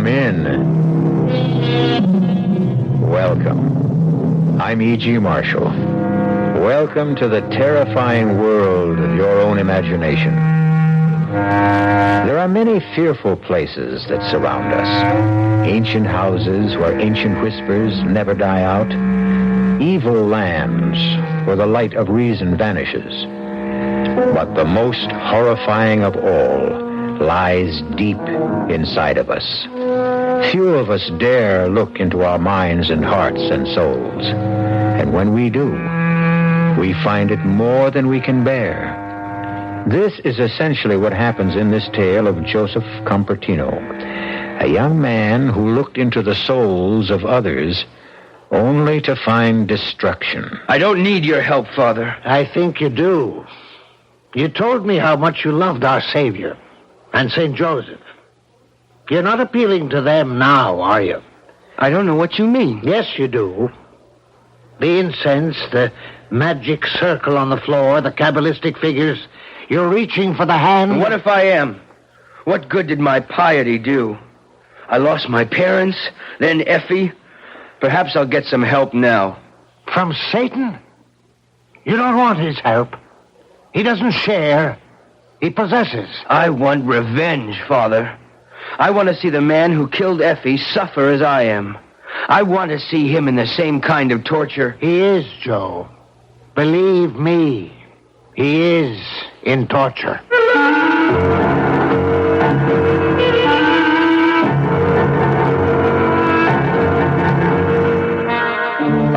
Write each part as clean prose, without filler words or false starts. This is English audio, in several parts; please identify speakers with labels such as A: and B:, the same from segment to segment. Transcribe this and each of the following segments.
A: Come in. Welcome. I'm E.G. Marshall. Welcome to the terrifying world of your own imagination. There are many fearful places that surround us. Ancient houses where ancient whispers never die out. Evil lands where the light of reason vanishes. But the most horrifying of all lies deep inside of us. Few of us dare look into our minds and hearts and souls. And when we do, we find it more than we can bear. This is essentially what happens in this tale of Joseph Compertino, a young man who looked into the souls of others only to find destruction.
B: I don't need your help, Father.
C: I think you do. You told me how much you loved our Savior and St. Joseph. You're not appealing to them now, are you?
B: I don't know what you mean.
C: Yes, you do. The incense, the magic circle on the floor, the Kabbalistic figures. You're reaching for the hand.
B: What if I am? What good did my piety do? I lost my parents, then Effie. Perhaps I'll get some help now.
C: From Satan? You don't want his help. He doesn't share. He possesses.
B: I want revenge, Father. I want to see the man who killed Effie suffer as I am. I want to see him in the same kind of torture.
C: He is, Joe. Believe me, he is in torture.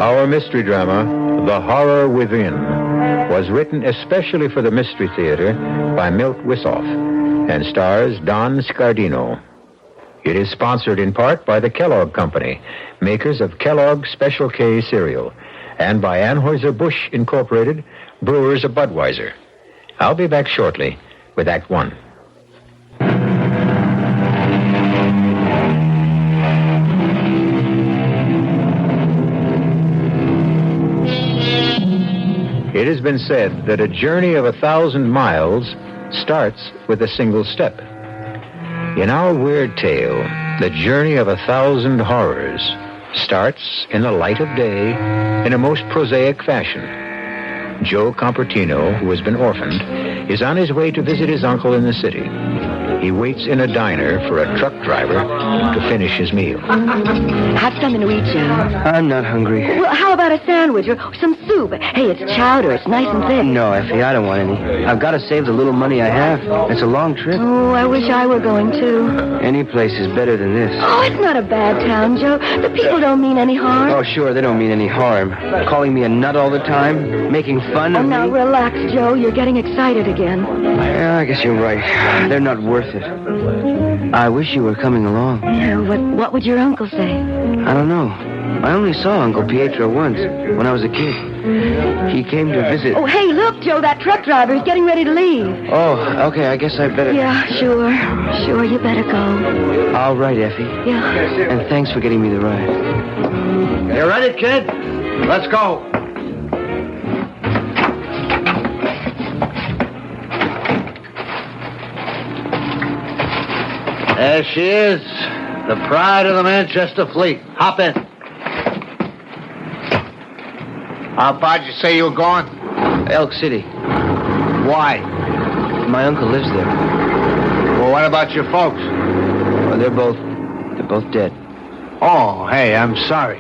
A: Our mystery drama, The Horror Within, was written especially for the Mystery Theater by Milt Wisoff and stars Don Scardino. It is sponsored in part by the Kellogg Company, makers of Kellogg's Special K cereal, and by Anheuser-Busch Incorporated, brewers of Budweiser. I'll be back shortly with Act One. It has been said that a journey of 1,000 miles starts with a single step. In our weird tale, the journey of 1,000 horrors starts in the light of day in a most prosaic fashion. Joe Compertino, who has been orphaned, is on his way to visit his uncle in the city. He waits in a diner for a truck driver to finish his meal.
D: Have something to eat, Joe.
B: I'm not hungry.
D: Well, how about a sandwich or some soup? Hey, it's chowder. It's nice and thick.
B: No, Effie, I don't want any. I've got to save the little money I have. It's a long trip.
D: Oh, I wish I were going, too.
B: Any place is better than this.
D: Oh, it's not a bad town, Joe. The people don't mean any harm.
B: Oh, sure, they don't mean any harm. Calling me a nut all the time, making fun of me.
D: Now, relax, Joe. You're getting excited again.
B: Yeah, I guess you're right. They're not worth it. I wish you were coming along.
D: Yeah, what would your uncle say?
B: I don't know. I only saw Uncle Pietro once, when I was a kid. He came to visit.
D: Oh, hey, look, Joe, that truck driver is getting ready to leave.
B: Oh, okay, I guess I better...
D: Yeah, sure, you better go.
B: All right, Effie.
D: Yeah.
B: And thanks for getting me the ride.
C: You ready, kid? Let's go. There she is, the pride of the Manchester fleet. Hop in. How far'd you say you were going?
B: Elk City.
C: Why?
B: My uncle lives there.
C: Well, what about your folks?
B: Well, they're both dead.
C: Oh, hey, I'm sorry.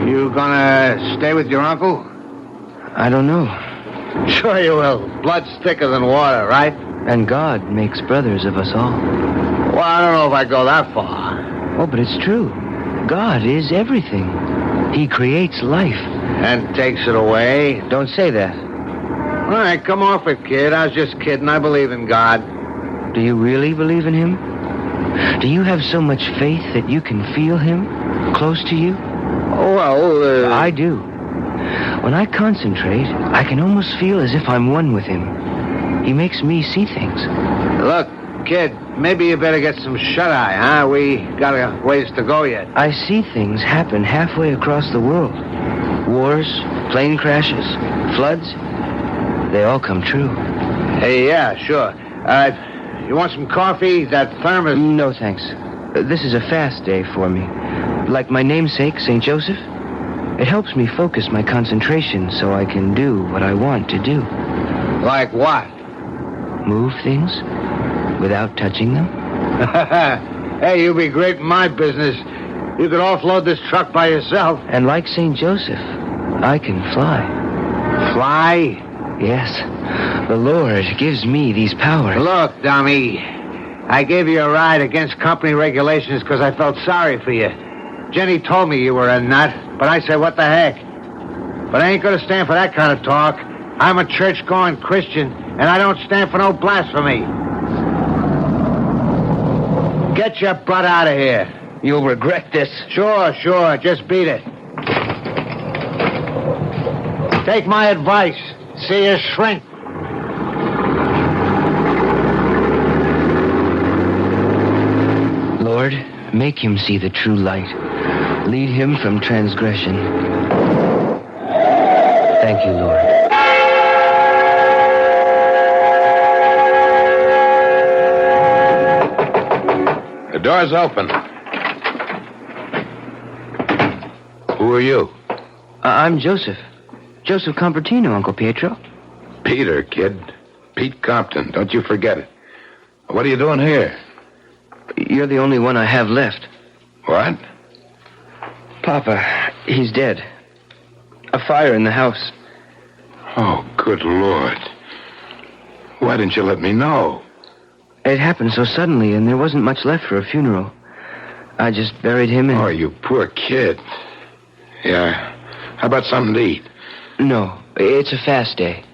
C: You gonna stay with your uncle?
B: I don't know.
C: Sure you will. Blood's thicker than water, right?
B: And God makes brothers of us all.
C: Well, I don't know if I go that far.
B: Oh, but it's true. God is everything. He creates life.
C: And takes it away.
B: Don't say that.
C: All right, come off it, kid. I was just kidding. I believe in God.
B: Do you really believe in him? Do you have so much faith that you can feel him close to you?
C: Oh, well,
B: I do. When I concentrate, I can almost feel as if I'm one with him. He makes me see things.
C: Look, kid, maybe you better get some shut-eye, huh? We got a ways to go yet.
B: I see things happen halfway across the world. Wars, plane crashes, floods. They all come true.
C: Hey, yeah, sure. You want some coffee? That thermos...
B: No, thanks. This is a fast day for me. Like my namesake, St. Joseph. It helps me focus my concentration so I can do what I want to do.
C: Like what?
B: Move things without touching them.
C: Hey, you'd be great in my business. You could offload this truck by yourself.
B: And like St. Joseph, I can fly.
C: Fly?
B: Yes. The Lord gives me these powers.
C: Look, dummy. I gave you a ride against company regulations because I felt sorry for you. Janney told me you were a nut, but I said, what the heck? But I ain't going to stand for that kind of talk. I'm a church-going Christian, and I don't stand for no blasphemy. Get your butt out of here.
B: You'll regret this.
C: Sure. Just beat it. Take my advice. See you shrink.
B: Lord, make him see the true light. Lead him from transgression. Thank you, Lord.
E: The door's open. Who are you?
B: I'm Joseph. Joseph Compertino, Uncle Pietro.
E: Peter, kid. Pete Compton. Don't you forget it. What are you doing here?
B: You're the only one I have left.
E: What?
B: Papa, he's dead. A fire in the house.
E: Oh, good Lord. Why didn't you let me know?
B: It happened so suddenly, and there wasn't much left for a funeral. I just buried him and...
E: Oh, you poor kid. Yeah. How about something to eat?
B: No, it's a fast day.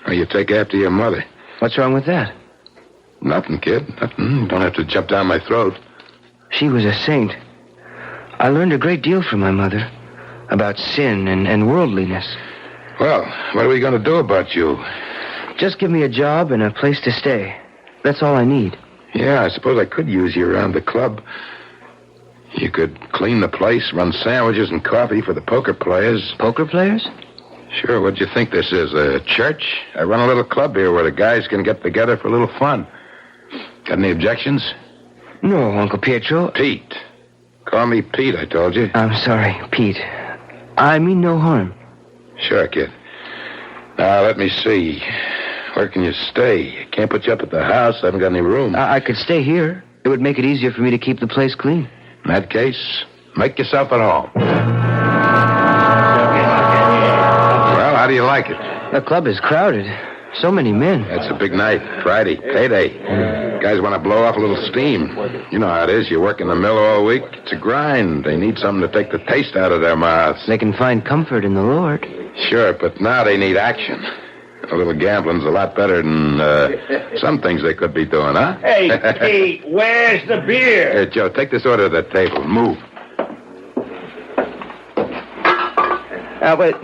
E: Oh, you take after your mother.
B: What's wrong with that?
E: Nothing, kid. Nothing. You don't have to jump down my throat.
B: She was a saint. I learned a great deal from my mother. About sin and worldliness.
E: Well, what are we going to do about you?
B: Just give me a job and a place to stay. That's all I need.
E: Yeah, I suppose I could use you around the club. You could clean the place, run sandwiches and coffee for the poker players.
B: Poker players?
E: Sure, what'd you think this is, a church? I run a little club here where the guys can get together for a little fun. Got any objections?
B: No, Uncle Pietro.
E: Pete. Call me Pete, I told you.
B: I'm sorry, Pete. I mean no harm.
E: Sure, kid. Now, let me see. Where can you stay? I can't put you up at the house. I haven't got any room.
B: I could stay here. It would make it easier for me to keep the place clean.
E: In that case, make yourself at home. Well, how do you like it?
B: The club is crowded. So many men.
E: It's a big night. Friday. Payday. Guys want to blow off a little steam. You know how it is. You work in the mill all week. It's a grind. They need something to take the taste out of their mouths.
B: They can find comfort in the Lord.
E: Sure, but now they need action. A little gambling's a lot better than some things they could be doing, huh?
C: Hey, Pete, where's the beer?
E: Here, Joe, take this order to the table. Move.
C: But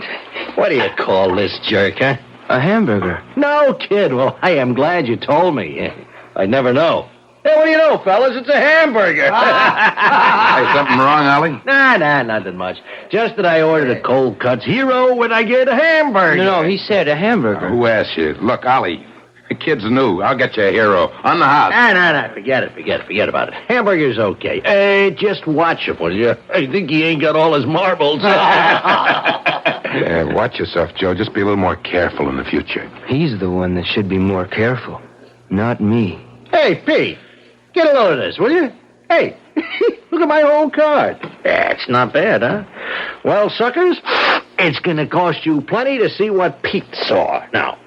C: what do you call this jerk, huh?
B: A hamburger.
C: No, kid. Well, I am glad you told me. I'd never know. Hey, what do you know, fellas? It's a hamburger.
E: Hey, something wrong, Ollie?
C: Nah, nothing much. Just that I ordered a cold cuts hero when I get a hamburger.
B: No, he said a hamburger.
E: Who asked you? Look, Ollie, the kid's new. I'll get you a hero. On the house.
C: Nah. Forget about it. Hamburger's okay. Hey, just watch him, will you? I think he ain't got all his marbles.
E: Yeah, watch yourself, Joe. Just be a little more careful in the future.
B: He's the one that should be more careful, not me.
C: Hey, Pete, get a load of this, will you? Hey, look at my whole card. Yeah, it's not bad, huh? Well, suckers, it's going to cost you plenty to see what Pete saw. Now,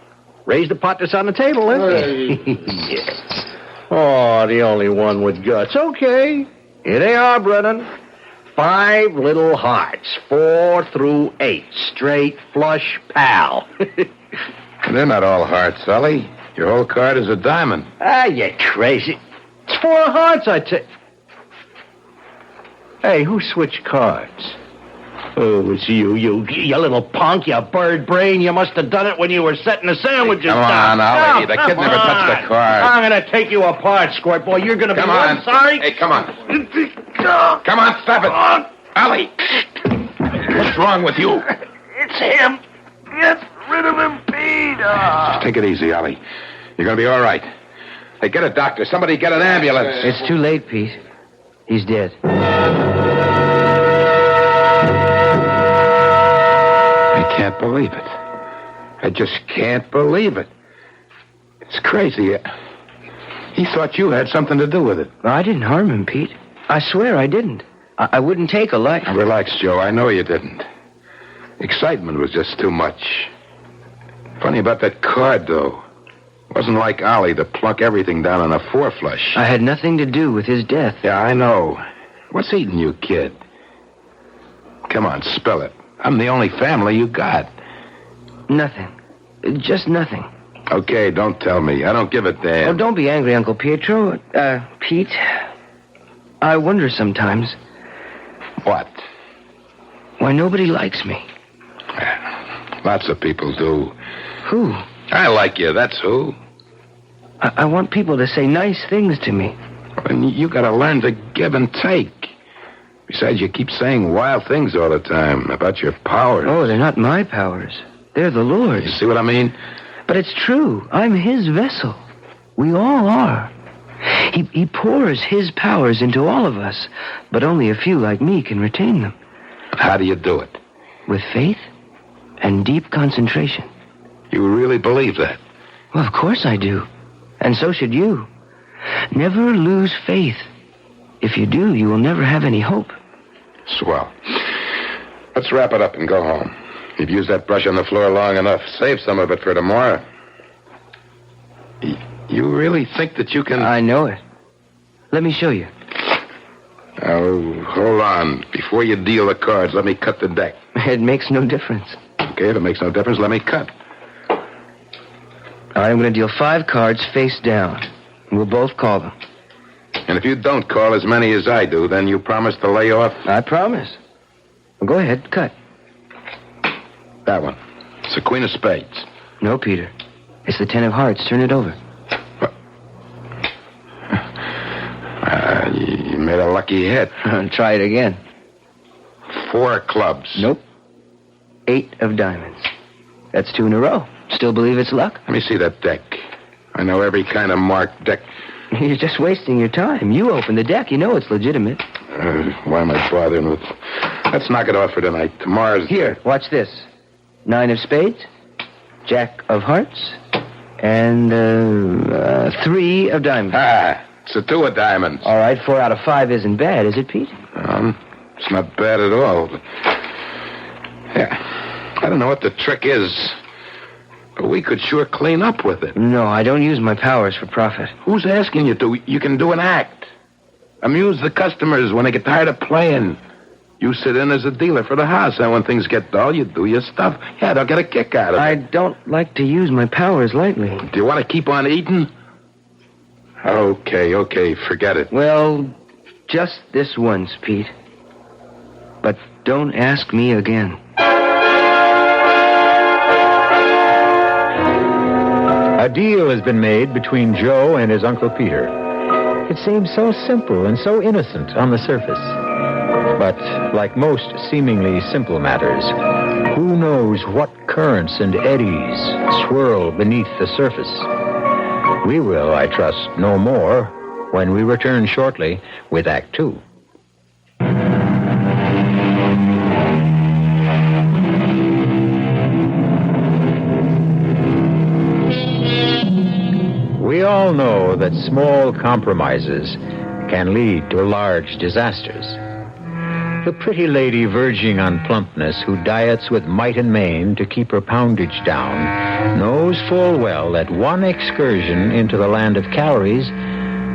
C: raise the pot that's on the table, then. Yeah. Oh, the only one with guts. Okay. Here they are, Brennan. 5 little hearts, 4 through 8, straight flush pal.
E: They're not all hearts, Ollie. Your whole card is a diamond.
C: Ah, you crazy. It's 4 hearts, I tell. Hey, who switched cards? Oh, it's you little punk, you bird brain. You must have done it when you were setting the sandwiches
E: Come
C: down.
E: on, Ollie.
C: Now,
E: The kid never touched the card.
C: I'm going to take you apart, Squirt Boy. You're going to be one sorry.
E: Hey, come on. Come on, stop it. Ollie. What's wrong with you?
C: It's him. Get rid of him, Pete.
E: Just take it easy, Ollie. You're going to be all right. Hey, get a doctor. Somebody get an ambulance.
B: It's too late, Pete. He's dead.
E: I can't believe it. I just can't believe it. It's crazy. He thought you had something to do with it.
B: I didn't harm him, Pete. I swear I didn't. I wouldn't take a life.
E: Now, relax, Joe. I know you didn't. Excitement was just too much. Funny about that card, though. It wasn't like Ollie to plunk everything down on a 4-flush.
B: I had nothing to do with his death.
E: Yeah, I know. What's eating you, kid? Come on, spell it. I'm the only family you got.
B: Nothing. Just nothing.
E: Okay, don't tell me. I don't give a damn.
B: Oh, don't be angry, Uncle Pietro. Pete, I wonder sometimes.
E: What?
B: Why nobody likes me.
E: Lots of people do.
B: Who?
E: I like you, that's who.
B: I want people to say nice things to me.
E: And you gotta learn to give and take. Besides, you keep saying wild things all the time about your powers.
B: Oh, they're not my powers. They're the Lord's.
E: You see what I mean?
B: But it's true. I'm his vessel. We all are. He pours his powers into all of us, but only a few like me can retain them.
E: How do you do it?
B: With faith and deep concentration.
E: You really believe that?
B: Well, of course I do. And so should you. Never lose faith. If you do, you will never have any hope.
E: Swell. Let's wrap it up and go home. You've used that brush on the floor long enough. Save some of it for tomorrow. You really think that you can...
B: I know it. Let me show you.
E: Oh, hold on. Before you deal the cards, let me cut the deck.
B: It makes no difference.
E: Okay, if it makes no difference, let me cut.
B: All right, I'm going to deal 5 cards face down. We'll both call them.
E: And if you don't call as many as I do, then you promise to lay off?
B: I promise. Well, go ahead, cut.
E: That one. It's the Queen of Spades.
B: No, Peter. It's the 10 of Hearts. Turn it over.
E: You made a lucky hit.
B: Try it again.
E: 4 clubs.
B: Nope. 8 of diamonds. That's 2 in a row. Still believe it's luck?
E: Let me see that deck. I know every kind of marked deck.
B: You're just wasting your time. You open the deck. You know it's legitimate.
E: Why am I bothering with... Let's knock it off for tonight. Tomorrow's...
B: Here, watch this. 9 of spades, Jack of hearts, and 3 of diamonds.
E: It's a 2 of diamonds.
B: All right, 4 out of 5 isn't bad, is it, Pete?
E: It's not bad at all. But... Yeah, I don't know what the trick is, but we could sure clean up with it.
B: No, I don't use my powers for profit.
E: Who's asking you to? You can do an act. Amuse the customers when they get tired of playing. You sit in as a dealer for the house, and when things get dull, you do your stuff. Yeah, they'll get a kick out of it.
B: I don't like to use my powers lightly.
E: Do you want to keep on eating? Okay, forget it.
B: Well, just this once, Pete. But don't ask me again.
A: A deal has been made between Joe and his Uncle Peter. It seems so simple and so innocent on the surface. But like most seemingly simple matters, who knows what currents and eddies swirl beneath the surface? We will, I trust, know more when we return shortly with Act 2. We all know that small compromises can lead to large disasters. The pretty lady verging on plumpness who diets with might and main to keep her poundage down knows full well that one excursion into the land of calories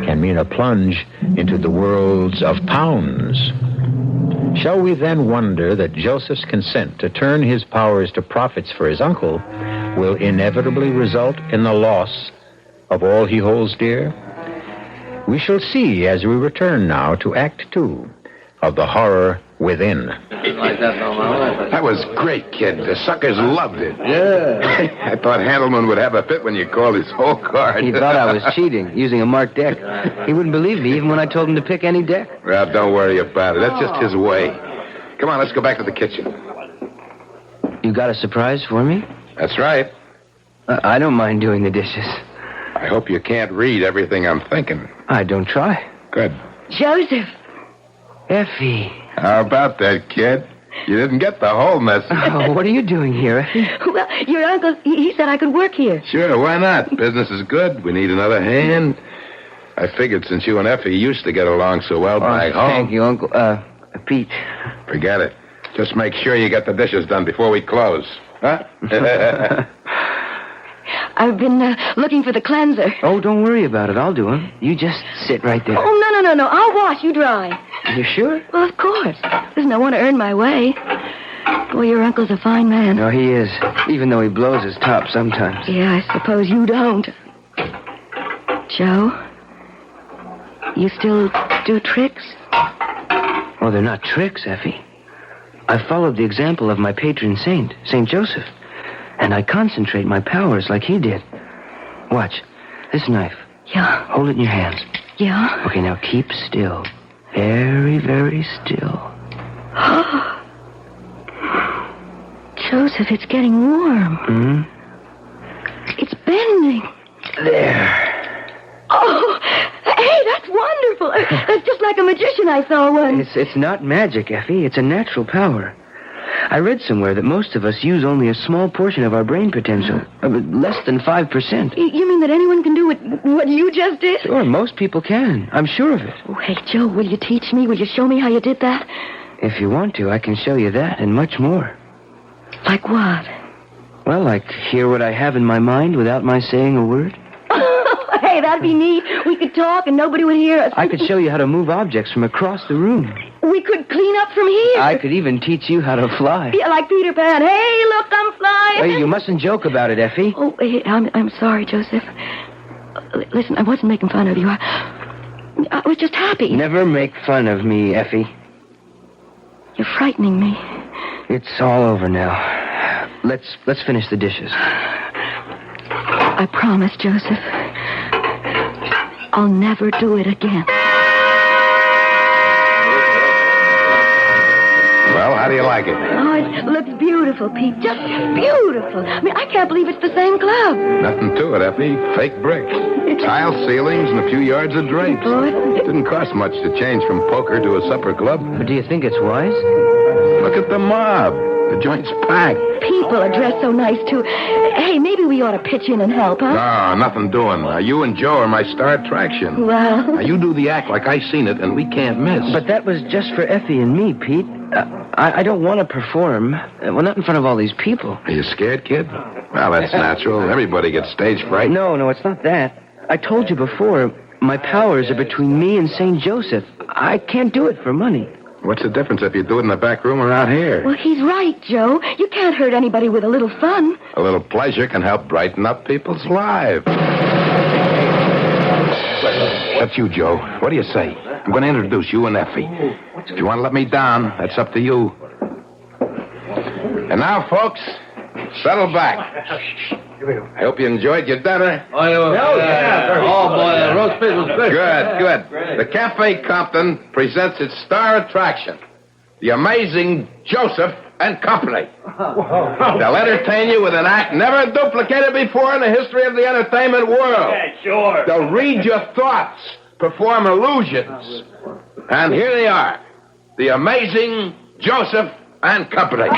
A: can mean a plunge into the worlds of pounds. Shall we then wonder that Joseph's consent to turn his powers to profits for his uncle will inevitably result in the loss of all he holds dear? We shall see as we return now to Act 2 of The Horror Within.
E: That was great, kid. The suckers loved it.
B: Yeah.
E: I thought Handelman would have a fit when you called his whole card.
B: He thought I was cheating, using a marked deck. He wouldn't believe me even when I told him to pick any deck.
E: Well, don't worry about it. That's just his way. Come on, let's go back to the kitchen.
B: You got a surprise for me?
E: That's right.
B: I don't mind doing the dishes.
E: I hope you can't read everything I'm thinking.
B: I don't try.
E: Good.
D: Joseph.
B: Effie.
E: How about that, kid? You didn't get the whole message.
B: Oh, what are you doing here, Effie?
D: Well, your uncle, he said I could work here.
E: Sure, why not? Business is good. We need another hand. I figured since you and Effie used to get along so well back home.
B: Thank you, Uncle. Pete.
E: Forget it. Just make sure you get the dishes done before we close. Huh?
D: I've been looking for the cleanser.
B: Oh, don't worry about it. I'll do him. You just sit right there.
D: Oh, no. I'll wash. You dry.
B: You sure?
D: Well, of course. There's no one to earn my way. Boy, your uncle's a fine man.
B: No, he is. Even though he blows his top sometimes.
D: Yeah, I suppose you don't. Joe, you still do tricks?
B: Oh, they're not tricks, Effie. I followed the example of my patron saint, St. Joseph. And I concentrate my powers like he did. Watch. This knife.
D: Yeah.
B: Hold it in your hands.
D: Yeah?
B: Okay, now keep still. Very, very still.
D: Joseph, it's getting warm.
B: Hmm?
D: It's bending.
B: There.
D: Oh, hey, that's wonderful. That's just like a magician I saw once.
B: It's not magic, Effie. It's a natural power. I read somewhere that most of us use only a small portion of our brain potential. Less than 5%.
D: You mean that anyone can do what you just did?
B: Sure, most people can. I'm sure of it.
D: Oh, hey, Joe, will you teach me? Will you show me how you did that?
B: If you want to, I can show you that and much more.
D: Like what?
B: Well, like hear what I have in my mind without my saying a word.
D: Hey, that'd be neat. We could talk and nobody would hear us.
B: I could show you how to move objects from across the room.
D: We could clean up from here.
B: I could even teach you how to fly.
D: Yeah, like Peter Pan. Hey, look, I'm flying.
B: Hey, you mustn't joke about it, Effie.
D: Oh, hey, I'm sorry, Joseph. Listen, I wasn't making fun of you. I was just happy.
B: Never make fun of me, Effie.
D: You're frightening me.
B: It's all over now. Let's finish the dishes.
D: I promise, Joseph. I'll never do it again.
E: Well, how do you like it?
D: Oh, it looks beautiful, Pete. Just beautiful. I mean, I can't believe it's the same club.
E: Nothing to it, Effie. Fake brick. Tile ceilings and a few yards of drapes.
D: Oh,
E: Didn't cost much to change from poker to a supper club.
B: But do you think it's wise?
E: Look at the mob. The joint's packed.
D: people are dressed so nice, too. Hey, maybe we ought to pitch in and help, huh?
E: No, nothing doing. You and Joe are my star attraction.
D: Well...
E: Now, you do the act like I seen it, and we can't miss.
B: But that was just for Effie and me, Pete. I don't want to perform. Well, not in front of all these people.
E: Are you scared, kid? Well, that's natural. Everybody gets stage fright.
B: No, it's not that. I told you before, my powers are between me and St. Joseph. I can't do it for money.
E: What's the difference if you do it in the back room or out here?
D: Well, he's right, Joe. You can't hurt anybody with a little fun.
E: A little pleasure can help brighten up people's lives. That's you, Joe. What do you say? I'm going to introduce you and Effie. If you want to let me down, that's up to you. And now, folks, settle back. I hope you enjoyed your dinner.
C: Oh, yeah. Oh, boy, the roast beef was good.
E: Good. The Cafe Compton presents its star attraction, the amazing Joseph and Company. They'll entertain you with an act never duplicated before in the history of the entertainment world.
C: Yeah, sure.
E: They'll read your thoughts, perform illusions. And here they are, the amazing Joseph and Company.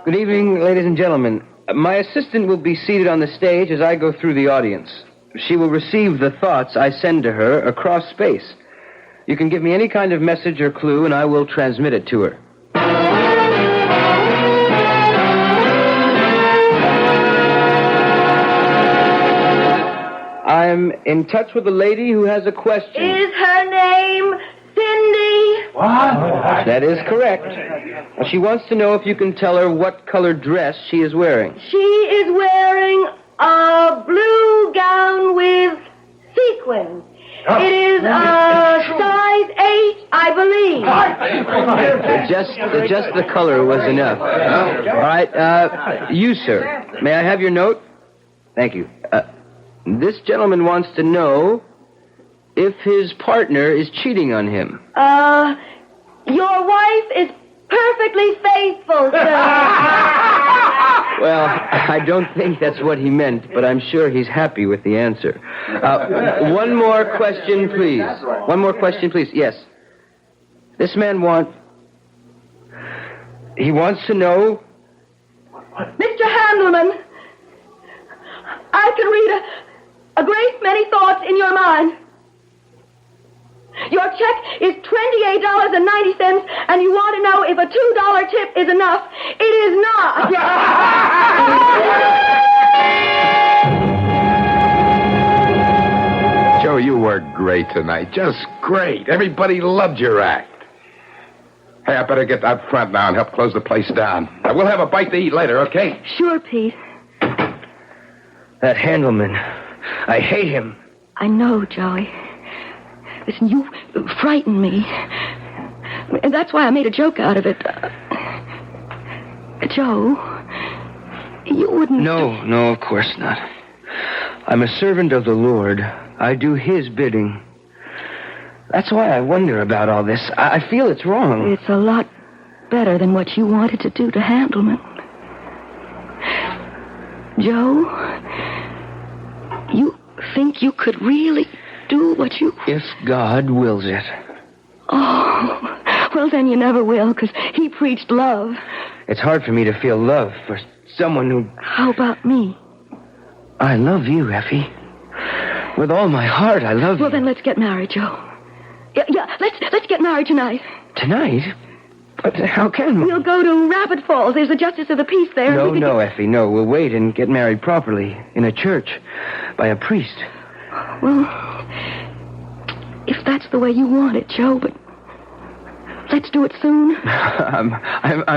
B: Good evening, ladies and gentlemen. My assistant will be seated on the stage as I go through the audience. She will receive the thoughts I send to her across space. You can give me any kind of message or clue, and I will transmit it to her. I'm in touch with a lady who has a question.
D: Is her name Cindy?
B: What? That is correct. She wants to know if you can tell her what colored dress she is wearing.
D: She is wearing a blue gown with sequins. It is a size 8, I believe.
B: Just the color was enough. All right, you, sir. May I have your note? Thank you. This gentleman wants to know if his partner is cheating on him.
D: Your wife is perfectly faithful, sir.
B: Well, I don't think that's what he meant, but I'm sure he's happy with the answer. One more question, please. One more question, please. Yes. This man He wants to know...
D: Mr. Handelman, I can read a great many thoughts in your mind. Your check is $28.90, and you want to know if a $2 tip is enough. It is not.
E: Joe, you were great tonight. Just great. Everybody loved your act. Hey, I better get out front now and help close the place down. We'll have a bite to eat later, okay?
D: Sure, Pete.
B: That Handelman. I hate him.
D: I know, Joey. Listen, you frightened me. And that's why I made a joke out of it. Joe, you wouldn't...
B: No, of course not. I'm a servant of the Lord. I do his bidding. That's why I wonder about all this. I feel it's wrong.
D: It's a lot better than what you wanted to do to Handelman. Joe, you think you could really do what you...
B: If God wills it.
D: Oh, well, then you never will, because he preached love.
B: It's hard for me to feel love for someone who...
D: How about me?
B: I love you, Effie. With all my heart, I love you.
D: Well, then let's get married, Joe. Yeah, let's get married tonight.
B: Tonight? But how can we?
D: We'll go to Rapid Falls. There's a justice of the peace there.
B: No, Effie, no. We'll wait and get married properly. In a church. By a priest.
D: Well, if that's the way you want it, Joe, but let's do it soon.
B: I'm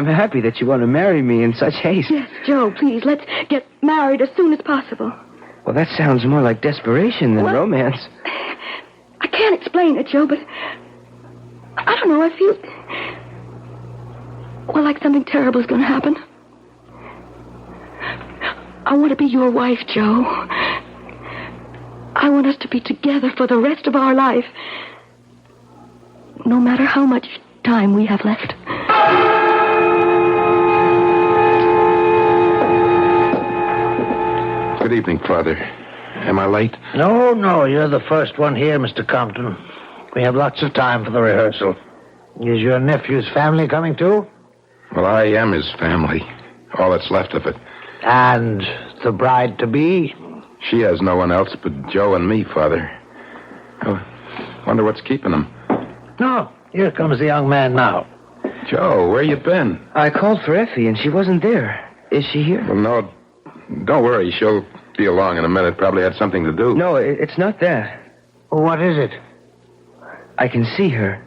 B: happy that you want to marry me in such haste.
D: Yes, Joe, please, let's get married as soon as possible.
B: Well, that sounds more like desperation than romance.
D: I can't explain it, Joe, but I don't know, I feel... Well, like something terrible is going to happen. I want to be your wife, Joe. I want us to be together for the rest of our life. No matter how much time we have left.
E: Good evening, Father. Am I late?
C: No, you're the first one here, Mr. Compton. We have lots of time for the rehearsal. Is your nephew's family coming too?
E: Well, I am his family. All that's left of it.
C: And the bride-to-be?
E: She has no one else but Joe and me, Father. I wonder what's keeping them.
C: No, here comes the young man now.
E: Joe, where you been?
B: I called for Effie, and she wasn't there. Is she here?
E: Well, no, don't worry. She'll be along in a minute. Probably had something to do.
B: No, it's not that.
C: What is it?
B: I can see her.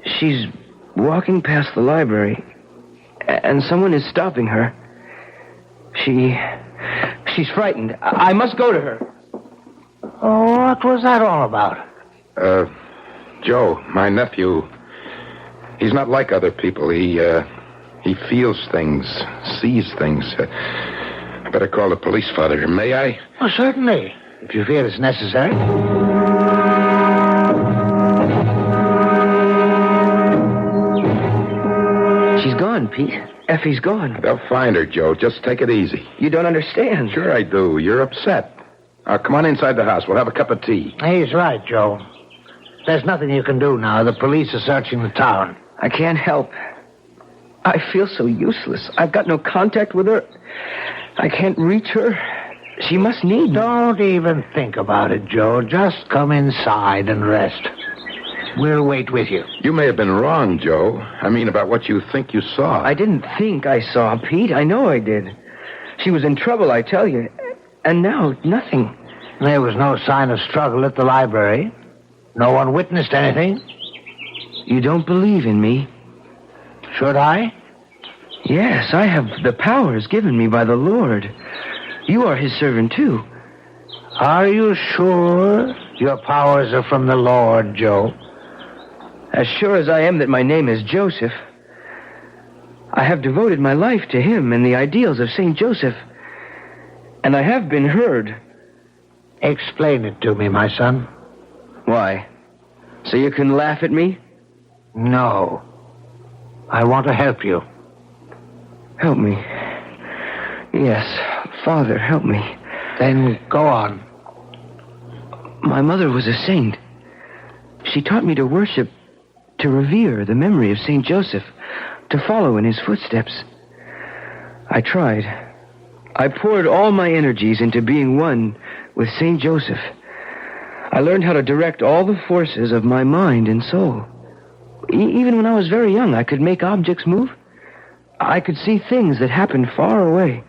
B: She's walking past the library, and someone is stopping her. She's frightened. I must go to her.
C: Oh, what was that all about?
E: Joe, my nephew, he's not like other people. He feels things, sees things. I better call the police, Father. May I?
C: Oh, certainly, if you feel it's necessary.
B: She's gone, Pete. Effie's gone.
E: They'll find her, Joe. Just take it easy.
B: You don't understand.
E: Sure I do. You're upset. Now, come on inside the house. We'll have a cup of tea.
C: He's right, Joe. There's nothing you can do now. The police are searching the town.
B: I can't help. I feel so useless. I've got no contact with her. I can't reach her. She must need me.
C: Don't even think about it, Joe. Just come inside and rest. We'll wait with you.
E: You may have been wrong, Joe. I mean, about what you think you saw.
B: I didn't think I saw, Pete. I know I did. She was in trouble, I tell you. And now, nothing.
C: There was no sign of struggle at the library. No one witnessed anything.
B: You don't believe in me?
C: Should I?
B: Yes, I have the powers given me by the Lord. You are his servant, too.
C: Are you sure your powers are from the Lord, Joe?
B: As sure as I am that my name is Joseph. I have devoted my life to him and the ideals of St. Joseph. And I have been heard.
C: Explain it to me, my son.
B: Why? So you can laugh at me?
C: No. I want to help you.
B: Help me. Yes. Father, help me.
C: Then go on.
B: My mother was a saint. She taught me to worship, to revere the memory of St. Joseph, to follow in his footsteps. I tried. I poured all my energies into being one with St. Joseph. I learned how to direct all the forces of my mind and soul. Even when I was very young, I could make objects move. I could see things that happened far away.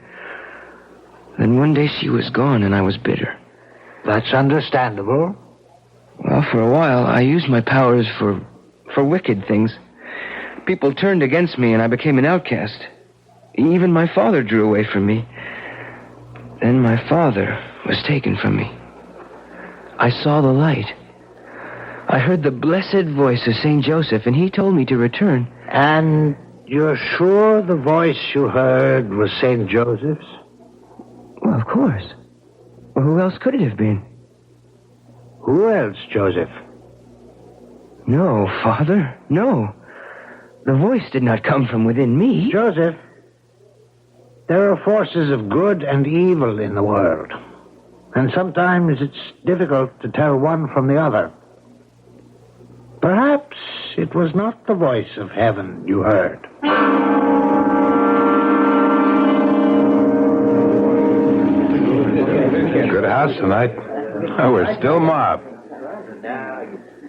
B: Then one day she was gone and I was bitter.
C: That's understandable.
B: Well, for a while, I used my powers for wicked things. People turned against me and I became an outcast. Even my father drew away from me. Then my father was taken from me. I saw the light. I heard the blessed voice of St. Joseph, and he told me to return.
C: And you're sure the voice you heard was St. Joseph's?
B: Well, of course. Well, who else could it have been?
C: Who else, Joseph?
B: No, Father, no. The voice did not come from within me.
C: Joseph, there are forces of good and evil in the world. And sometimes it's difficult to tell one from the other. Perhaps it was not the voice of heaven you heard.
E: Good house tonight. Oh, we're still mobbed. Why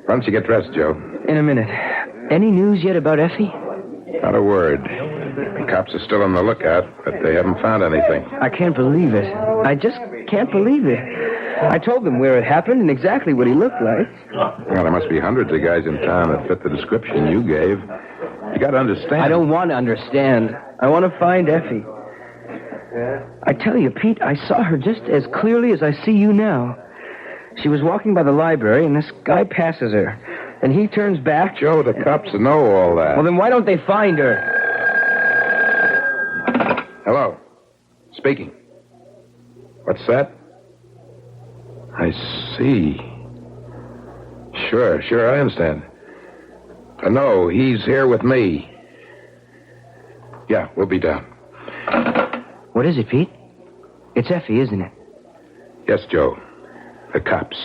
E: don't you get dressed, Joe?
B: In a minute. Any news yet about Effie?
E: Not a word. The cops are still on the lookout, but they haven't found anything.
B: I can't believe it. I just can't believe it. I told them where it happened and exactly what he looked like.
E: Well, there must be hundreds of guys in town that fit the description you gave. You got to understand.
B: I don't want to understand. I want to find Effie. I tell you, Pete, I saw her just as clearly as I see you now. She was walking by the library, and this guy passes her. And he turns back.
E: Joe, the cops know all that.
B: Well, then why don't they find her?
E: Hello. Speaking. What's that? I see. Sure, I understand. No, he's here with me. Yeah, we'll be down.
B: What is it, Pete? It's Effie, isn't it?
E: Yes, Joe. The cops.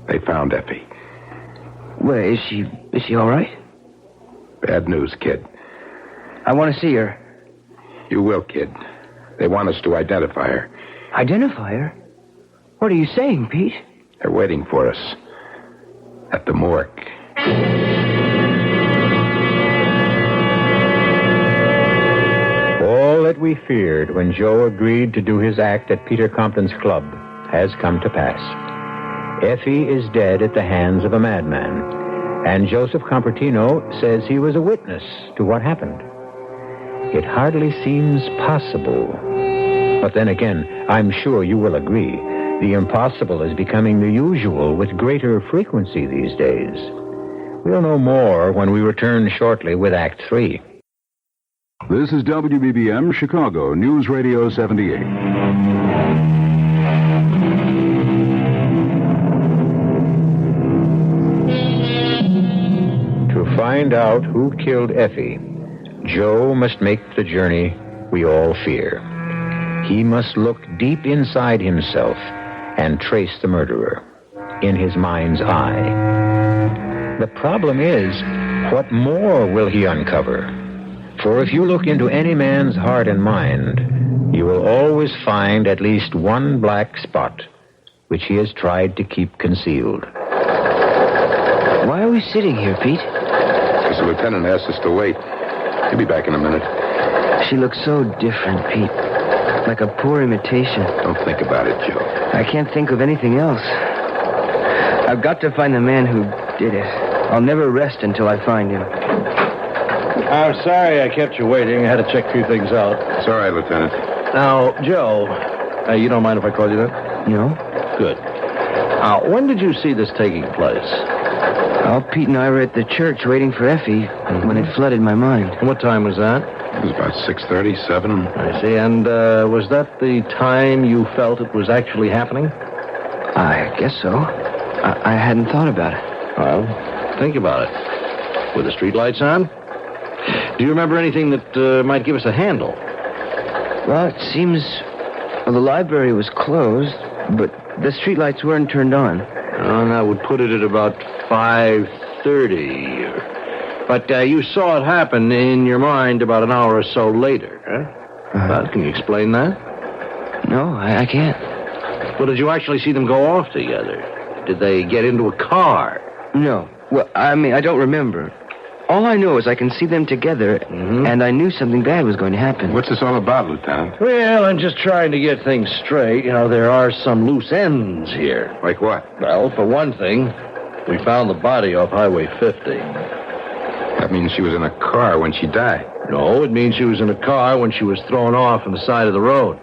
E: They found Effie.
B: Well, is she all right?
E: Bad news, kid.
B: I want to see her.
E: You will, kid. They want us to identify her.
B: Identify her? What are you saying, Pete?
E: They're waiting for us. At the morgue.
A: All that we feared when Joe agreed to do his act at Peter Compton's club has come to pass. Effie is dead at the hands of a madman, and Joseph Compertino says he was a witness to what happened. It hardly seems possible. But then again, I'm sure you will agree, the impossible is becoming the usual with greater frequency these days. We'll know more when we return shortly with Act 3.
F: This is WBBM Chicago News Radio 78.
A: To find out who killed Effie, Joe must make the journey we all fear. He must look deep inside himself and trace the murderer in his mind's eye. The problem is, what more will he uncover? For if you look into any man's heart and mind, you will always find at least one black spot which he has tried to keep concealed.
B: Why are we sitting here, Pete?
E: Because the lieutenant asked us to wait. He'll be back in a minute.
B: She looks so different, Pete. Like a poor imitation.
E: Don't think about it, Joe.
B: I can't think of anything else. I've got to find the man who did it. I'll never rest until I find him.
G: I'm sorry I kept you waiting. I had to check a few things out.
E: It's all right, Lieutenant.
G: Now, Joe, you don't mind if I call you that?
B: No?
G: Good. When did you see this taking place?
B: Well, Pete and I were at the church waiting for Effie when it flooded my mind.
G: And what time was that?
E: It was about 6:30, 7.
G: I see. And was that the time you felt it was actually happening?
B: I guess so. I hadn't thought about it.
G: Well, think about it. Were the streetlights on? Do you remember anything that might give us a handle?
B: Well, it seems the library was closed, but the streetlights weren't turned on.
G: And I would put it at about 5:30. But you saw it happen in your mind about an hour or so later, huh? Well, can you explain that?
B: No, I can't.
G: Well, did you actually see them go off together? Did they get into a car?
B: No. Well, I don't remember. All I know is I can see them together, and I knew something bad was going to happen.
E: What's this all about, Lieutenant?
G: Well, I'm just trying to get things straight. You know, there are some loose ends here.
E: Like what?
G: Well, for one thing, we found the body off Highway 50.
E: That means she was in a car when she died.
G: No, it means she was in a car when she was thrown off on the side of the road.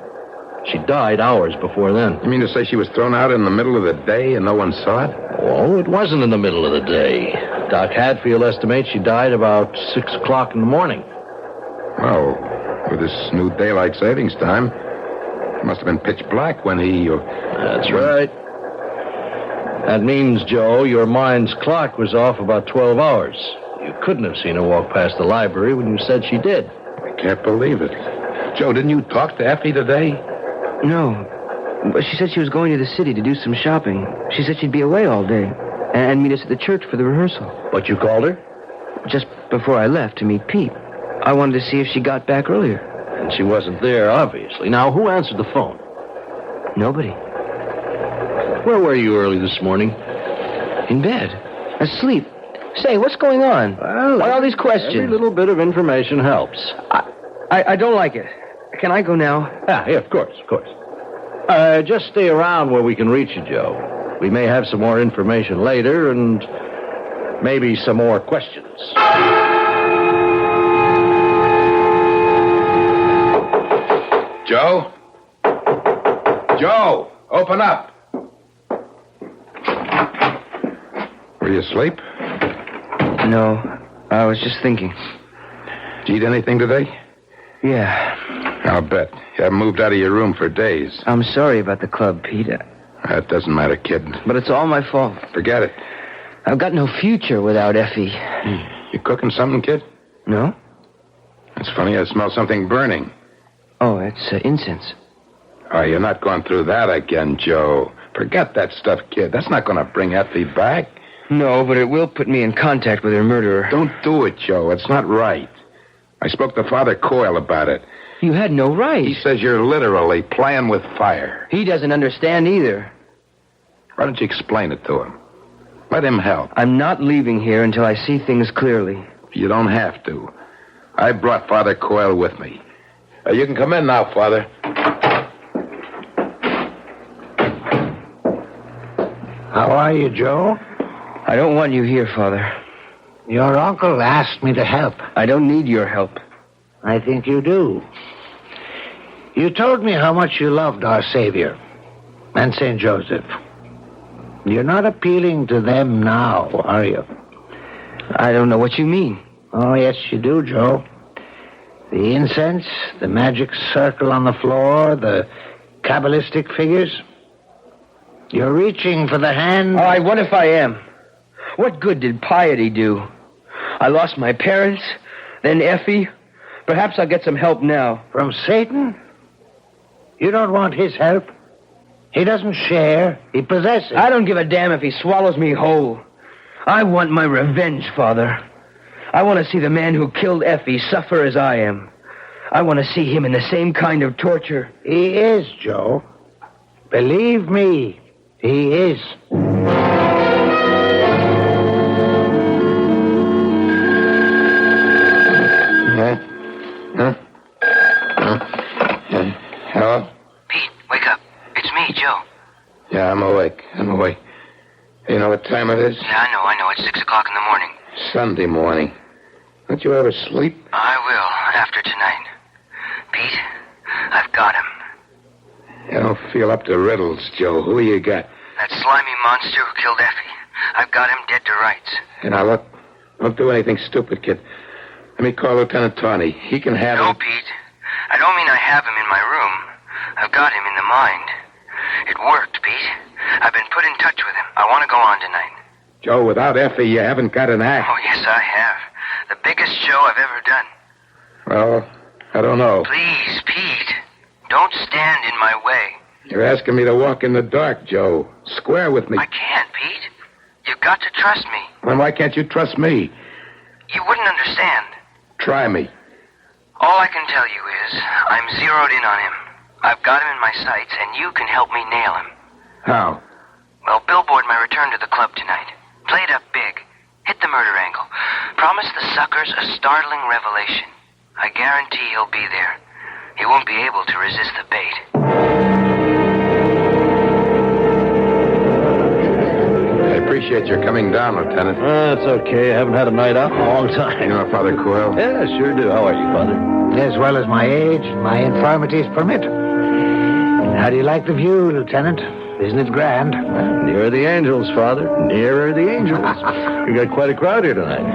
G: She died hours before then.
E: You mean to say she was thrown out in the middle of the day and no one saw it?
G: Oh, it wasn't in the middle of the day. Doc Hadfield estimates she died about 6 o'clock in the morning.
E: Well, with this new daylight savings time, it must have been pitch black when he...
G: That's right. That means, Joe, your mind's clock was off about 12 hours. You couldn't have seen her walk past the library when you said she did.
E: I can't believe it. Joe, didn't you talk to Effie today?
B: No. But she said she was going to the city to do some shopping. She said she'd be away all day and meet us at the church for the rehearsal.
G: But you called her?
B: Just before I left to meet Pete. I wanted to see if she got back earlier.
G: And she wasn't there, obviously. Now, who answered the phone?
B: Nobody.
G: Where were you early this morning?
B: In bed. Asleep. Say, what's going on?
G: Well,
B: why all these questions?
G: Every little bit of information helps.
B: I don't like it. Can I go now?
G: Yeah, of course. Just stay around where we can reach you, Joe. We may have some more information later and maybe some more questions.
E: Joe? Joe, open up. Were you asleep?
B: No, I was just thinking.
E: Did you eat anything today?
B: Yeah.
E: I'll bet. You haven't moved out of your room for days.
B: I'm sorry about the club, Pete.
E: That doesn't matter, kid.
B: But it's all my fault.
E: Forget it.
B: I've got no future without Effie.
E: You cooking something, kid?
B: No?
E: It's funny, I smell something burning.
B: Oh, it's incense.
E: Oh, you're not going through that again, Joe. Forget that stuff, kid. That's not going to bring Effie back.
B: No, but it will put me in contact with her murderer.
E: Don't do it, Joe. It's not right. I spoke to Father Coyle about it.
B: You had no right.
E: He says you're literally playing with fire.
B: He doesn't understand either.
E: Why don't you explain it to him? Let him help.
B: I'm not leaving here until I see things clearly.
E: You don't have to. I brought Father Coyle with me. You can come in now, Father.
H: How are you, Joe?
B: I don't want you here, Father.
H: Your uncle asked me to help.
B: I don't need your help.
H: I think you do. You told me how much you loved our Savior and St. Joseph. You're not appealing to them now, are you?
B: I don't know what you mean.
H: Oh, yes, you do, Joe. The incense, the magic circle on the floor, the Kabbalistic figures. You're reaching for the hand...
B: All right, what if I am? What good did piety do? I lost my parents, then Effie. Perhaps I'll get some help now.
H: From Satan? You don't want his help? He doesn't share. He possesses.
B: I don't give a damn if he swallows me whole. I want my revenge, Father. I want to see the man who killed Effie suffer as I am. I want to see him in the same kind of torture.
H: He is, Joe. Believe me, he is.
E: Hello?
B: Pete, wake up. It's me, Joe.
E: Yeah, I'm awake. You know what time it is?
B: Yeah, I know. It's 6 o'clock in the morning.
E: Sunday morning. Don't you ever sleep?
B: I will, after tonight. Pete, I've got him.
E: You don't feel up to riddles, Joe. Who you got?
B: That slimy monster who killed Effie. I've got him dead to rights.
E: Now, look, don't do anything stupid, kid. Let me call Lieutenant Tawney. He can have him.
B: No, Pete. I don't mean I have him in my room. I've got him in the mind. It worked, Pete. I've been put in touch with him. I want to go on tonight.
E: Joe, without Effie, you haven't got an act.
B: Oh, yes, I have. The biggest show I've ever done.
E: Well, I don't know.
B: Please, Pete. Don't stand in my way.
E: You're asking me to walk in the dark, Joe. Square with me.
B: I can't, Pete. You've got to trust me.
E: Then why can't you trust me?
B: You wouldn't understand.
E: Try me.
B: All I can tell you is I'm zeroed in on him. I've got him in my sights, and you can help me nail him.
E: How?
B: Well, billboard my return to the club tonight. Play it up big. Hit the murder angle. Promise the suckers a startling revelation. I guarantee he'll be there. He won't be able to resist the bait.
E: I appreciate your coming down, Lieutenant.
G: That's okay. I haven't had a night out in a long time.
E: You know Father Coyle?
G: Yeah, sure do. How are you, Father?
H: As well as my age and my infirmities permit. How do you like the view, Lieutenant? Isn't it grand?
G: Nearer the angels, Father. Nearer the angels. We got quite a crowd here tonight.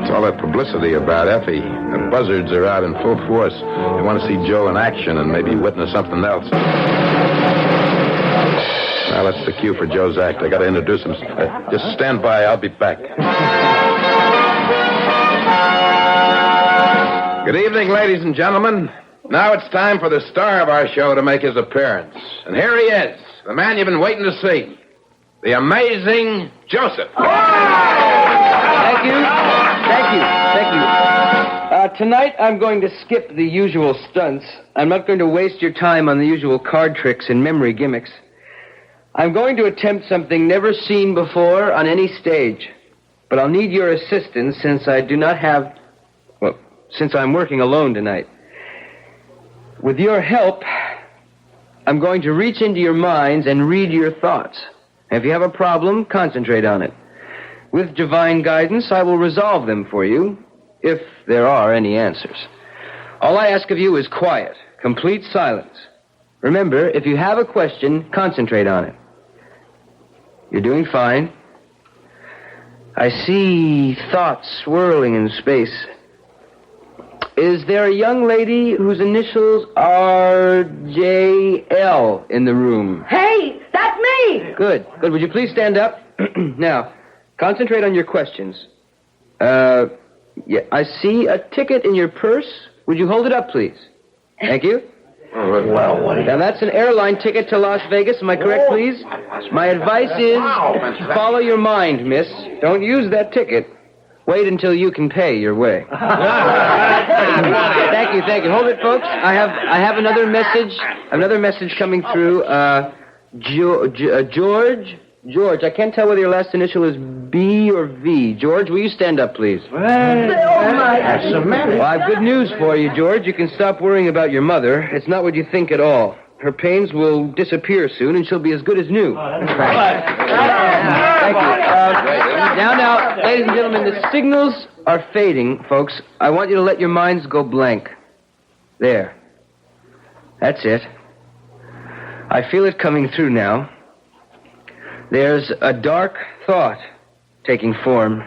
E: It's all that publicity about Effie. The buzzards are out in full force. They want to see Joe in action and maybe witness something else. Now, that's the cue for Joe's act. I got to introduce him. Just stand by. I'll be back. Good evening, ladies and gentlemen. Now it's time for the star of our show to make his appearance. And here he is, the man you've been waiting to see. The amazing Joseph.
B: Thank you. Tonight I'm going to skip the usual stunts. I'm not going to waste your time on the usual card tricks and memory gimmicks. I'm going to attempt something never seen before on any stage. But I'll need your assistance since since I'm working alone tonight. With your help, I'm going to reach into your minds and read your thoughts. If you have a problem, concentrate on it. With divine guidance, I will resolve them for you, if there are any answers. All I ask of you is quiet, complete silence. Remember, if you have a question, concentrate on it. You're doing fine. I see thoughts swirling in space. Is there a young lady whose initials are J.L. in the room?
D: Hey, that's me!
B: Good. Would you please stand up? Now, concentrate on your questions. I see a ticket in your purse. Would you hold it up, please? Thank you. Now, that's an airline ticket to Las Vegas. Am I correct, please? My advice is follow your mind, miss. Don't use that ticket. Wait until you can pay your way. Thank you. Hold it, folks. I have another message coming through. George, I can't tell whether your last initial is B or V. George, will you stand up, please?
D: Oh, my.
B: Well, I have good news for you, George. You can stop worrying about your mother. It's not what you think at all. Her pains will disappear soon, and she'll be as good as new. Thank you. Now, ladies and gentlemen, the signals are fading, folks. I want you to let your minds go blank. There. That's it. I feel it coming through now. There's a dark thought taking form.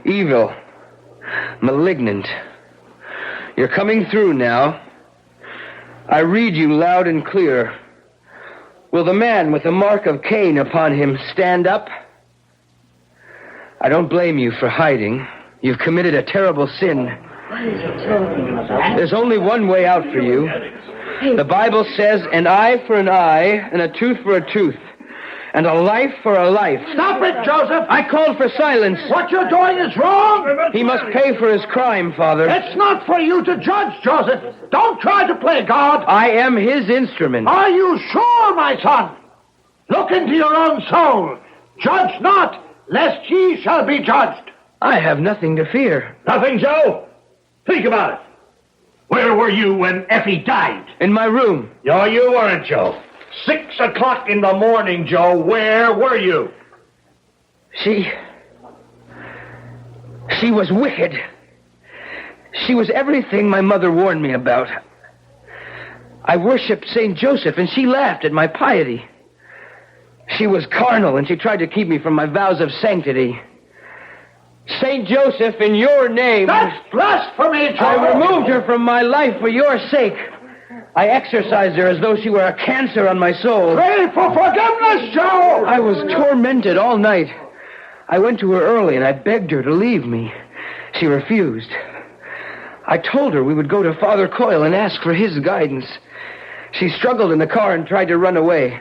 B: Evil. Malignant. You're coming through now. I read you loud and clear. Will the man with the mark of Cain upon him stand up? I don't blame you for hiding. You've committed a terrible sin. There's only one way out for you. The Bible says an eye for an eye and a tooth for a tooth. And a life for a life.
H: Stop it, Joseph!
B: I called for silence.
H: What you're doing is wrong!
B: He must pay for his crime, Father.
H: It's not for you to judge, Joseph. Don't try to play God.
B: I am his instrument.
H: Are you sure, my son? Look into your own soul. Judge not, lest ye shall be judged.
B: I have nothing to fear.
H: Nothing, Joe? Think about it. Where were you when Effie died?
B: In my room.
H: No, you weren't, Joe. 6 o'clock in the morning, Joe. Where were you?
B: She was wicked. She was everything my mother warned me about. I worshipped St. Joseph, and she laughed at my piety. She was carnal, and she tried to keep me from my vows of sanctity. St. Joseph, in your name...
H: That's blasphemy, Joe!
B: I removed her from my life for your sake. I exorcised her as though she were a cancer on my soul.
H: Pray for forgiveness, Joe!
B: I was tormented all night. I went to her early, and I begged her to leave me. She refused. I told her we would go to Father Coyle and ask for his guidance. She struggled in the car and tried to run away.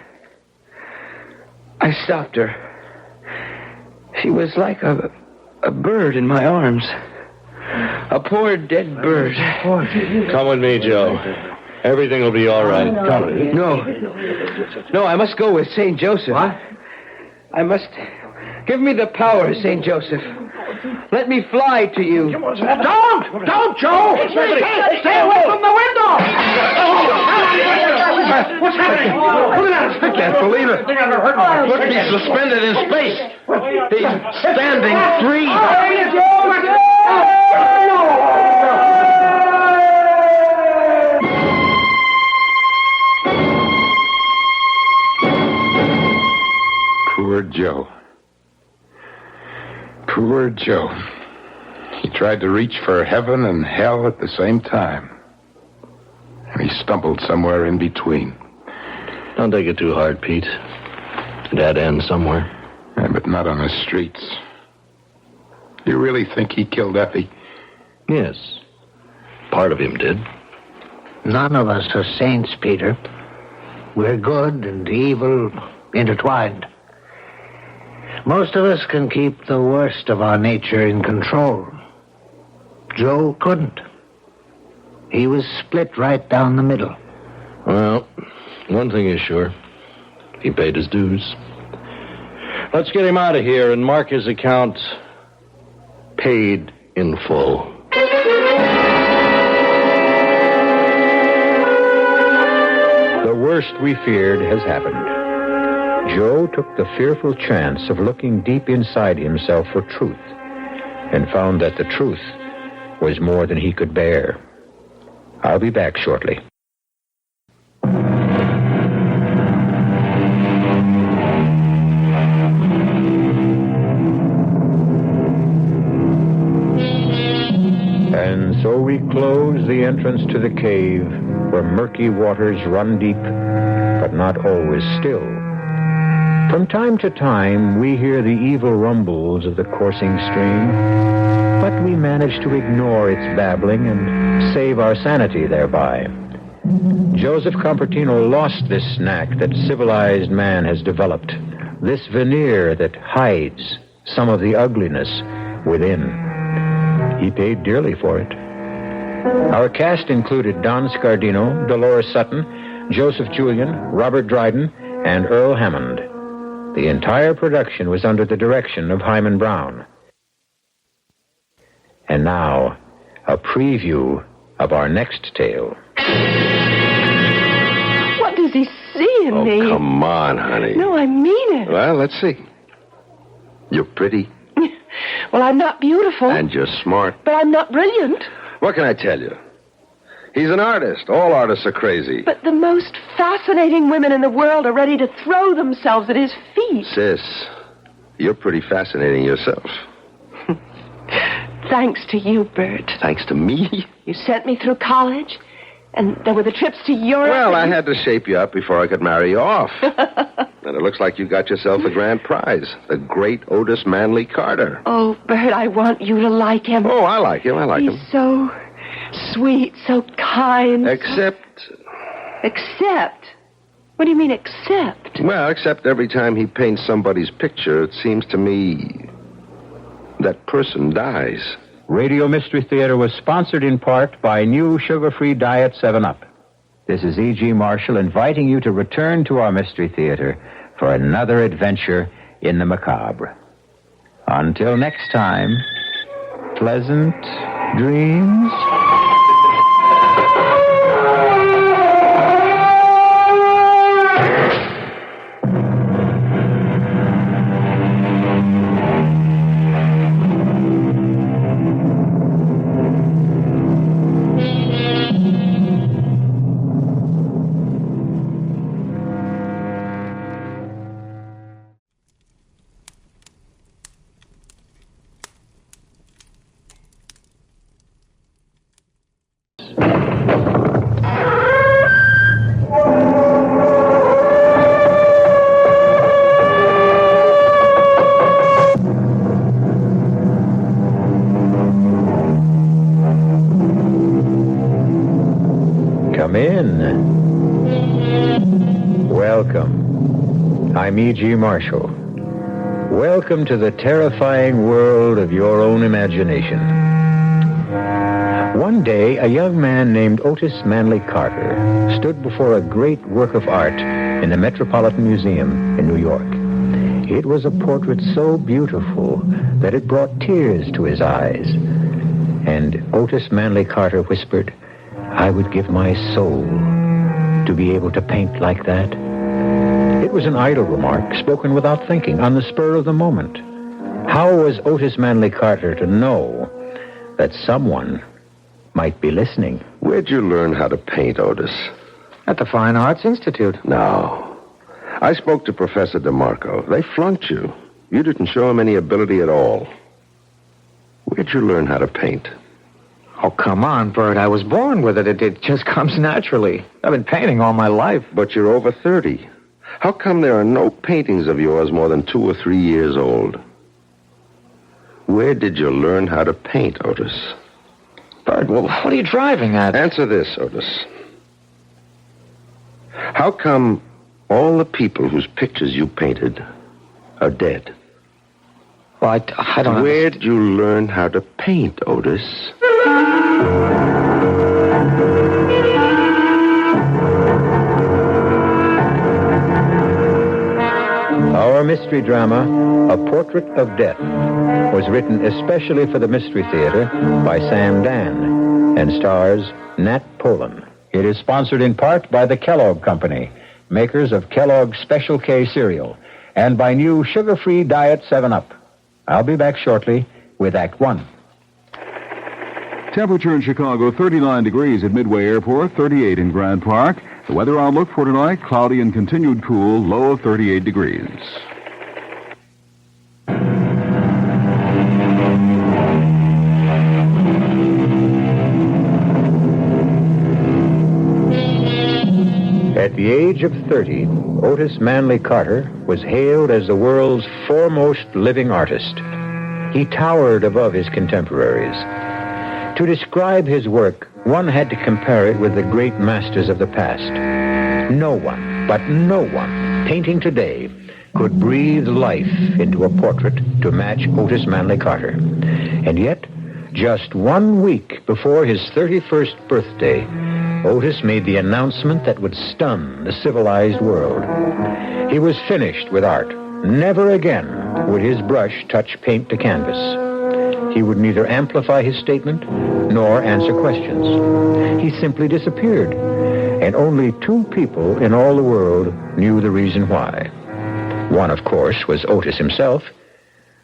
B: I stopped her. She was like a bird in my arms. A poor dead bird.
G: Come with me, Joe. Everything will be all right. Come.
B: No, I must go with St. Joseph.
C: What?
B: I must... Give me the power, St. Joseph. Let me fly to you.
C: Don't, Joe! Stay away from the window! What's happening? Look at that! I can't believe it. Look, he's suspended in space. He's standing free.
E: Poor Joe. Poor Joe. He tried to reach for heaven and hell at the same time. And he stumbled somewhere in between.
G: Don't take it too hard, Pete. It had to end somewhere.
E: Yeah, but not on the streets. You really think he killed Effie?
G: Yes. Part of him did.
H: None of us are saints, Peter. We're good and evil intertwined. Most of us can keep the worst of our nature in control. Joe couldn't. He was split right down the middle.
G: Well, one thing is sure. He paid his dues. Let's get him out of here and mark his account paid in full.
A: The worst we feared has happened. Joe took the fearful chance of looking deep inside himself for truth and found that the truth was more than he could bear. I'll be back shortly. And so we close the entrance to the cave where murky waters run deep, but not always still. From time to time, we hear the evil rumbles of the coursing stream, but we manage to ignore its babbling and save our sanity thereby. Joseph Compertino lost this knack that civilized man has developed, this veneer that hides some of the ugliness within. He paid dearly for it. Our cast included Dann Scardino, Dolores Sutton, Joseph Julian, Robert Dryden, and Earl Hammond. The entire production was under the direction of Hyman Brown. And now, a preview of our next tale.
D: What does he see in me?
E: Oh, come on, honey.
D: No, I mean it.
E: Well, let's see. You're pretty.
D: Well, I'm not beautiful.
E: And you're smart.
D: But I'm not brilliant.
E: What can I tell you? He's an artist. All artists are crazy.
D: But the most fascinating women in the world are ready to throw themselves at his feet.
E: Sis, you're pretty fascinating yourself.
D: Thanks to you, Bert.
E: Thanks to me?
D: You sent me through college, and there were the trips to Europe.
E: Well, I had to shape you up before I could marry you off. And it looks like you got yourself a grand prize. The great Otis Manley Carter.
D: Oh, Bert, I want you to like him.
E: Oh, I like him.
D: He's so sweet, so kind.
E: Except...
D: Except? What do you mean, except?
E: Well, except every time he paints somebody's picture, it seems to me that person dies.
A: Radio Mystery Theater was sponsored in part by new sugar-free Diet 7-Up. This is E.G. Marshall inviting you to return to our Mystery Theater for another adventure in the macabre. Until next time, pleasant dreams. Welcome. I'm E.G. Marshall. Welcome to the terrifying world of your own imagination. One day, a young man named Otis Manley Carter stood before a great work of art in the Metropolitan Museum in New York. It was a portrait so beautiful that it brought tears to his eyes. And Otis Manley Carter whispered, "I would give my soul to be able to paint like that." It was an idle remark, spoken without thinking, on the spur of the moment. How was Otis Manley Carter to know that someone might be listening?
I: Where'd you learn how to paint, Otis?
B: At the Fine Arts Institute.
I: No. I spoke to Professor DeMarco. They flunked you. You didn't show him any ability at all. Where'd you learn how to paint?
B: Oh, come on, Bert. I was born with it. It just comes naturally. I've been painting all my life.
I: But you're over 30. How come there are no paintings of yours more than 2 or 3 years old? Where did you learn how to paint, Otis?
B: Bert, well, what are you driving at?
I: Answer this, Otis. How come all the people whose pictures you painted are dead?
B: Well, I don't know.
I: Where'd you learn how to paint, Otis?
A: Our mystery drama, A Portrait of Death, was written especially for the Mystery Theater by Sam Dann and stars Nat Polen. It is sponsored in part by the Kellogg Company, makers of Kellogg's Special K cereal, and by new sugar-free Diet 7-Up. I'll be back shortly with Act One.
F: Temperature in Chicago, 39 degrees at Midway Airport, 38 in Grant Park. The weather outlook for tonight, cloudy and continued cool, low of 38 degrees.
A: At the age of 30, Otis Manley Carter was hailed as the world's foremost living artist. He towered above his contemporaries. To describe his work, one had to compare it with the great masters of the past. No one, but no one, painting today could breathe life into a portrait to match Otis Manley Carter. And yet, just 1 week before his 31st birthday, Otis made the announcement that would stun the civilized world. He was finished with art. Never again would his brush touch paint to canvas. He would neither amplify his statement nor answer questions. He simply disappeared, and only 2 people in all the world knew the reason why. One, of course, was Otis himself.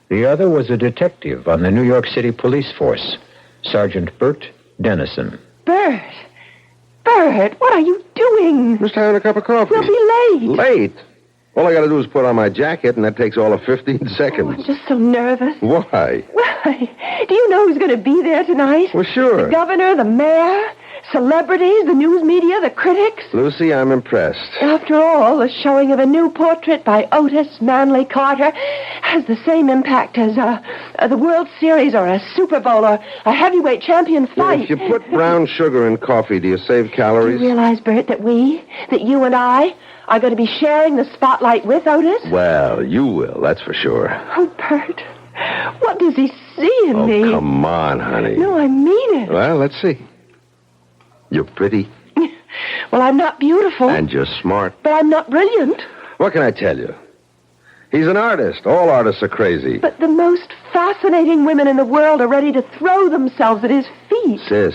A: The other was a detective on the New York City police force, Sergeant Bert Dennison.
D: Bert! Bert, what are you doing?
I: Just having a cup of coffee.
D: We'll be late.
I: Late? All I got to do is put on my jacket, and that takes all of 15
D: Oh,
I: seconds.
D: I'm just so nervous.
I: Why?
D: Why? Do you know who's going to be there tonight?
I: Well, sure.
D: The governor, the mayor, celebrities, the news media, the critics.
I: Lucy, I'm impressed.
D: After all, the showing of a new portrait by Otis Manley Carter has the same impact as the World Series or a Super Bowl or a heavyweight champion fight.
I: If you put brown sugar in coffee, do you save
D: Do
I: calories?
D: you realize, Bert, that you and I are going to be sharing the spotlight with Otis?
I: Well, you will, that's for sure.
D: Oh, Bert, what does he see in me?
I: Oh, come on, honey.
D: No, I mean it.
I: Well, let's see. You're pretty.
D: Well, I'm not beautiful.
I: And you're smart.
D: But I'm not brilliant.
I: What can I tell you? He's an artist. All artists are crazy.
D: But the most fascinating women in the world are ready to throw themselves at his feet.
I: Sis,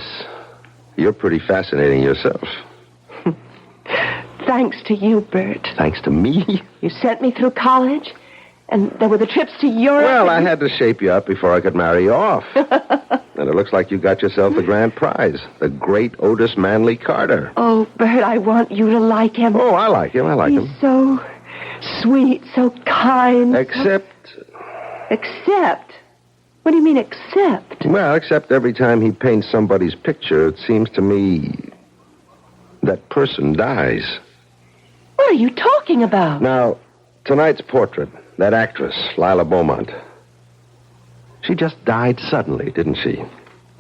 I: you're pretty fascinating yourself.
D: Thanks to you, Bert.
I: Thanks to me?
D: You sent me through college, and there were the trips to Europe.
I: Well, I had to shape you up before I could marry you off. And it looks like you got yourself the grand prize, the great Otis Manley Carter.
D: Oh, Bert, I want you to like him.
I: Oh, I like him.
D: He's so sweet, so kind.
I: Except...
D: Except? What do you mean, except?
I: Well, except every time he paints somebody's picture, it seems to me that person dies.
D: What are you talking about?
I: Now, tonight's portrait, that actress, Lila Beaumont, she just died suddenly, didn't she?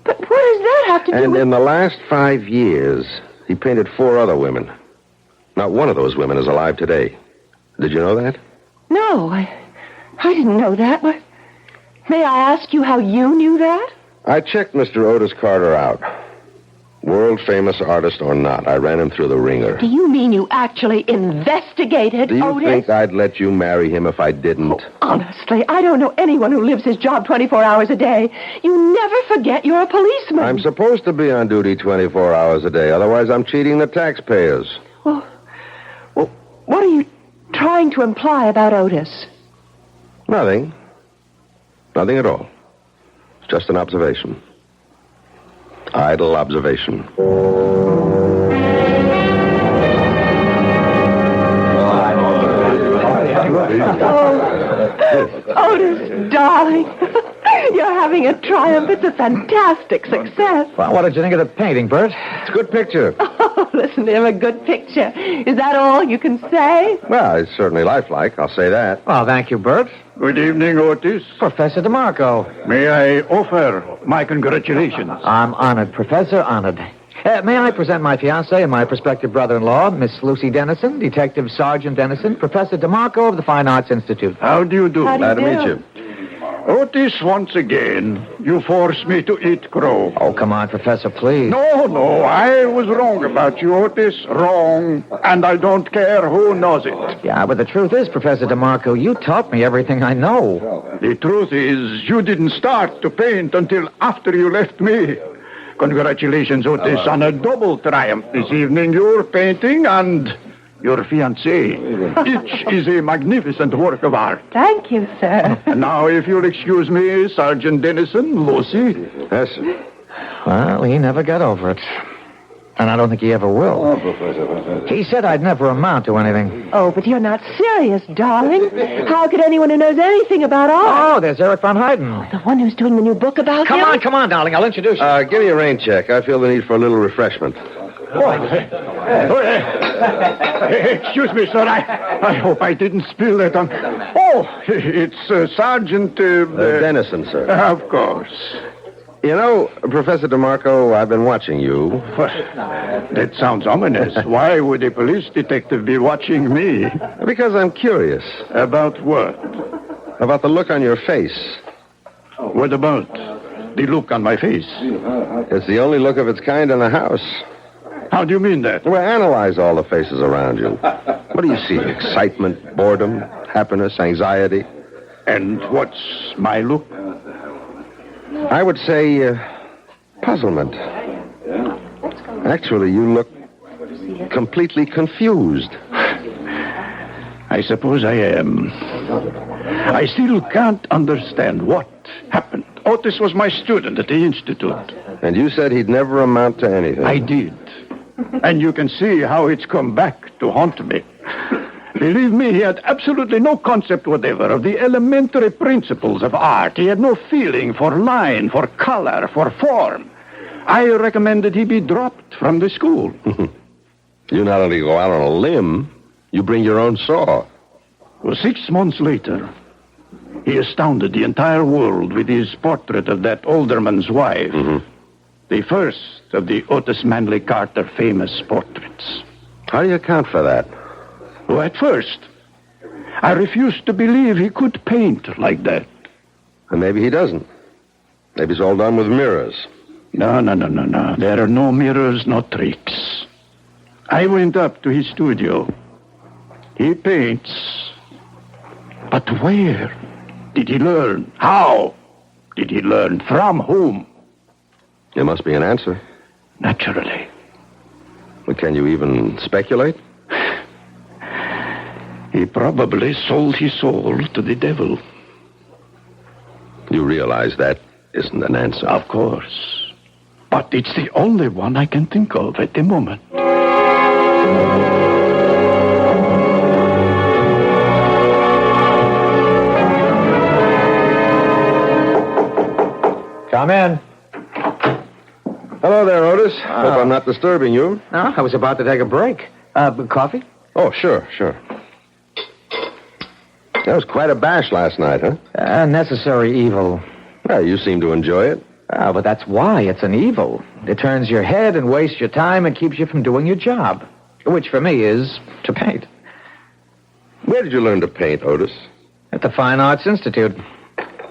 D: But what does that have to do
I: And
D: with...
I: in the last 5 years, he painted 4 other women. Not one of those women is alive today. Did you know that?
D: No, I didn't know that. What? May I ask you how you knew that?
I: I checked Mr. Otis Carter out. World-famous artist or not, I ran him through the ringer.
D: Do you mean you actually investigated
I: Do you
D: Otis?
I: think I'd let you marry him if I didn't?
D: Oh, honestly, I don't know anyone who lives his job 24 hours a day. You never forget you're a policeman.
I: I'm supposed to be on duty 24 hours a day. Otherwise, I'm cheating the taxpayers.
D: Well, what are you trying to imply about Otis?
I: Nothing. Nothing at all. It's just an observation. Idle observation.
D: Oh, Otis, darling. You're having a triumph. It's a fantastic success.
A: Well, what did you think of the painting, Bert?
I: It's a good picture.
D: Oh, listen to him, a good picture. Is that all you can say?
I: Well, it's certainly lifelike, I'll say that.
A: Well, thank you, Bert.
J: Good evening, Otis.
A: Professor DeMarco.
J: May I offer my congratulations?
A: I'm honored, Professor, honored. May I present my fiancée and my prospective brother-in-law, Miss Lucy Dennison, Detective Sergeant Dennison, Professor DeMarco of the Fine Arts Institute.
J: How do you do?
D: How do
I: Glad to
D: you
I: meet
D: do?
I: you.
J: Otis, once again, you forced me to eat crow.
A: Oh, come on, Professor, please.
J: No, I was wrong about you, Otis. Wrong. And I don't care who knows it.
A: Yeah, but the truth is, Professor DeMarco, you taught me everything I know.
J: The truth is, you didn't start to paint until after you left me. Congratulations, Otis, on a double triumph this evening. Your painting and your fiancée. Each is a magnificent work of art.
D: Thank you, sir.
J: And now, if you'll excuse me, Sergeant Dennison, Lucy.
I: Yes, sir.
A: Well, he never got over it. And I don't think he ever will. He said I'd never amount to anything.
D: Oh, but you're not serious, darling. How could anyone who knows anything about art?
A: Oh, there's Eric von Hayden.
D: The one who's doing the new book about him?
A: Come on, darling. I'll introduce you.
I: Give me a rain check. I feel the need for a little refreshment.
J: Excuse me, sir. I hope I didn't spill that on... Oh, it's Sergeant...
I: Dennison, sir.
J: Of course.
I: You know, Professor DeMarco, I've been watching you.
J: That sounds ominous. Why would a police detective be watching me?
I: Because I'm curious.
J: About what?
I: About the look on your face.
J: What about the look on my face?
I: It's the only look of its kind in the house.
J: How do you mean that?
I: Well, analyze all the faces around you. What do you see? Excitement, boredom, happiness, anxiety?
J: And what's my look?
I: I would say puzzlement. Actually, you look completely confused.
J: I suppose I am. I still can't understand what happened. Otis was my student at the Institute.
I: And you said he'd never amount to anything.
J: I did. And you can see how it's come back to haunt me. Believe me, he had absolutely no concept whatever of the elementary principles of art. He had no feeling for line, for color, for form. I recommended he be dropped from the school.
I: You not only go out on a limb, you bring your own saw.
J: Well, 6 months later, he astounded the entire world with his portrait of that alderman's wife. The first of the Otis Manley Carter famous portraits.
I: How do you account for that?
J: Well, at first, I refused to believe he could paint like that.
I: And maybe he doesn't. Maybe it's all done with mirrors.
J: No. There are no mirrors, no tricks. I went up to his studio. He paints. But where did he learn? How did he learn? From whom?
I: There must be an answer.
J: Naturally.
I: But can you even speculate?
J: He probably sold his soul to the devil.
I: You realize that isn't an answer.
J: Of course. But it's the only one I can think of at the moment.
A: Come in.
I: Hello there, Otis. Hope I'm not disturbing you.
A: No, I was about to take a break. Coffee?
I: Oh, sure. That was quite a bash last night, huh?
A: Necessary evil.
I: Well, you seem to enjoy it.
A: But that's why it's an evil. It turns your head and wastes your time and keeps you from doing your job. which for me is to paint.
I: Where did you learn to paint, Otis?
A: At the Fine Arts Institute.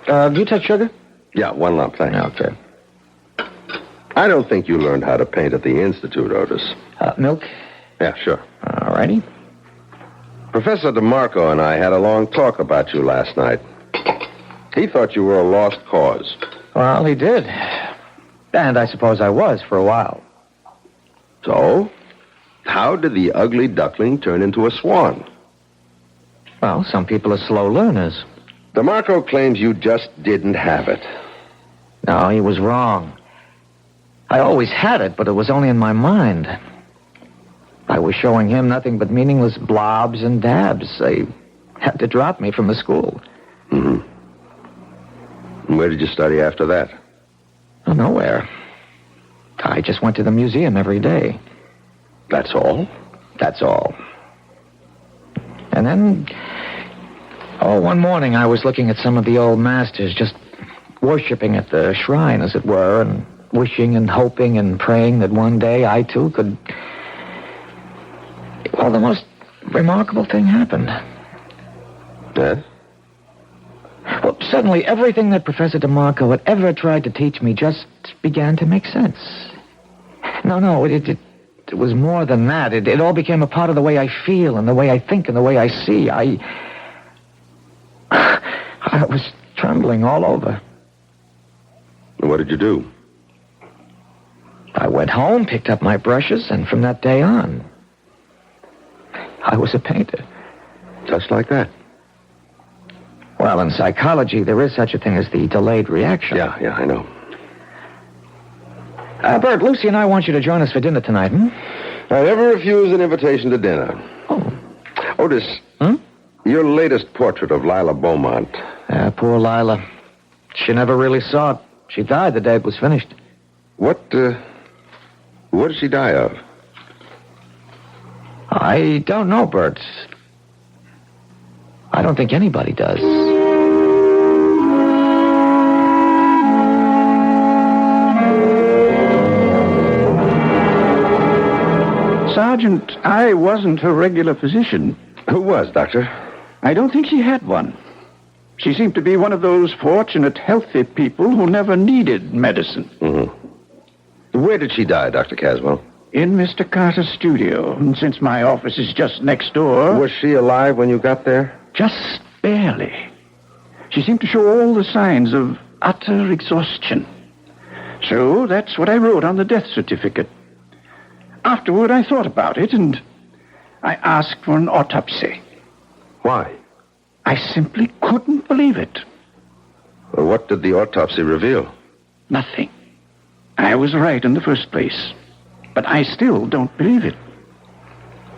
A: Do you take sugar?
I: Yeah, one lump, thanks.
A: Okay.
I: I don't think you learned how to paint at the Institute, Otis.
A: Milk?
I: Yeah, sure.
A: All righty.
I: Professor DeMarco and I had a long talk about you last night. He thought you were a lost cause.
A: Well, he did. And I suppose I was for a while.
I: So, how did the ugly duckling turn into a swan?
A: Well, some people are slow learners.
I: DeMarco claims you just didn't have it.
A: No, he was wrong. I always had it, but it was only in my mind. I was showing him nothing but meaningless blobs and dabs. They had to drop me from the school.
I: Mm-hmm. And where did you study after that?
A: Oh, nowhere. I just went to the museum every day.
I: That's all?
A: That's all. And then, one morning I was looking at some of the old masters, just worshiping at the shrine, as it were, and wishing and hoping and praying that one day I, too, could... Well, the most remarkable thing happened.
I: Yes?
A: Well, suddenly everything that Professor DeMarco had ever tried to teach me just began to make sense. No, it was more than that. It all became a part of the way I feel and the way I think and the way I see. I was trembling all over.
I: What did you do?
A: I went home, picked up my brushes, and from that day on, I was a painter.
I: Just like that?
A: Well, in psychology, there is such a thing as the delayed reaction.
I: Yeah, I know.
A: Bert, Lucy and I want you to join us for dinner tonight,
I: I never refuse an invitation to dinner.
A: Oh.
I: Otis, your latest portrait of Lila Beaumont.
A: Poor Lila. She never really saw it. She died the day it was finished.
I: What did she die of?
A: I don't know, Bert. I don't think anybody does.
J: Sergeant, I wasn't her regular physician.
I: Who was, Doctor?
J: I don't think she had one. She seemed to be one of those fortunate, healthy people who never needed medicine.
I: Mm-hmm. Where did she die, Dr. Caswell?
J: In Mr. Carter's studio. And since my office is just next door...
I: Was she alive when you got there?
J: Just barely. She seemed to show all the signs of utter exhaustion. So that's what I wrote on the death certificate. Afterward, I thought about it, and I asked for an autopsy.
I: Why?
J: I simply couldn't believe it.
I: Well, what did the autopsy reveal?
J: Nothing. I was right in the first place. But I still don't believe it.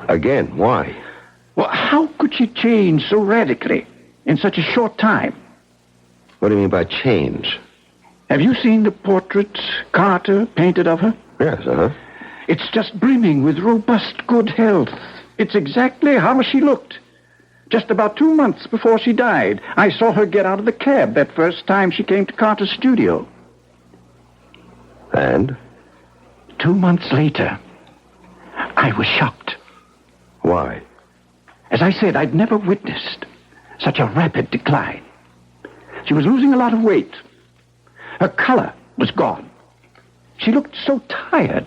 I: Again, why?
J: Well, how could she change so radically in such a short time?
I: What do you mean by change?
J: Have you seen the portrait Carter painted of her?
I: Yes,
J: It's just brimming with robust good health. It's exactly how she looked. Just about 2 months before she died, I saw her get out of the cab that first time she came to Carter's studio.
I: And?
J: 2 months later, I was shocked.
I: Why?
J: As I said, I'd never witnessed such a rapid decline. She was losing a lot of weight. Her color was gone. She looked so tired.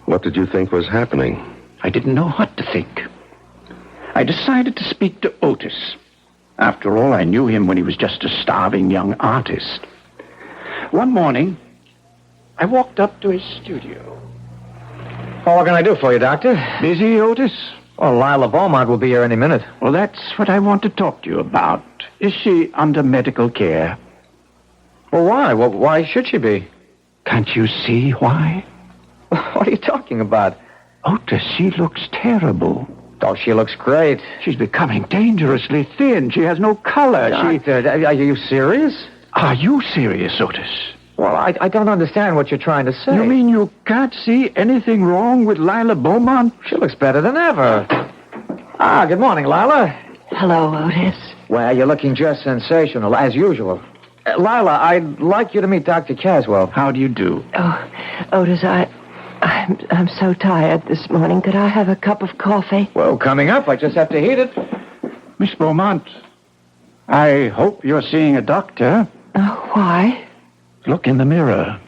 I: What did you think was happening?
J: I didn't know what to think. I decided to speak to Otis. After all, I knew him when he was just a starving young artist. One morning, I walked up to his studio.
A: Well, what can I do for you, Doctor?
J: Busy, Otis?
A: Well, Lila Beaumont will be here any minute.
J: Well, that's what I want to talk to you about. Is she under medical care?
A: Well, why? Well, why should she be?
J: Can't you see why?
A: What are you talking about?
J: Otis, she looks terrible.
A: Oh, she looks great.
J: She's becoming dangerously thin. She has no color.
A: Doctor, are you serious?
J: Are you serious, Otis?
A: Well, I don't understand what you're trying to say.
J: You mean you can't see anything wrong with Lila Beaumont?
A: She looks better than ever. Good morning, Lila.
D: Hello, Otis.
A: Well, you're looking just sensational, as usual. Lila, I'd like you to meet Dr. Caswell.
J: How do you do?
D: Oh, Otis, I'm so tired this morning. Could I have a cup of coffee?
B: Well, coming up. I just have to heat it.
J: Miss Beaumont, I hope you're seeing a doctor.
D: Why?
J: Look in the mirror.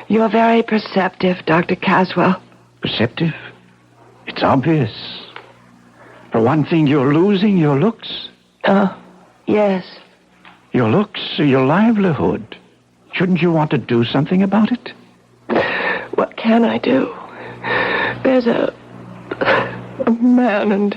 D: You're very perceptive, Dr. Caswell.
J: Perceptive? It's obvious. For one thing, you're losing your looks.
D: Oh, yes.
J: Your looks are your livelihood. Shouldn't you want to do something about it?
D: What can I do? There's a man, and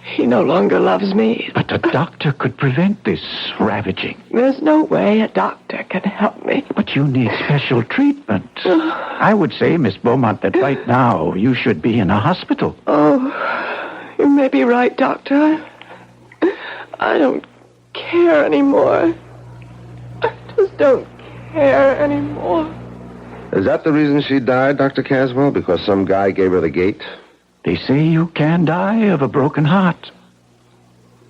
D: he no longer loves me.
J: But a doctor could prevent this ravaging.
D: There's no way a doctor can help me.
J: But you need special treatment. I would say, Miss Beaumont, that right now you should be in a hospital.
D: Oh, you may be right, Doctor. I don't care anymore. I just don't care anymore.
I: Is that the reason she died, Dr. Caswell? Because some guy gave her the gate?
J: They say you can die of a broken heart.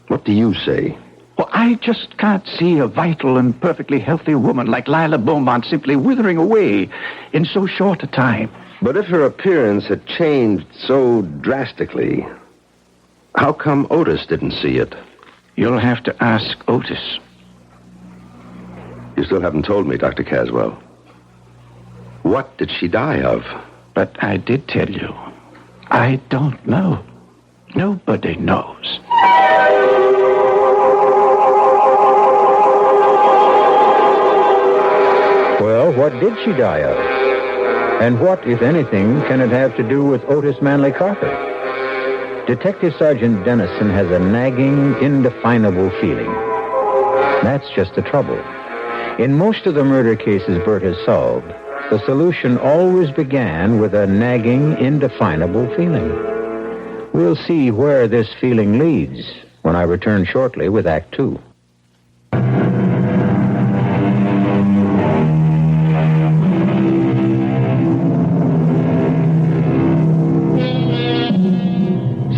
I: What do you say?
J: Well, I just can't see a vital and perfectly healthy woman like Lila Beaumont simply withering away in so short a time.
I: But if her appearance had changed so drastically, how come Otis didn't see it?
J: You'll have to ask Otis.
I: You still haven't told me, Dr. Caswell. What did she die of?
J: But I did tell you. I don't know. Nobody knows.
A: Well, what did she die of? And what, if anything, can it have to do with Otis Manley Carter? Detective Sergeant Dennison has a nagging, indefinable feeling. That's just the trouble. In most of the murder cases Bert has solved, the solution always began with a nagging, indefinable feeling. We'll see where this feeling leads when I return shortly with Act Two.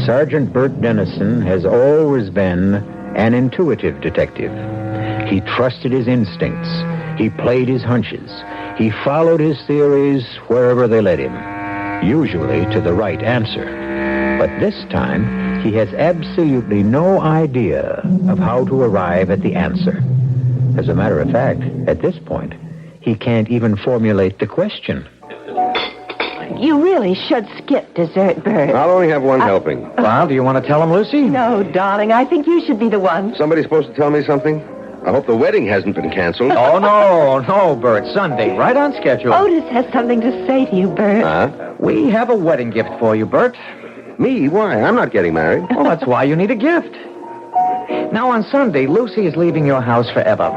A: Sergeant Bert Dennison has always been an intuitive detective. He trusted his instincts. He played his hunches. He followed his theories wherever they led him, usually to the right answer. But this time, he has absolutely no idea of how to arrive at the answer. As a matter of fact, at this point, he can't even formulate the question.
D: You really should skip dessert, Bert.
I: I'll only have one helping.
B: Well, do you want to tell him, Lucy?
D: No, darling, I think you should be the one.
I: Somebody's supposed to tell me something? I hope the wedding hasn't been canceled.
B: Oh, no, Bert. Sunday, right on schedule.
D: Otis has something to say to you, Bert.
I: Huh?
B: We have a wedding gift for you, Bert.
I: Me? Why? I'm not getting married.
B: Well, that's why you need a gift. Now, on Sunday, Lucy is leaving your house forever.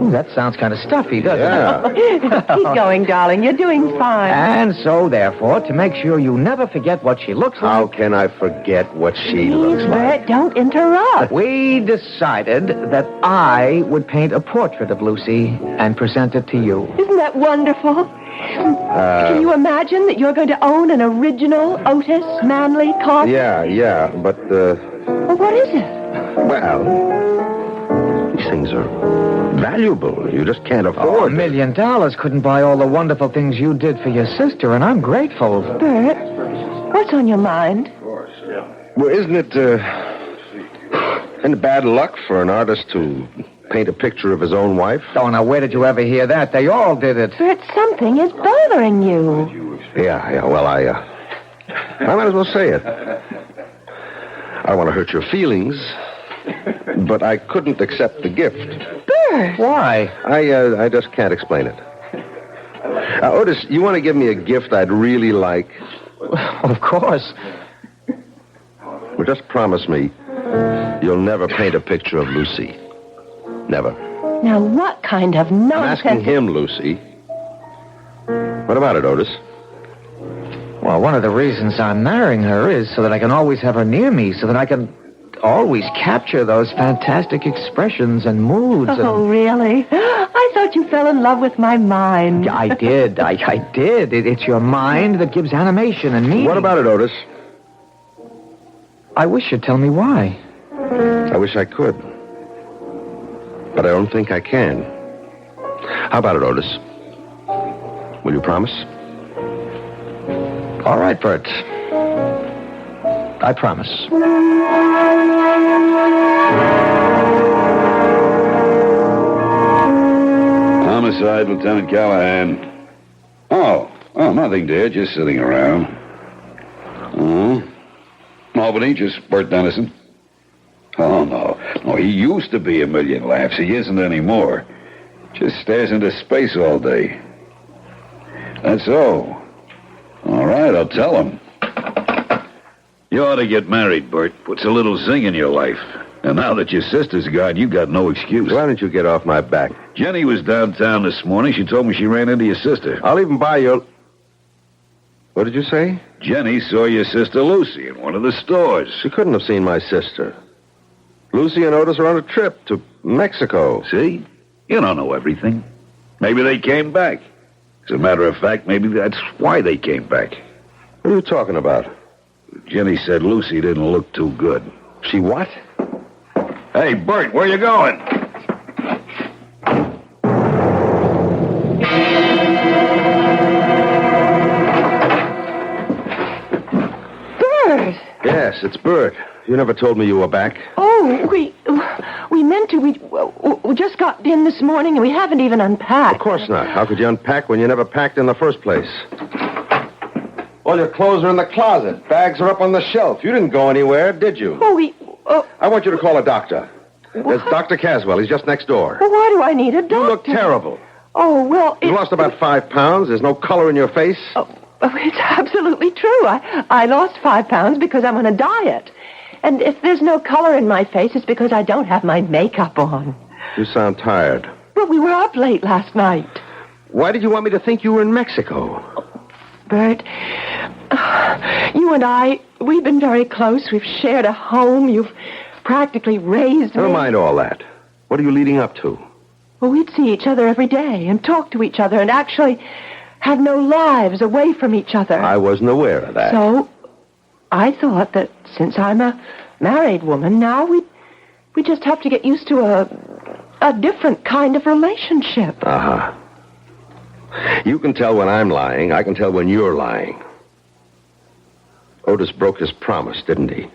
B: That sounds kind of stuffy, doesn't it?
D: Keep going, darling. You're doing fine.
B: And so, therefore, to make sure you never forget what she looks like...
I: How can I forget what she looks
D: Please,
I: like?
D: Bert, don't interrupt.
B: We decided that I would paint a portrait of Lucy and present it to you.
D: Isn't that wonderful? Can you imagine that you're going to own an original Otis Manley Carter?
I: Yeah, but,
D: Well, what is it?
I: well, these things are valuable. You just can't afford
B: $1 million couldn't buy all the wonderful things you did for your sister, and I'm grateful.
D: Bert, what's on your mind?
I: Well, isn't it bad luck for an artist to paint a picture of his own wife?
B: Oh, now, where did you ever hear that? They all did it.
D: Bert, something is bothering you.
I: Yeah, well, I might as well say it. I don't want to hurt your feelings, but I couldn't accept the gift.
D: Bert!
B: Why?
I: I just can't explain it. Otis, you want to give me a gift I'd really like?
B: Of course.
I: Well, just promise me you'll never paint a picture of Lucy. Never.
D: Now, what kind of
I: I'm
D: nonsense...
I: asking him, Lucy. What about it, Otis?
B: Well, one of the reasons I'm marrying her is so that I can always have her near me, so that I can always capture those fantastic expressions and moods.
D: Oh, really? I thought you fell in love with my mind.
B: I did. I did. It's your mind that gives animation and meaning.
I: What about it, Otis?
B: I wish you'd tell me why.
I: I wish I could. But I don't think I can. How about it, Otis? Will you promise?
C: All right, Bert. I promise.
F: Homicide, Lieutenant Callahan. Oh, nothing, dear. Just sitting around. Albany, just Bert Dennison. Oh, no. No, he used to be a million laughs. He isn't anymore. Just stares into space all day. That's so. All right, I'll tell him. You ought to get married, Bert. Puts a little zing in your life. And now that your sister's gone, you got no excuse.
I: Why don't you get off my back?
F: Janney was downtown this morning. She told me she ran into your sister.
I: I'll even buy your... What did you say?
F: Janney saw your sister Lucy in one of the stores.
I: She couldn't have seen my sister. Lucy and Otis are on a trip to Mexico.
F: See? You don't know everything. Maybe they came back. As a matter of fact, maybe that's why they came back.
I: What are you talking about?
F: Jenny said Lucy didn't look too good.
I: She what?
F: Hey, Bert, where you going?
D: Bert!
I: Yes, it's Bert. You never told me you were back.
D: Oh, we meant to. We just got in this morning and we haven't even unpacked.
I: Of course not. How could you unpack when you never packed in the first place? All your clothes are in the closet. Bags are up on the shelf. You didn't go anywhere, did you? I want you to call a doctor. There's Dr. Caswell. He's just next door.
D: Well, why do I need a doctor?
I: You look terrible.
D: Oh, well...
I: You lost about 5 pounds. There's no color in your face.
D: Oh, it's absolutely true. I lost 5 pounds because I'm on a diet. And if there's no color in my face, it's because I don't have my makeup on.
I: You sound tired.
D: But we were up late last night.
I: Why did you want me to think you were in Mexico?
D: Bert, you and I, we've been very close. We've shared a home. You've practically raised me.
I: Never mind all that. What are you leading up to?
D: Well, we'd see each other every day and talk to each other and actually have no lives away from each other.
I: I wasn't aware of that.
D: So I thought that since I'm a married woman now, we just have to get used to a different kind of relationship.
I: Uh-huh. You can tell when I'm lying. I can tell when you're lying. Otis broke his promise, didn't he?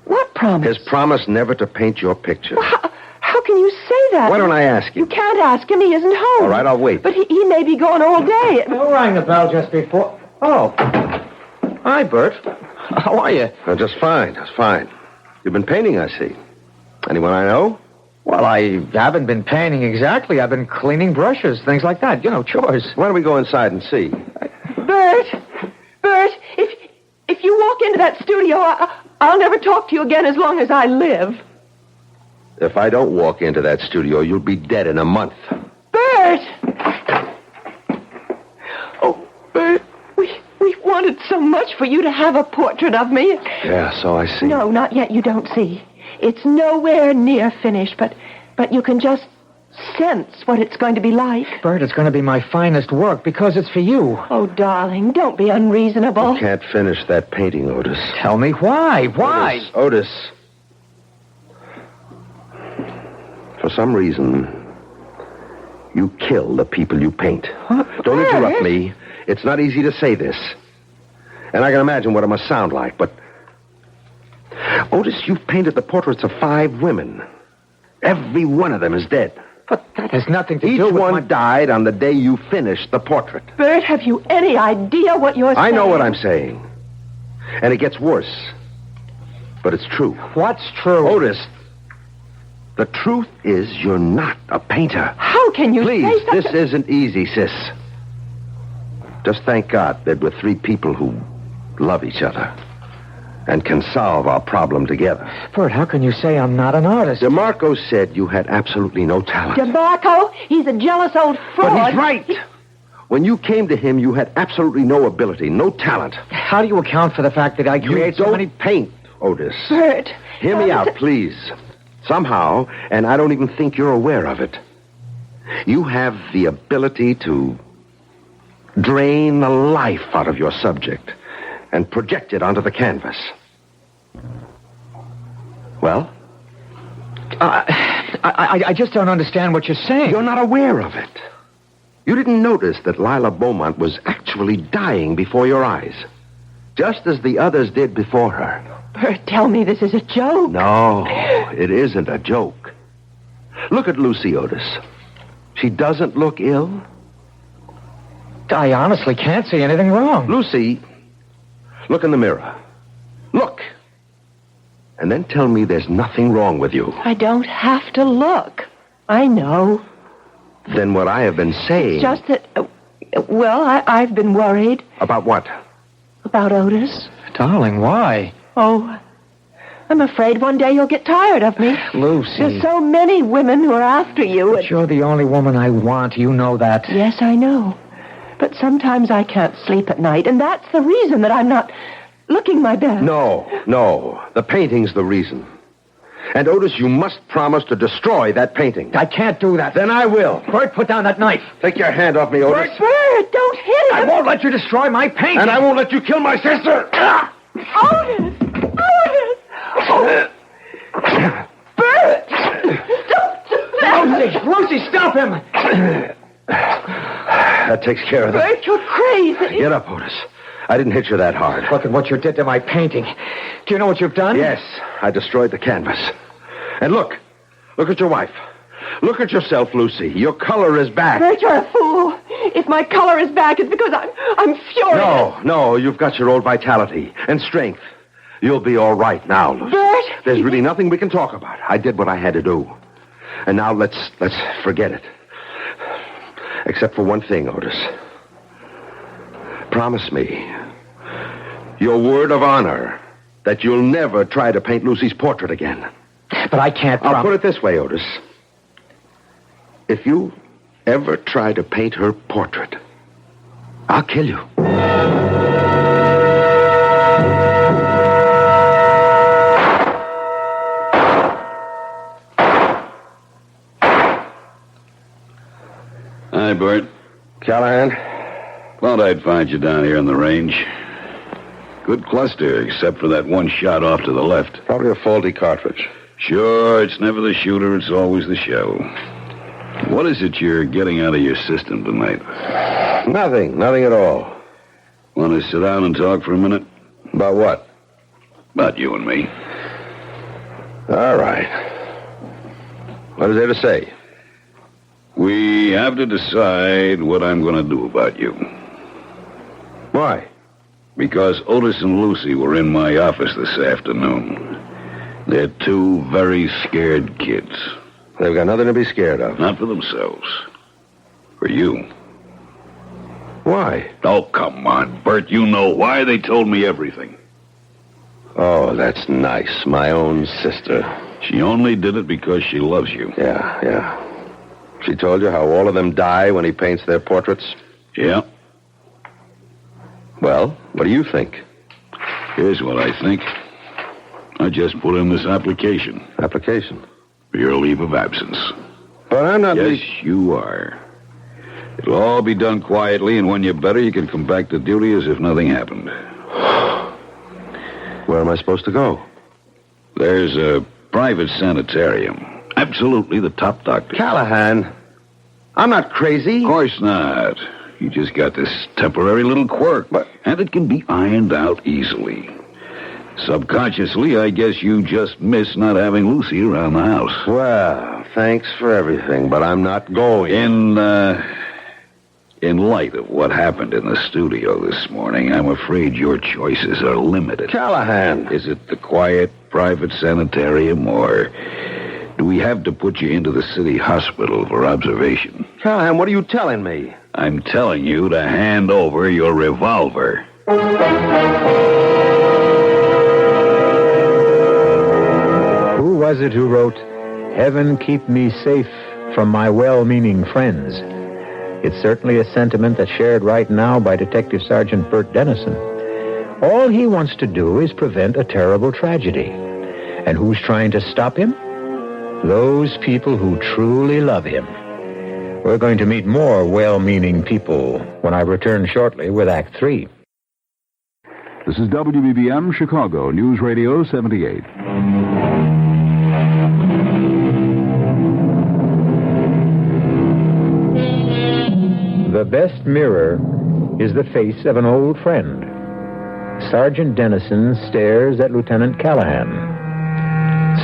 D: What promise?
I: His promise never to paint your picture.
D: Well, how can you say that?
I: Why don't I ask him?
D: You can't ask him. He isn't home.
I: All right, I'll wait.
D: But he may be gone all day.
C: Who rang the bell just before? Oh. Hi, Bert. How are you?
I: Just fine. Just fine. You've been painting, I see. Anyone I know?
C: Well, I haven't been painting exactly. I've been cleaning brushes, things like that. You know, chores.
I: Why don't we go inside and see?
D: Bert, if you walk into that studio, I'll never talk to you again as long as I live.
I: If I don't walk into that studio, you'll be dead in a month.
D: Bert! Oh, Bert, we wanted so much for you to have a portrait of me.
I: Yeah, so I see.
D: No, not yet. You don't see. It's nowhere near finished, but you can just sense what it's going to be like.
C: Bert, it's going to be my finest work because it's for you.
D: Oh, darling, don't be unreasonable.
I: You can't finish that painting, Otis.
C: Tell me why. Why?
I: Otis. For some reason, you kill the people you paint.
D: What?
I: Don't interrupt me. It's not easy to say this. And I can imagine what it must sound like, but... Otis, you've painted the portraits of 5 women. Every one of them is dead.
C: But that has nothing to
I: Each
C: do with
I: one died on the day you finished the portrait.
D: Bert, have you any idea what you're saying?
I: I know what I'm saying. And it gets worse. But it's true.
C: What's true?
I: Otis, the truth is you're not a painter.
D: How can you
I: Please,
D: say such
I: this isn't easy, sis. Just thank God that we're 3 people who love each other and can solve our problem together.
C: Bert, how can you say I'm not an artist?
I: DeMarco said you had absolutely no talent.
D: DeMarco? He's a jealous old fraud.
I: But he's right. When you came to him, you had absolutely no ability, no talent.
C: How do you account for the fact that I create
I: You
C: so many...
I: don't paint, Otis.
D: Bert.
I: Hear me out, please. Somehow, and I don't even think you're aware of it, you have the ability to drain the life out of your subject and project it onto the canvas. Well?
C: I just don't understand what you're saying.
I: You're not aware of it. You didn't notice that Lila Beaumont was actually dying before your eyes, just as the others did before her.
D: Bert, tell me this is a joke.
I: No, it isn't a joke. Look at Lucy, Otis. She doesn't look ill.
K: I honestly can't see anything wrong.
I: Lucy, look in the mirror. Look. And then tell me there's nothing wrong with you.
D: I don't have to look. I know.
I: Then what I have been saying...
D: It's just that... I've been worried.
I: About what?
D: About Otis.
K: Darling, why?
D: Oh, I'm afraid one day you'll get tired of me.
K: Lucy.
D: There's so many women who are after you.
K: But you're the only woman I want. You know that.
D: Yes, I know. But sometimes I can't sleep at night, and that's the reason that I'm not looking my best.
I: No. The painting's the reason. And, Otis, you must promise to destroy that painting.
K: I can't do that.
I: Then I will.
K: Bert, put down that knife.
I: Take your hand off me, Otis.
D: Bert, don't hit him.
K: I won't let you destroy my painting.
I: And I won't let you kill my sister.
D: Otis! Oh. Bert! Don't do that!
K: Lucy, stop him!
I: That takes care of that.
D: Bert, you're crazy.
I: Get up, Otis. I didn't hit you that hard.
K: Look at what you did to my painting. Do you know what you've done?
I: Yes, I destroyed the canvas. And look at your wife. Look at yourself, Lucy. Your color is back.
D: Bert, you're a fool. If my color is back, it's because I'm furious.
I: No, you've got your old vitality and strength. You'll be all right now, Lucy.
D: Bert!
I: There's really nothing we can talk about. I did what I had to do. And now let's forget it. Except for one thing, Otis. Promise me your word of honor that you'll never try to paint Lucy's portrait again.
K: But I can't
I: I'll put it this way, Otis. If you ever try to paint her portrait, I'll kill you.
F: Hi, Bert.
I: Callahan?
F: Thought I'd find you down here on the range. Good cluster, except for that one shot off to the left.
I: Probably a faulty cartridge.
F: Sure, it's never the shooter, it's always the shell. What is it you're getting out of your system tonight?
I: Nothing at all.
F: Want to sit down and talk for a minute?
I: About what?
F: About you and me.
I: All right. What is there to say?
F: We have to decide what I'm going to do about you.
I: Why?
F: Because Otis and Lucy were in my office this afternoon. They're two very scared kids.
I: They've got nothing to be scared of.
F: Not for themselves. For you.
I: Why?
F: Oh, come on, Bert. You know why. They told me everything.
I: Oh, that's nice. My own sister.
F: She only did it because she loves you.
I: Yeah. She told you how all of them die when he paints their portraits?
F: Yeah.
I: Well, what do you think?
F: Here's what I think. I just put in this application.
I: Application?
F: For your leave of absence.
I: But I'm not...
F: Yes, you are. It'll all be done quietly, and when you're better, you can come back to duty as if nothing happened.
I: Where am I supposed to go?
F: There's a private sanitarium. Absolutely the top doctor.
I: Callahan, I'm not crazy.
F: Of course not. You just got this temporary little quirk. And it can be ironed out easily. Subconsciously, I guess you just miss not having Lucy around the house.
I: Well, thanks for everything, but I'm not going.
F: In light of what happened in the studio this morning, I'm afraid your choices are limited.
I: Callahan.
F: Is it the quiet, private sanitarium, or do we have to put you into the city hospital for observation?
I: Callahan, what are you telling me?
F: I'm telling you to hand over your revolver.
A: Who was it who wrote, "Heaven keep me safe from my well-meaning friends"? It's certainly a sentiment that's shared right now by Detective Sergeant Bert Dennison. All he wants to do is prevent a terrible tragedy. And who's trying to stop him? Those people who truly love him. We're going to meet more well-meaning people when I return shortly with Act 3.
L: This is WBBM Chicago, News Radio 78.
A: The best mirror is the face of an old friend. Sergeant Dennison stares at Lieutenant Callahan.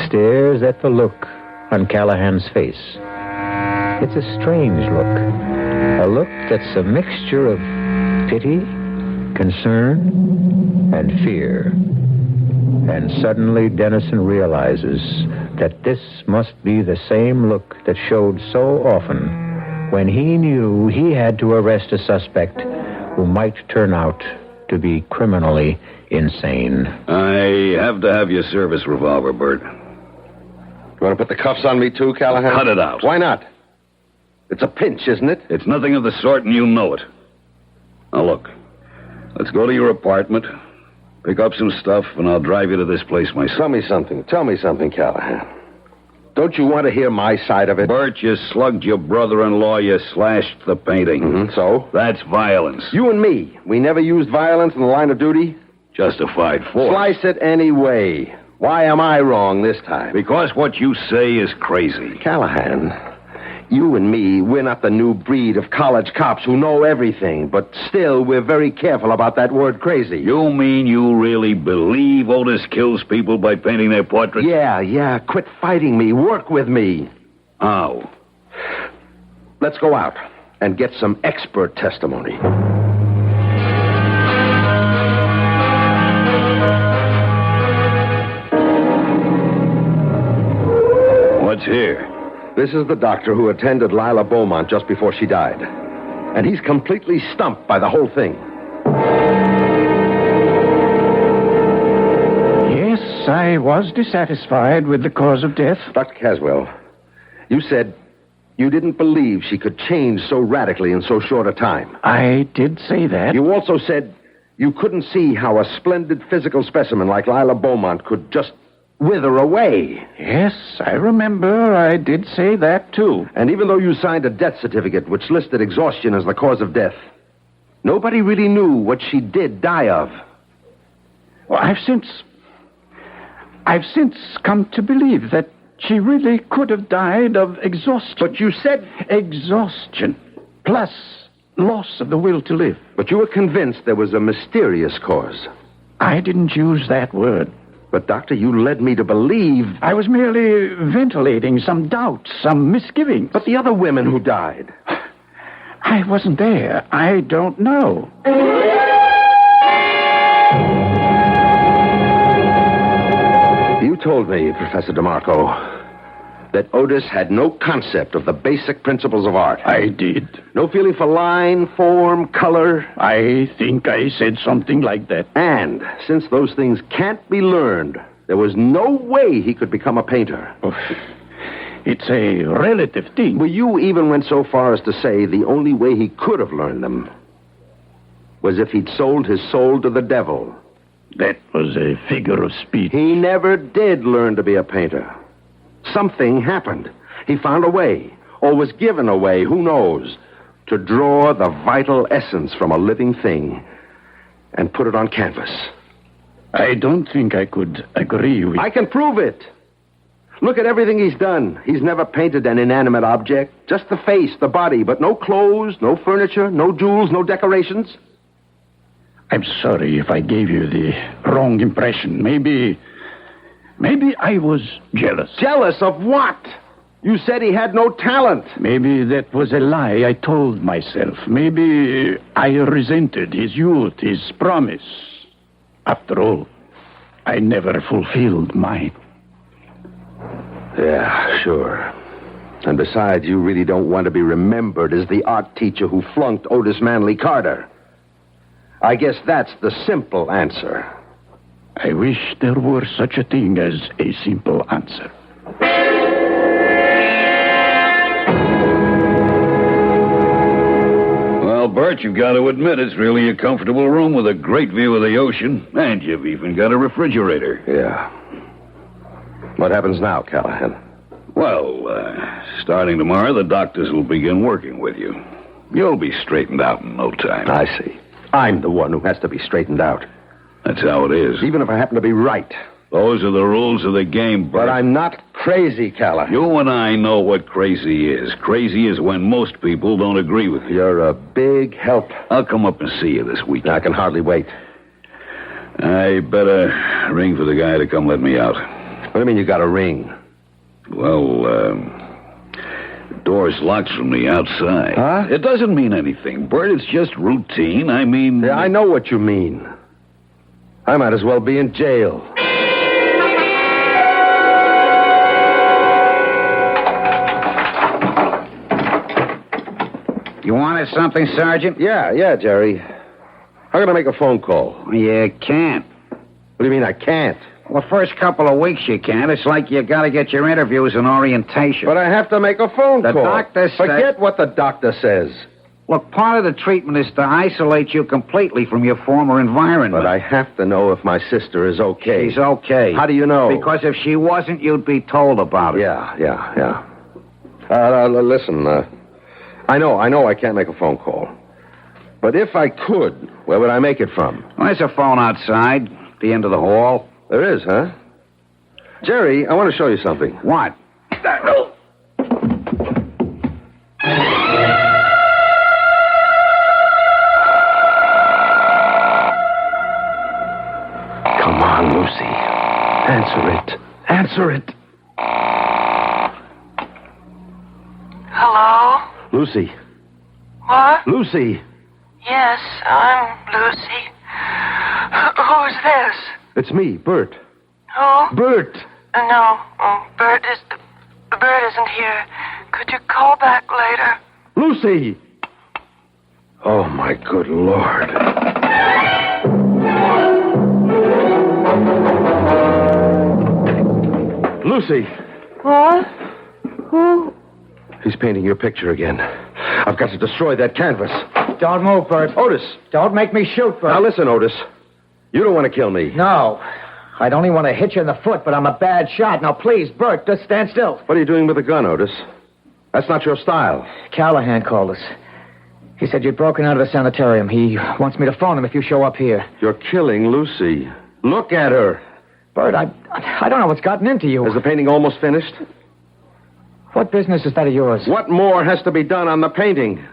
A: Stares at the look on Callahan's face. It's a strange look. A look that's a mixture of pity, concern, and fear. And suddenly Dennison realizes that this must be the same look that showed so often when he knew he had to arrest a suspect who might turn out to be criminally insane.
F: I have to have your service revolver, Bert.
I: You want to put the cuffs on me, too, Callahan?
F: Cut it out.
I: Why not? It's a pinch, isn't it?
F: It's nothing of the sort, and you know it. Now, look. Let's go to your apartment, pick up some stuff, and I'll drive you to this place myself.
I: Tell me something, Callahan. Don't you want to hear my side of it?
F: Bert, you slugged your brother-in-law, you slashed the painting.
I: Mm-hmm. So?
F: That's violence.
I: You and me, we never used violence in the line of duty?
F: Justified force.
I: Slice it any way. Why am I wrong this time?
F: Because what you say is crazy.
I: Callahan, you and me, we're not the new breed of college cops who know everything, but still we're very careful about that word crazy.
F: You mean you really believe Otis kills people by painting their portraits?
I: Yeah. Quit fighting me. Work with me.
F: How?
I: Let's go out and get some expert testimony.
F: What's here?
I: This is the doctor who attended Lila Beaumont just before she died. And he's completely stumped by the whole thing.
J: Yes, I was dissatisfied with the cause of death.
I: Dr. Caswell, you said you didn't believe she could change so radically in so short a time.
J: I did say that.
I: You also said you couldn't see how a splendid physical specimen like Lila Beaumont could just wither away.
J: Yes, I remember. I did say that, too.
I: And even though you signed a death certificate which listed exhaustion as the cause of death, nobody really knew what she did die of.
J: Well, I've since come to believe that she really could have died of exhaustion.
I: But you said
J: exhaustion, plus loss of the will to live.
I: But you were convinced there was a mysterious cause.
J: I didn't use that word.
I: But, Doctor, you led me to believe...
J: I was merely ventilating some doubts, some misgivings.
I: But the other women who died...
J: I wasn't there. I don't know.
I: You told me, Professor DeMarco, that Otis had no concept of the basic principles of art.
J: I did.
I: No feeling for line, form, color.
J: I think I said something like that.
I: And since those things can't be learned, there was no way he could become a painter.
J: Oh, it's a relative thing.
I: Well, you even went so far as to say the only way he could have learned them was if he'd sold his soul to the devil.
J: That was a figure of speech.
I: He never did learn to be a painter. Something happened. He found a way, or was given a way, who knows, to draw the vital essence from a living thing and put it on canvas.
J: I don't think I could agree with...
I: I can prove it. Look at everything he's done. He's never painted an inanimate object. Just the face, the body, but no clothes, no furniture, no jewels, no decorations.
J: I'm sorry if I gave you the wrong impression. Maybe I was jealous.
I: Jealous of what? You said he had no talent.
J: Maybe that was a lie I told myself. Maybe I resented his youth, his promise. After all, I never fulfilled mine.
I: Yeah, sure. And besides, you really don't want to be remembered as the art teacher who flunked Otis Manley Carter. I guess that's the simple answer.
J: I wish there were such a thing as a simple answer.
F: Well, Bert, you've got to admit it's really a comfortable room with a great view of the ocean, and you've even got a refrigerator.
I: Yeah. What happens now, Callahan?
F: Well, starting tomorrow, the doctors will begin working with you. You'll be straightened out in no time.
I: I see. I'm the one who has to be straightened out.
F: That's how it is.
I: Even if I happen to be right.
F: Those are the rules of the game, Bert.
I: But I'm not crazy, Calla.
F: You and I know what crazy is. Crazy is when most people don't agree with you.
I: You're a big help.
F: I'll come up and see you this week.
I: I can hardly wait.
F: I better ring for the guy to come let me out.
I: What do you mean you got a ring?
F: Well, the door's locked from the outside.
I: Huh?
F: It doesn't mean anything, Bert. It's just routine. I mean...
I: Yeah, I know what you mean. I might as well be in jail.
H: You wanted something, Sergeant?
I: Yeah, Jerry. How can I make a phone call?
H: You can't.
I: What do you mean I can't?
H: Well, the first couple of weeks you can't. It's like you got to get your interviews and orientation.
I: But I have to make a phone call.
H: The doctor said...
I: Forget what the doctor says.
H: Look, part of the treatment is to isolate you completely from your former environment.
I: But I have to know if my sister is okay.
H: She's okay.
I: How do you know?
H: Because if she wasn't, you'd be told about it.
I: Yeah. Listen, I know I can't make a phone call. But if I could, where would I make it from?
H: Well, there's a phone outside, at the end of the hall.
I: There is, huh? Jerry, I want to show you something.
H: What?
I: Come on, Lucy. Answer it.
D: Hello?
I: Lucy.
D: What?
I: Lucy.
D: Yes, I'm Lucy. Who's this?
I: It's me, Bert.
D: Who?
I: Bert.
D: No, Bert isn't here. Could you call back later?
I: Lucy. Oh, my good Lord. Lucy.
D: What? Who?
I: He's painting your picture again. I've got to destroy that canvas.
K: Don't move, Bert.
I: Otis.
K: Don't make me shoot, Bert.
I: Now listen, Otis. You don't want to kill me.
K: No. I'd only want to hit you in the foot, but I'm a bad shot. Now, please, Bert, just stand still.
I: What are you doing with the gun, Otis? That's not your style.
K: Callahan called us. He said you'd broken out of the sanitarium. He wants me to phone him if you show up here.
I: You're killing Lucy. Look at her.
K: Bert, I don't know what's gotten into you.
I: Is the painting almost finished?
K: What business is that of yours?
I: What more has to be done on the painting?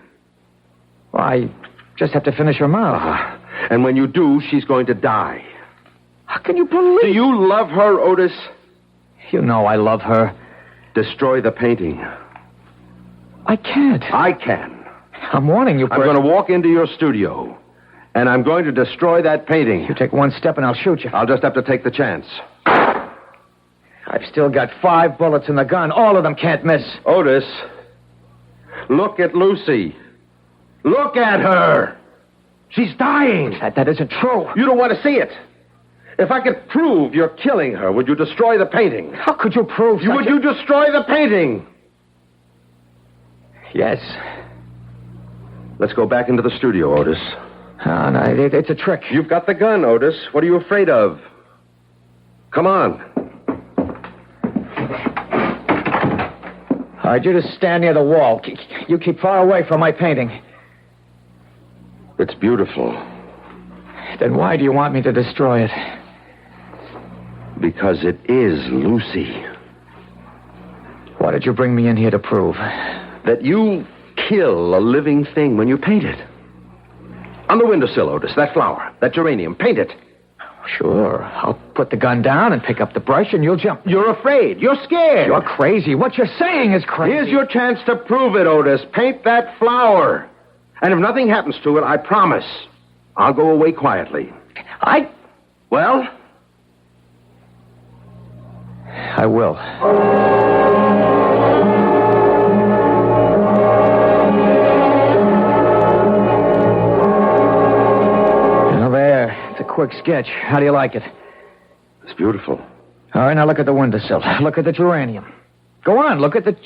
K: Well, I just have to finish her mouth.
I: And when you do, she's going to die.
K: How can you believe...
I: Do you love her, Otis?
K: You know I love her.
I: Destroy the painting.
K: I can't.
I: I can.
K: I'm warning you, Bert.
I: I'm going to walk into your studio, and I'm going to destroy that painting.
K: You take one step and I'll shoot you.
I: I'll just have to take the chance.
K: I've still got 5 bullets in the gun. All of them can't miss.
I: Otis, look at Lucy. Look at her. She's dying.
K: That isn't true.
I: You don't want to see it. If I could prove you're killing her, would you destroy the painting?
K: How could you prove
I: Would you destroy the painting?
K: Yes.
I: Let's go back into the studio, Otis.
K: Oh, no, it's a trick.
I: You've got the gun, Otis. What are you afraid of? Come on.
K: All right, you just stand near the wall. You keep far away from my painting.
I: It's beautiful.
K: Then why do you want me to destroy it?
I: Because it is Lucy.
K: What did you bring me in here to prove?
I: That you kill a living thing when you paint it. On the windowsill, Otis, that flower, that geranium, paint it.
K: Sure. I'll put the gun down and pick up the brush and you'll jump.
I: You're afraid. You're scared.
K: You're crazy. What you're saying is crazy.
I: Here's your chance to prove it, Otis. Paint that flower. And if nothing happens to it, I promise I'll go away quietly. Well?
K: I will. Now there. It's a quick sketch. How do you like it?
I: It's beautiful.
K: All right, now look at the windowsill. Look at the geranium. Go on, look at the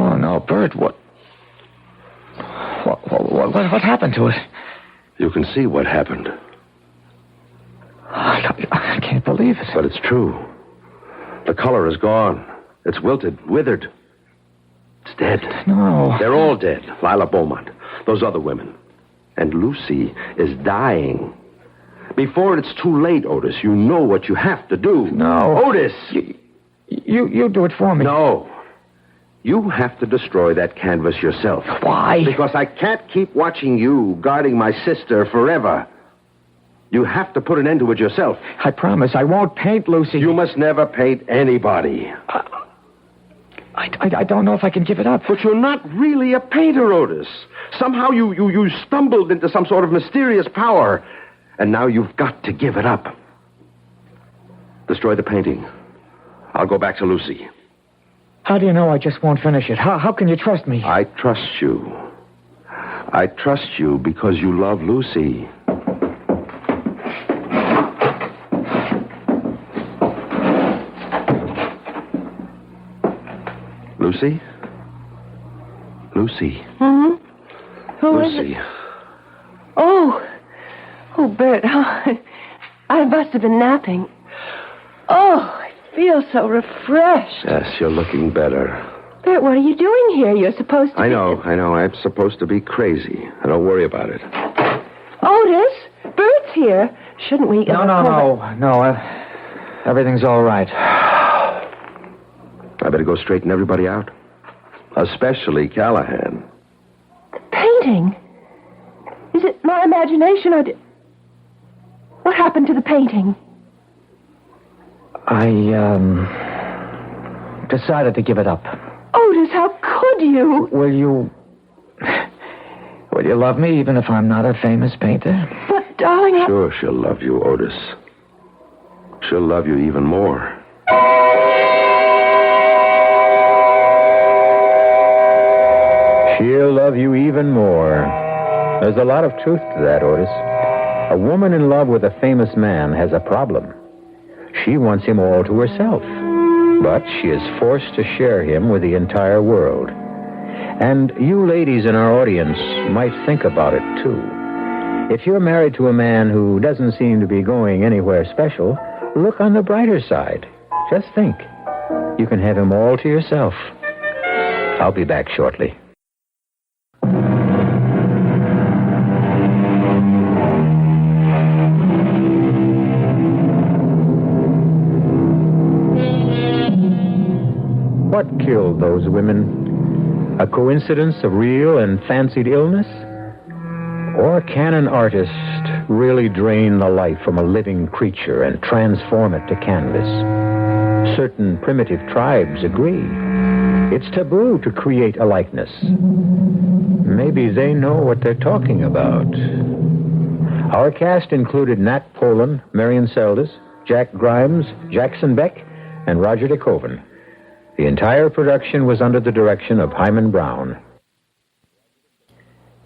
K: Oh, no, Bert, what happened to it?
I: You can see what happened.
K: I can't believe it.
I: But it's true. The color is gone. It's wilted, withered. It's dead.
K: No.
I: They're all dead. Lila Beaumont, those other women. And Lucy is dying. Before it's too late, Otis, you know what you have to do.
K: No.
I: Otis!
K: You do it for me.
I: No. You have to destroy that canvas yourself.
K: Why?
I: Because I can't keep watching you guarding my sister forever. You have to put an end to it yourself.
K: I promise I won't paint Lucy.
I: You must never paint anybody.
K: I don't know if I can give it up.
I: But you're not really a painter, Otis. Somehow you stumbled into some sort of mysterious power, and now you've got to give it up. Destroy the painting. I'll go back to Lucy.
K: How do you know I just won't finish it? How can you trust me?
I: I trust you. I trust you because you love Lucy. Lucy? Lucy.
D: Hmm? Who
I: Lucy.
D: is it? Oh, Bert. I must have been napping. Oh, I feel so refreshed.
I: Yes, you're looking better.
D: Bert, what are you doing here? You're supposed to
I: I know. I'm supposed to be crazy. Don't worry about it.
D: Otis, Bert's here. Shouldn't we...
K: No. Everything's all right.
I: I better go straighten everybody out. Especially Callahan.
D: The painting? Is it my imagination or... What happened to the painting?
K: I, decided to give it up.
D: Otis, how could you?
K: Will you love me even if I'm not a famous painter?
D: But, darling,
I: Sure she'll love you, Otis. She'll love you even more.
A: She'll love you even more. There's a lot of truth to that, Otis. A woman in love with a famous man has a problem. She wants him all to herself. But she is forced to share him with the entire world. And you ladies in our audience might think about it, too. If you're married to a man who doesn't seem to be going anywhere special, look on the brighter side. Just think. You can have him all to yourself. I'll be back shortly. What killed those women? A coincidence of real and fancied illness? Or can an artist really drain the life from a living creature and transform it to canvas? Certain primitive tribes agree. It's taboo to create a likeness. Maybe they know what they're talking about. Our cast included Nat Polen, Marian Seldes, Jack Grimes, Jackson Beck, and Roger de Koven. The entire production was under the direction of Hyman Brown.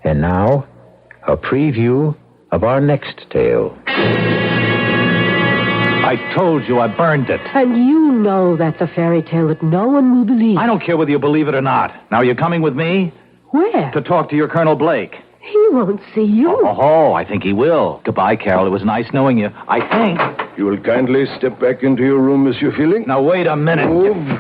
A: And now, a preview of our next tale.
M: I told you I burned it.
D: And you know that's a fairy tale that no one will believe.
M: I don't care whether you believe it or not. Now, you're coming with me?
D: Where?
M: To talk to your Colonel Blake.
D: He won't see you.
M: Oh, I think he will. Goodbye, Carol. It was nice knowing you. I think.
J: You will kindly step back into your room, Monsieur Feeling?
M: Now, wait a minute.
J: Move.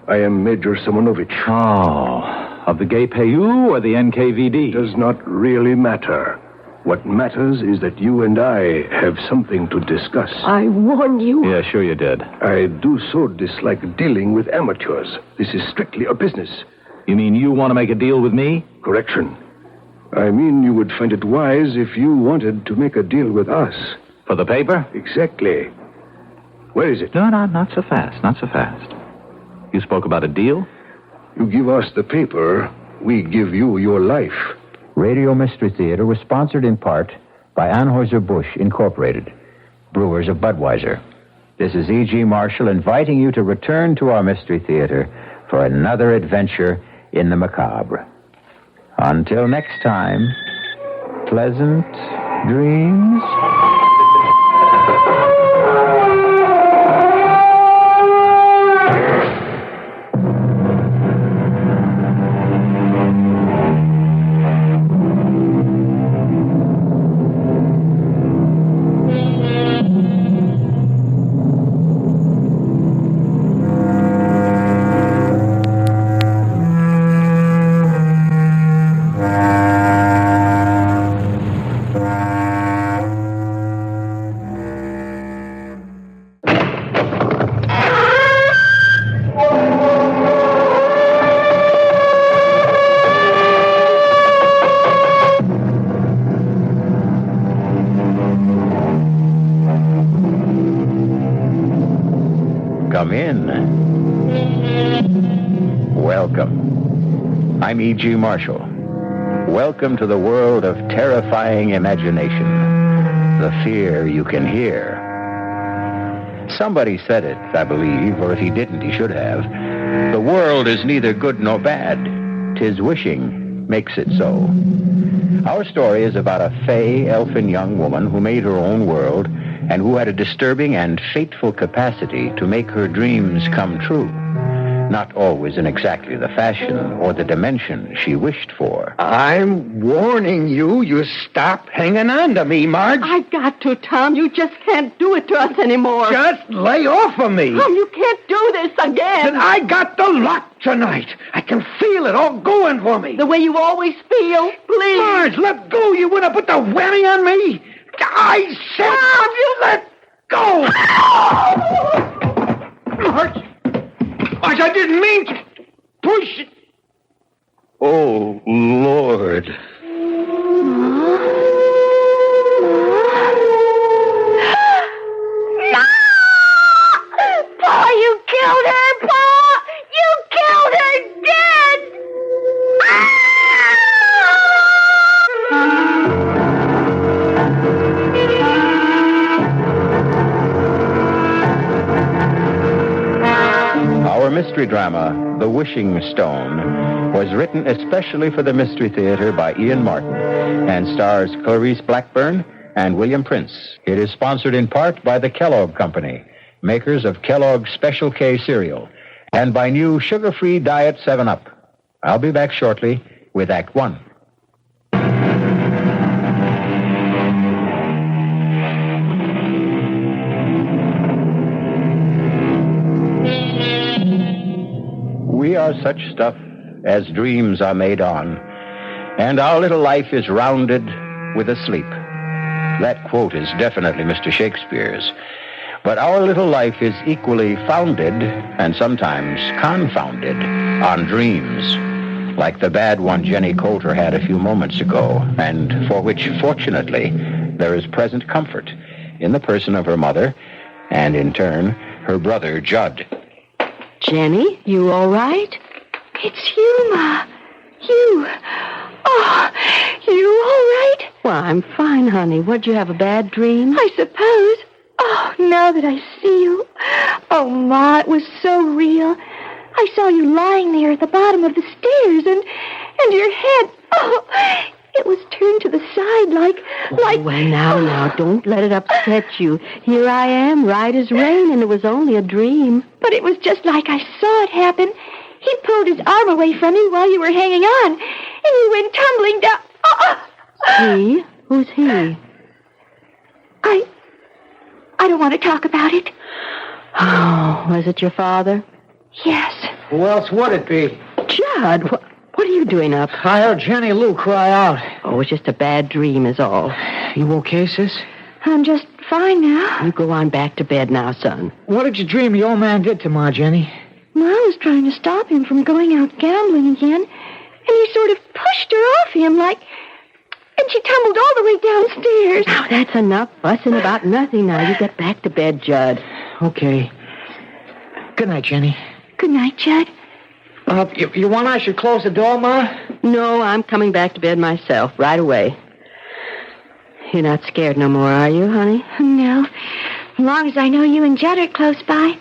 J: I am Major Simonovich.
M: Oh, of the Gay Payou or the NKVD?
J: Does not really matter. What matters is that you and I have something to discuss.
D: I warned you.
M: Yeah, sure you did.
J: I do so dislike dealing with amateurs. This is strictly a business.
M: You mean you want to make a deal with me?
J: Correction. I mean you would find it wise if you wanted to make a deal with us.
M: For the paper?
J: Exactly. Where is it?
M: No, not so fast. Not so fast. You spoke about a deal?
J: You give us the paper, we give you your life.
A: Radio Mystery Theater was sponsored in part by Anheuser-Busch Incorporated, brewers of Budweiser. This is E.G. Marshall inviting you to return to our Mystery Theater for another adventure in the macabre. Until next time, pleasant dreams. come in. Welcome. I'm E.G. Marshall. Welcome to the world of terrifying imagination. The fear you can hear. Somebody said it, I believe, or if he didn't, he should have. The world is neither good nor bad. 'Tis wishing makes it so. Our story is about a fey, elfin young woman who made her own world and who had a disturbing and fateful capacity to make her dreams come true. Not always in exactly the fashion or the dimension she wished for.
J: I'm warning you, you stop hanging on to me, Marge.
D: I've got to, Tom. You just can't do it to us anymore.
J: Just lay off of me.
D: Tom, you can't do this again.
J: And I got the lot tonight. I can feel it all going for me.
D: The way you always feel. Please.
J: Marge, let go. You want to put the whammy on me? I said
D: Tom,
J: let go. Marge. Marge, I didn't mean to push it.
A: Oh, Lord.
D: No! Pa, you killed her, Pa! You killed her dead!
A: Our mystery drama, The Wishing Stone, was written especially for the Mystery Theater by Ian Martin and stars Clarice Blackburn and William Prince. It is sponsored in part by the Kellogg Company, makers of Kellogg's Special K cereal, and by new sugar-free Diet 7-Up. I'll be back shortly with Act One. We are such stuff as dreams are made on, and our little life is rounded with a sleep. That quote is definitely Mr. Shakespeare's. But our little life is equally founded, and sometimes confounded, on dreams, like the bad one Jenny Coulter had a few moments ago, and for which, fortunately, there is present comfort in the person of her mother, and in turn, her brother, Judd.
D: Jenny, you all right?
N: It's you, Ma. You. Oh, you all right?
D: Well, I'm fine, honey. What'd you have, a bad dream?
N: I suppose. Oh, now that I see you. Oh, Ma, it was so real. I saw you lying there at the bottom of the stairs, and your head, oh, it was turned to the side like...
D: Well, now, don't let it upset you. Here I am, right as rain, and it was only a dream.
N: But it was just like I saw it happen. He pulled his arm away from you while you were hanging on, and you went tumbling down.
D: He? Who's he?
N: I don't want to talk about it.
D: Oh, was it your father?
N: Yes.
H: Who else would it be?
D: Judd, what are you doing up?
H: I heard Jenny Lou cry out.
D: Oh, it's just a bad dream is all.
H: You okay, sis?
N: I'm just fine now.
D: You go on back to bed now, son.
H: What did you dream the old man did to Ma, Jenny?
N: Ma was trying to stop him from going out gambling again, and he sort of pushed her off him like... And she tumbled all the way downstairs.
D: Now, that's enough fussing about nothing now. You get back to bed, Judd.
H: Okay. Good night, Jenny.
N: Good night, Judd.
H: You want I should close the door, Ma?
D: No, I'm coming back to bed myself right away. You're not scared no more, are you, honey?
N: No. As long as I know you and Judd are close by.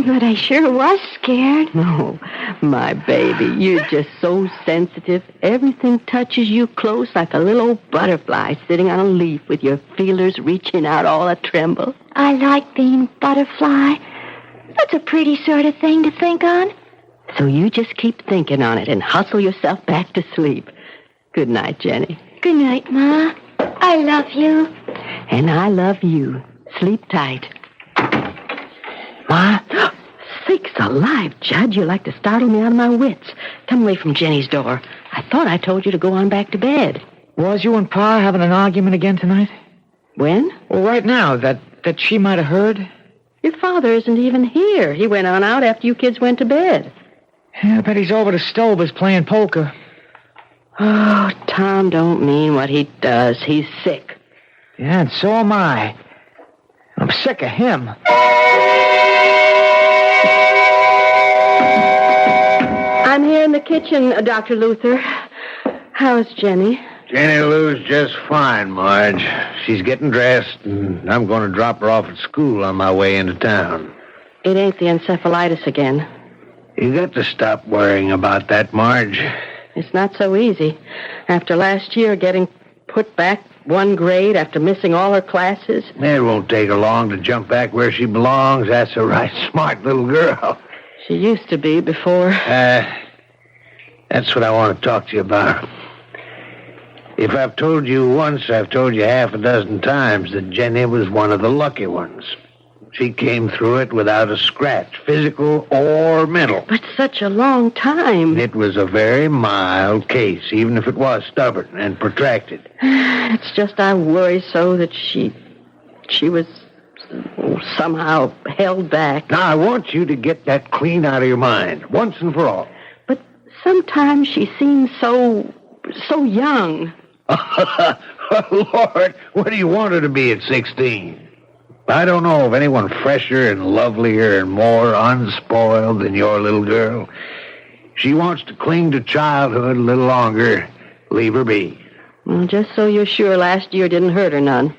N: But I sure was scared.
D: No, my baby, you're just so sensitive. Everything touches you close like a little old butterfly sitting on a leaf with your feelers reaching out all a-tremble.
N: I like being butterfly. That's a pretty sort of thing to think on.
D: So you just keep thinking on it and hustle yourself back to sleep. Good night, Jenny.
N: Good night, Ma. I love you.
D: And I love you. Sleep tight.
H: Ma?
D: Sakes alive, Judd. You like to startle me out of my wits. Come away from Jenny's door. I thought I told you to go on back to bed.
H: Was you and Pa having an argument again tonight?
D: When?
H: Well, right now, that she might have heard.
D: Your father isn't even here. He went on out after you kids went to bed.
H: Yeah, I bet he's over to Stobers playing poker.
D: Oh, Tom don't mean what he does. He's sick.
H: Yeah, and so am I. I'm sick of him.
D: in the kitchen, Dr. Lowther. How's Jenny?
H: Jenny Lou's just fine, Marge. She's getting dressed, and I'm going to drop her off at school on my way into town.
D: It ain't the encephalitis again.
H: You got to stop worrying about that, Marge.
D: It's not so easy. After last year getting put back one grade after missing all her classes.
H: It won't take her long to jump back where she belongs. That's a right smart little girl.
D: She used to be before.
H: That's what I want to talk to you about. If I've told you once, I've told you half a dozen times that Jenny was one of the lucky ones. She came through it without a scratch, physical or mental.
D: But such a long time.
H: It was a very mild case, even if it was stubborn and protracted.
D: It's just I worry so that she was somehow held back.
H: Now, I want you to get that clean out of your mind, once and for all.
D: But sometimes she seems so young.
H: Lord, what do you want her to be at 16? I don't know of anyone fresher and lovelier and more unspoiled than your little girl. She wants to cling to childhood a little longer. Leave her be.
D: Well, just so you're sure last year didn't hurt her none.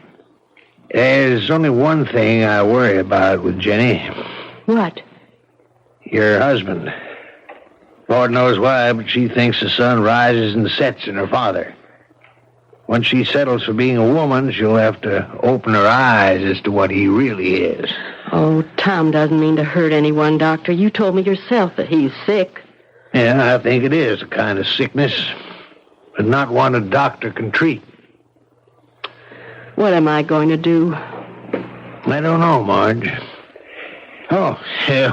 H: There's only one thing I worry about with Jenny.
D: What?
H: Your husband. Lord knows why, but she thinks the sun rises and sets in her father. When she settles for being a woman, she'll have to open her eyes as to what he really is.
D: Oh, Tom doesn't mean to hurt anyone, Doctor. You told me yourself that he's sick.
H: Yeah, I think it is a kind of sickness, but not one a doctor can treat.
D: What am I going to do?
H: I don't know, Marge. Oh,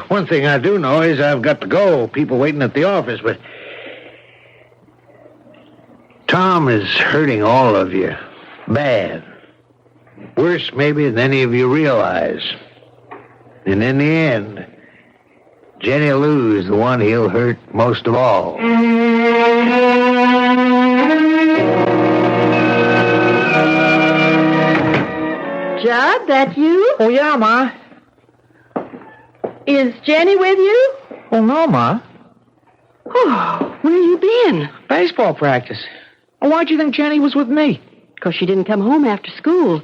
H: one thing I do know is I've got to go. People waiting at the office, but Tom is hurting all of you. Bad. Worse, maybe, than any of you realize. And in the end, Jenny Lou is the one he'll hurt most of all.
D: Judd, that you?
K: Oh, yeah, Ma.
D: Is Jenny with you?
K: Oh, no, Ma.
D: Oh, where you been?
K: Baseball practice. Oh, why'd you think Jenny was with me?
D: Because she didn't come home after school.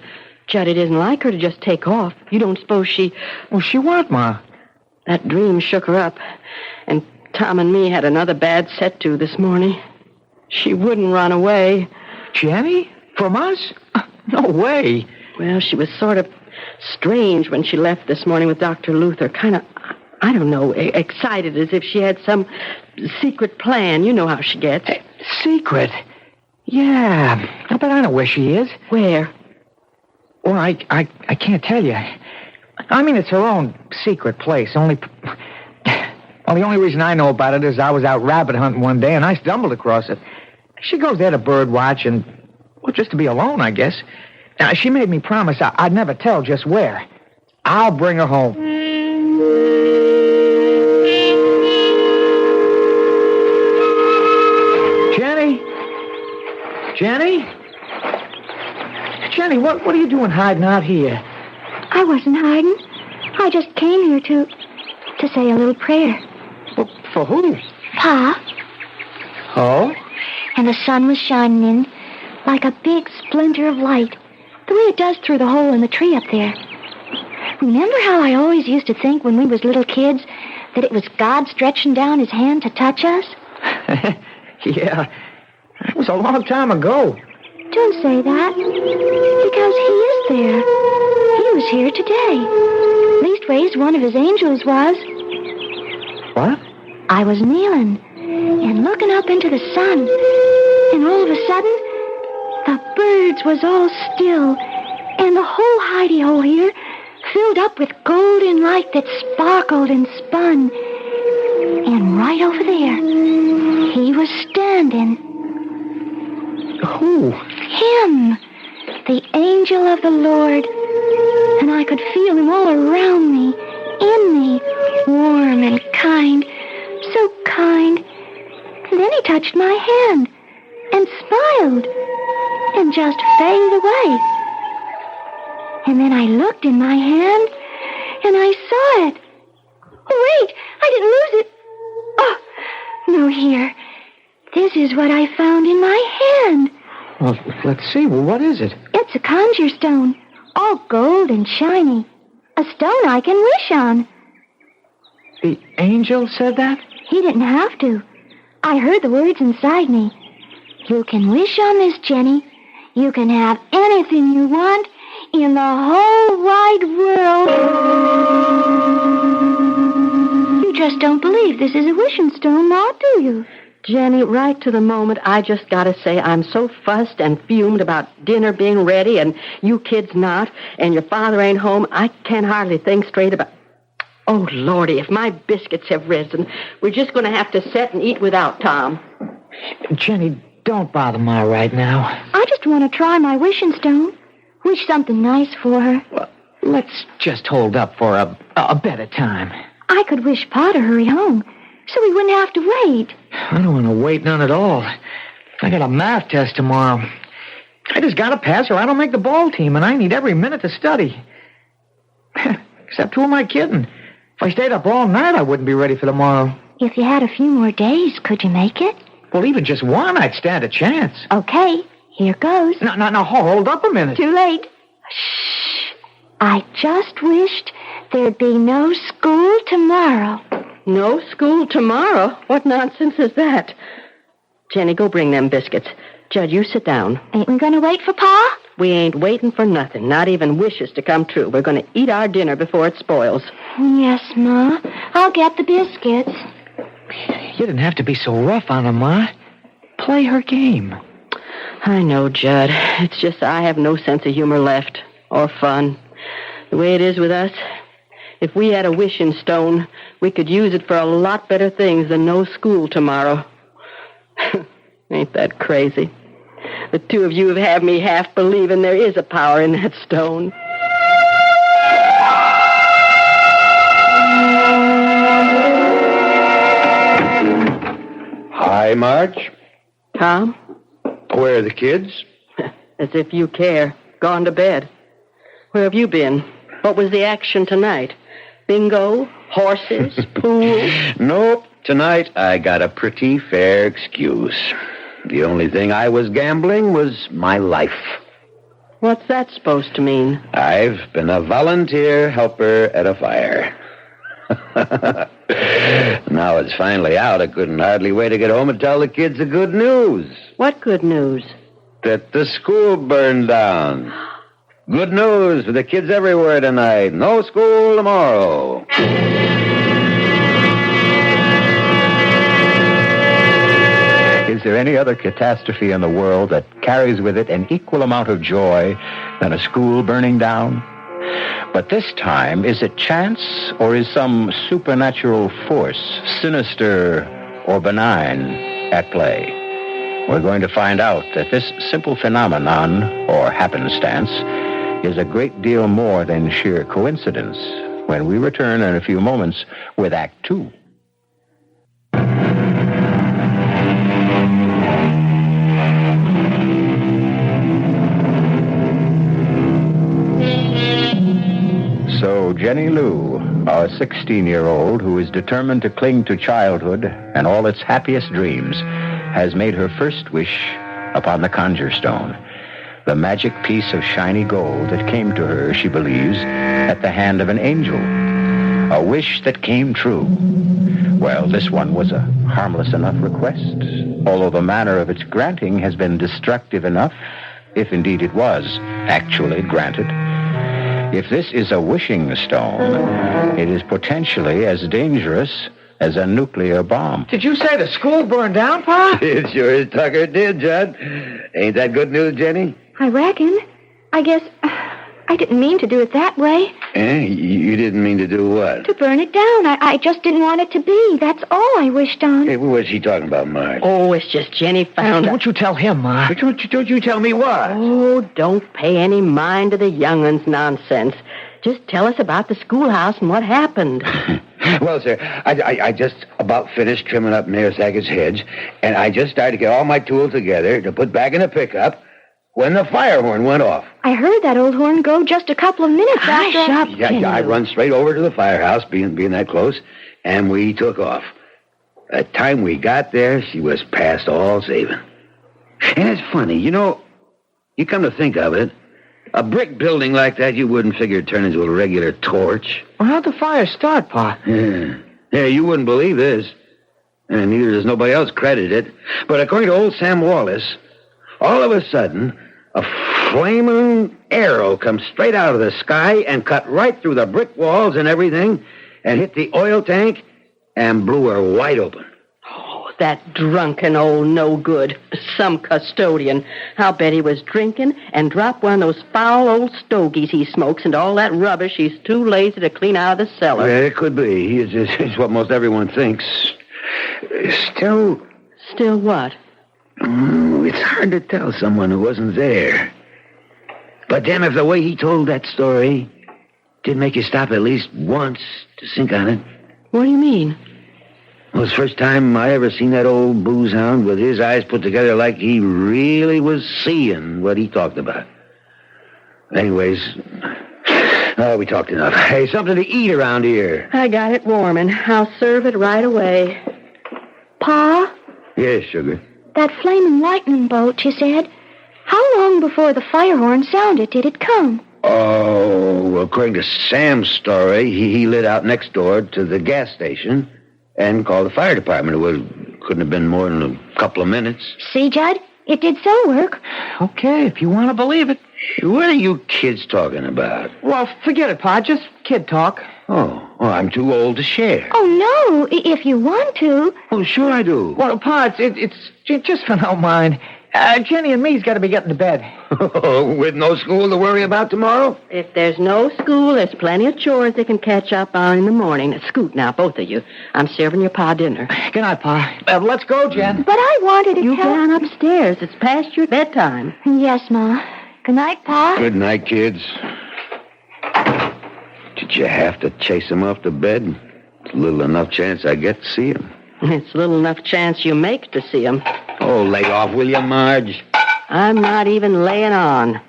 D: Judd, it isn't like her to just take off. You don't suppose she...
K: Well, she what, Ma?
D: That dream shook her up. And Tom and me had another bad set to this morning. She wouldn't run away.
K: Jenny? From us? No way.
D: Well, she was sort of strange when she left this morning with Dr. Lowther. Kind of, I don't know, excited as if she had some secret plan. You know how she gets.
K: Secret? Yeah. I bet I know where she is.
D: Where?
K: Well, I can't tell you. I mean, it's her own secret place. Well, the only reason I know about it is I was out rabbit hunting one day and I stumbled across it. She goes there to bird watch and, well, just to be alone, I guess. She made me promise I'd never tell just where. I'll bring her home. Jenny? Jenny, what are you doing hiding out here?
N: I wasn't hiding. I just came here to say a little prayer.
K: Well, for who?
N: Pa.
K: Oh?
N: And the sun was shining in like a big splinter of light, the way it does through the hole in the tree up there. Remember how I always used to think when we was little kids that it was God stretching down his hand to touch us?
K: Yeah, it was a long time ago.
N: Don't say that, because he is there. He was here today. Leastways, one of his angels was.
K: What?
N: I was kneeling and looking up into the sun, and all of a sudden, the birds was all still, and the whole hidey-hole here filled up with golden light that sparkled and spun. And right over there, he was standing.
K: Who?
N: Him, the angel of the Lord. And I could feel him all around me, in me, warm and kind, so kind. And then he touched my hand and smiled and just faded away. And then I looked in my hand and I saw it. Oh, wait, I didn't lose it. Oh, No, here. This is what I found in my hand.
K: Well, let's see. Well, what is it?
N: It's a conjure stone, all gold and shiny. A stone I can wish on.
K: The angel said that?
N: He didn't have to. I heard the words inside me. You can wish on this, Janney. You can have anything you want in the whole wide world. You just don't believe this is a wishing stone now, do you?
D: Janney, right to the moment, I just gotta say I'm so fussed and fumed about dinner being ready and you kids not, and your father ain't home, I can't hardly think straight about... Oh, Lordy, if my biscuits have risen, we're just gonna have to sit and eat without Tom.
K: Janney, don't bother Ma right now.
N: I just want to try my wishing stone. Wish something nice for her.
K: Well, let's just hold up for a better time.
N: I could wish Pa to hurry home, so we wouldn't have to wait.
K: I don't want to wait none at all. I got a math test tomorrow. I just got to pass or I don't make the ball team, and I need every minute to study. Except who am I kidding? If I stayed up all night, I wouldn't be ready for tomorrow.
N: If you had a few more days, could you make it?
K: Well, even just one, I'd stand a chance.
N: Okay, here goes.
K: No, hold up a minute.
N: Too late. Shh. I just wished there'd be no school tomorrow.
D: No school tomorrow? What nonsense is that? Janney, go bring them biscuits. Judd, you sit down.
N: Ain't we going to wait for Pa?
D: We ain't waiting for nothing, not even wishes to come true. We're going to eat our dinner before it spoils.
N: Yes, Ma. I'll get the biscuits.
K: You didn't have to be so rough on her, Ma. Play her game.
D: I know, Judd. It's just I have no sense of humor left. Or fun. The way it is with us, if we had a wishing stone, we could use it for a lot better things than no school tomorrow. Ain't that crazy? The two of you have had me half believing there is a power in that stone.
C: Hi, Marge.
D: Tom?
C: Where are the kids?
D: As if you care. Gone to bed. Where have you been? What was the action tonight? Bingo? Horses? Pool?
C: Nope. Tonight I got a pretty fair excuse. The only thing I was gambling was my life.
D: What's that supposed to mean?
C: I've been a volunteer helper at a fire. Now it's finally out. I couldn't hardly wait to get home and tell the kids the good news.
D: What good news?
C: That the school burned down. Good news for the kids everywhere tonight. No school tomorrow.
A: Is there any other catastrophe in the world that carries with it an equal amount of joy than a school burning down? But this time, is it chance or is some supernatural force, sinister or benign, at play? We're going to find out that this simple phenomenon, or happenstance, is a great deal more than sheer coincidence when we return in a few moments with Act Two. So Jenny Lou, our 16-year-old who is determined to cling to childhood and all its happiest dreams, has made her first wish upon the conjure stone, the magic piece of shiny gold that came to her, she believes, at the hand of an angel. A wish that came true. Well, this one was a harmless enough request, although the manner of its granting has been destructive enough, if indeed it was actually granted. If this is a wishing stone, it is potentially as dangerous as a nuclear bomb.
K: Did you say the school burned down, Pa?
C: It sure as Tucker did, Judd. Ain't that good news, Jenny?
N: I reckon. I guess I didn't mean to do it that way.
C: You didn't mean to do what?
N: To burn it down. I just didn't want it to be. That's all I wished on.
C: Hey, what's she talking about, Marge?
D: Oh, it's just Jenny found
K: Don't you tell him, Ma.
C: Don't you tell me what?
D: Oh, don't pay any mind to the young'un's nonsense. Just tell us about the schoolhouse and what happened.
C: Well, sir, I just about finished trimming up Mayor Sackett's hedge, and I just started to get all my tools together to put back in the pickup when the fire horn went off.
N: I heard that old horn go just a couple of minutes after...
C: Yeah, I run straight over to the firehouse, being that close, and we took off.
O: By the time we got there, she was past all saving. And it's funny, you come to think of it, a brick building like that, you wouldn't figure it'd turn into a regular torch.
K: Well, how'd the fire start, Pa?
O: Yeah, you wouldn't believe this. And neither does nobody else credit it. But according to old Sam Wallace, all of a sudden, a flaming arrow comes straight out of the sky and cut right through the brick walls and everything and hit the oil tank and blew her wide open.
D: Oh, that drunken old no-good. Some custodian. I'll bet he was drinking and dropped one of those foul old stogies he smokes and all that rubbish he's too lazy to clean out of the cellar.
O: Yeah, it could be. It's what most everyone thinks. Still...
D: Still what?
O: It's hard to tell someone who wasn't there. But damn if the way he told that story didn't make you stop at least once to think on it.
D: What do you mean?
O: Well, it's the first time I ever seen that old booze hound with his eyes put together like he really was seeing what he talked about. Anyways, we talked enough. Hey, something to eat around here.
D: I got it warming. I'll serve it right away.
N: Pa?
O: Yes, sugar.
N: That flaming lightning bolt, you said. How long before the fire horn sounded did it come?
O: Oh, well, according to Sam's story, he lit out next door to the gas station and called the fire department. It couldn't have been more than a couple of minutes.
N: See, Judd? It did so work.
K: Okay, if you want to believe it.
O: What are you kids talking about?
K: Well, forget it, Pa. Just kid talk.
O: Oh, I'm too old to share.
N: Oh, no, if you want to.
O: Oh, sure I do.
K: Well, Pa, it's just for no mind. Janney and me's got to be getting to bed.
O: With no school to worry about tomorrow?
D: If there's no school, there's plenty of chores they can catch up on in the morning. Scoot now, both of you. I'm serving your Pa dinner.
K: Good night, Pa. Let's go, Jen.
N: But I wanted to
D: You
N: tell...
D: get on upstairs. It's past your bedtime.
N: Yes, Ma. Good night, Pa.
O: Good night, kids. Did you have to chase him off to bed? It's little enough chance I get to see him.
D: It's little enough chance you make to see him.
O: Oh, lay off, will you, Marge?
D: I'm not even laying on.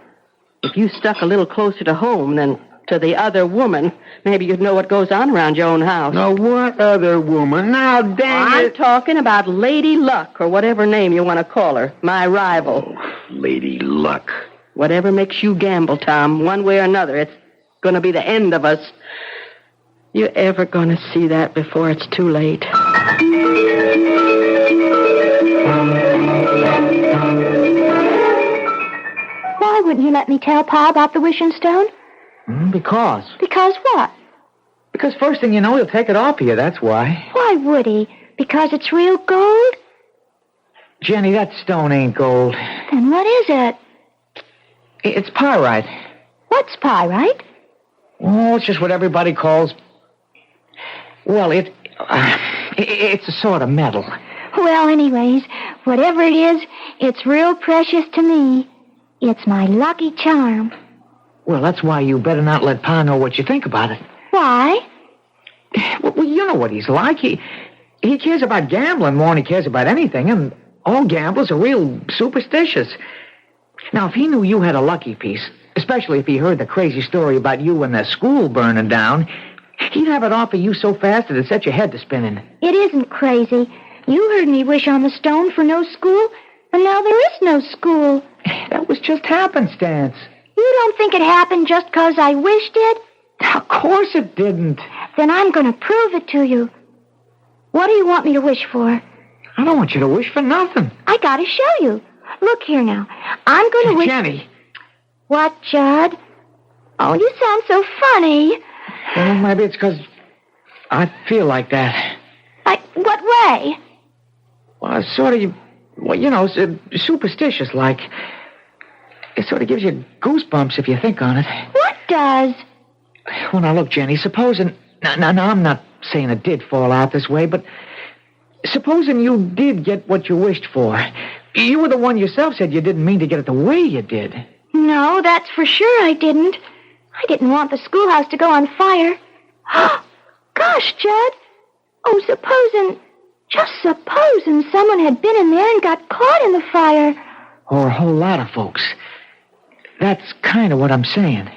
D: If you stuck a little closer to home than to the other woman, maybe you'd know what goes on around your own house.
O: Now, what other woman? Now, dang
D: I'm
O: it.
D: talking about Lady Luck, or whatever name you want to call her. My rival.
O: Oh, Lady Luck.
D: Whatever makes you gamble, Tom, one way or another, it's going to be the end of us. You ever going to see that before it's too late?
N: Why wouldn't you let me tell Pa about the wishing stone?
K: Because.
N: Because what?
K: Because first thing you know, he'll take it off of you, that's why.
N: Why would he? Because it's real gold?
K: Janney, that stone ain't gold.
N: Then what is it?
K: It's pyrite.
N: What's pyrite?
K: Oh, it's just what everybody calls... Well, it's a sort of metal.
N: Well, anyways, whatever it is, it's real precious to me. It's my lucky charm.
K: Well, that's why you better not let Pa know what you think about it.
N: Why?
K: Well, you know what he's like. He cares about gambling more than he cares about anything, and all gamblers are real superstitious. Now, if he knew you had a lucky piece, especially if he heard the crazy story about you and the school burning down, he'd have it off of you so fast it'd set your head to spinning.
N: It isn't crazy. You heard me wish on the stone for no school, and now there is no school.
K: That was just happenstance.
N: You don't think it happened just because I wished it?
K: Of course it didn't.
N: Then I'm going to prove it to you. What do you want me to wish for?
K: I don't want you to wish for nothing.
N: I got to show you. Look here now. I'm going to wish...
K: Janney.
N: What, Judd? Oh, you sound so funny.
K: Well, maybe it's because I feel like that.
N: Like, what way?
K: Well, it's sort of, well, you know, superstitious like. It sort of gives you goosebumps if you think on it.
N: What does?
K: Well, now, look, Janney, supposing... Now, I'm not saying it did fall out this way, but supposing you did get what you wished for. You were the one yourself said you didn't mean to get it the way you did.
N: No, that's for sure I didn't. I didn't want the schoolhouse to go on fire. Gosh, Judd. Oh, just supposing someone had been in there and got caught in the fire.
K: Or a whole lot of folks. That's kind of what I'm saying.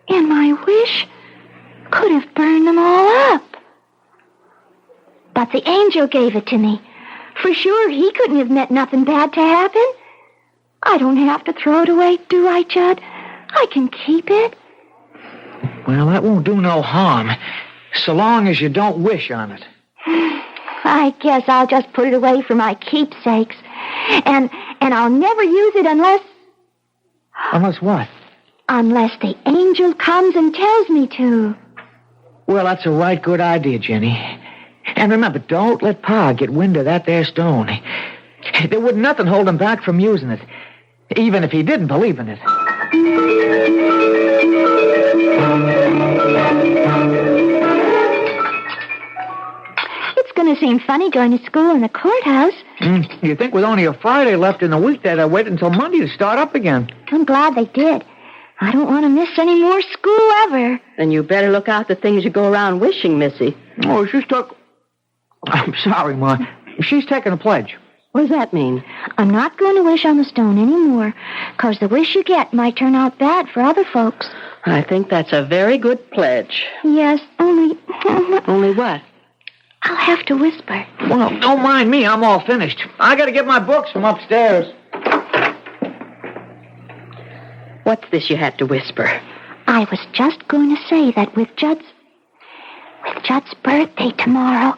N: And my wish could have burned them all up. But the angel gave it to me. For sure, he couldn't have meant nothing bad to happen. I don't have to throw it away, do I, Judd? I can keep it.
K: Well, that won't do no harm, so long as you don't wish on it.
N: I guess I'll just put it away for my keepsakes. And I'll never use it unless...
K: Unless what?
N: Unless the angel comes and tells me to.
K: Well, that's a right good idea, Jenny. And remember, don't let Pa get wind of that there stone. There would nothing hold him back from using it, even if he didn't believe in it.
N: It's going to seem funny going to school in the courthouse.
K: You'd think with only a Friday left in the week that I'd wait until Monday to start up again.
N: I'm glad they did. I don't want to miss any more school ever.
D: Then you better look out the things you go around wishing, Missy.
K: Oh, she's took... I'm sorry, Ma. She's taking a pledge.
D: What does that mean?
N: I'm not going to wish on the stone anymore, 'cause the wish you get might turn out bad for other folks.
D: I think that's a very good pledge.
N: Yes, only...
D: Only what?
N: I'll have to whisper.
K: Well, don't mind me. I'm all finished. I got to get my books from upstairs.
D: What's this you had to whisper?
N: I was just going to say that with Judd's birthday tomorrow,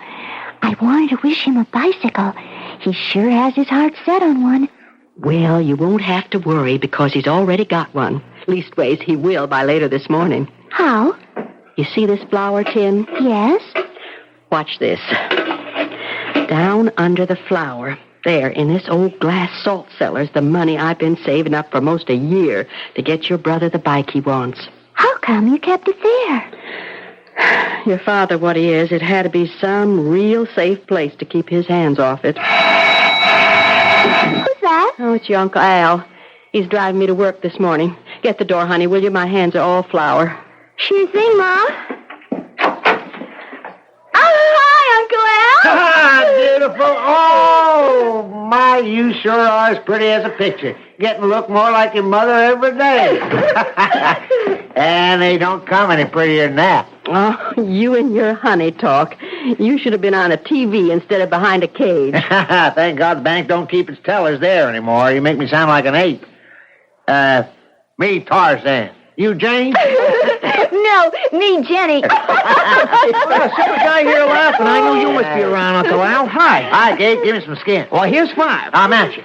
N: I wanted to wish him a bicycle. He sure has his heart set on one.
D: Well, you won't have to worry because he's already got one. Leastways, he will by later this morning.
N: How?
D: You see this flour tin?
N: Yes.
D: Watch this. Down under the flour, there in this old glass salt cellar's the money I've been saving up for most a year to get your brother the bike he wants.
N: How come you kept it there?
D: Your father, what he is, it had to be some real safe place to keep his hands off it.
N: Who's that?
D: Oh, it's your Uncle Al. He's driving me to work this morning. Get the door, honey, will you? My hands are all flour.
N: Sure thing, Ma. Oh, hi, Uncle Al.
H: Ah, beautiful. Oh, my, you sure are as pretty as a picture. Getting to look more like your mother every day. And they don't come any prettier than that.
D: Oh, you and your honey talk. You should have been on a TV instead of behind a cage.
H: Thank God the bank don't keep its tellers there anymore. You make me sound like an ape. Me, Tarzan. You, Jane?
N: No, me, Janney.
K: Well, I saw a guy here laughing. I knew you must be around, Uncle Al. Hi.
H: Hi, Kate. Give me some skin.
K: Well, here's 5.
H: I'll match you.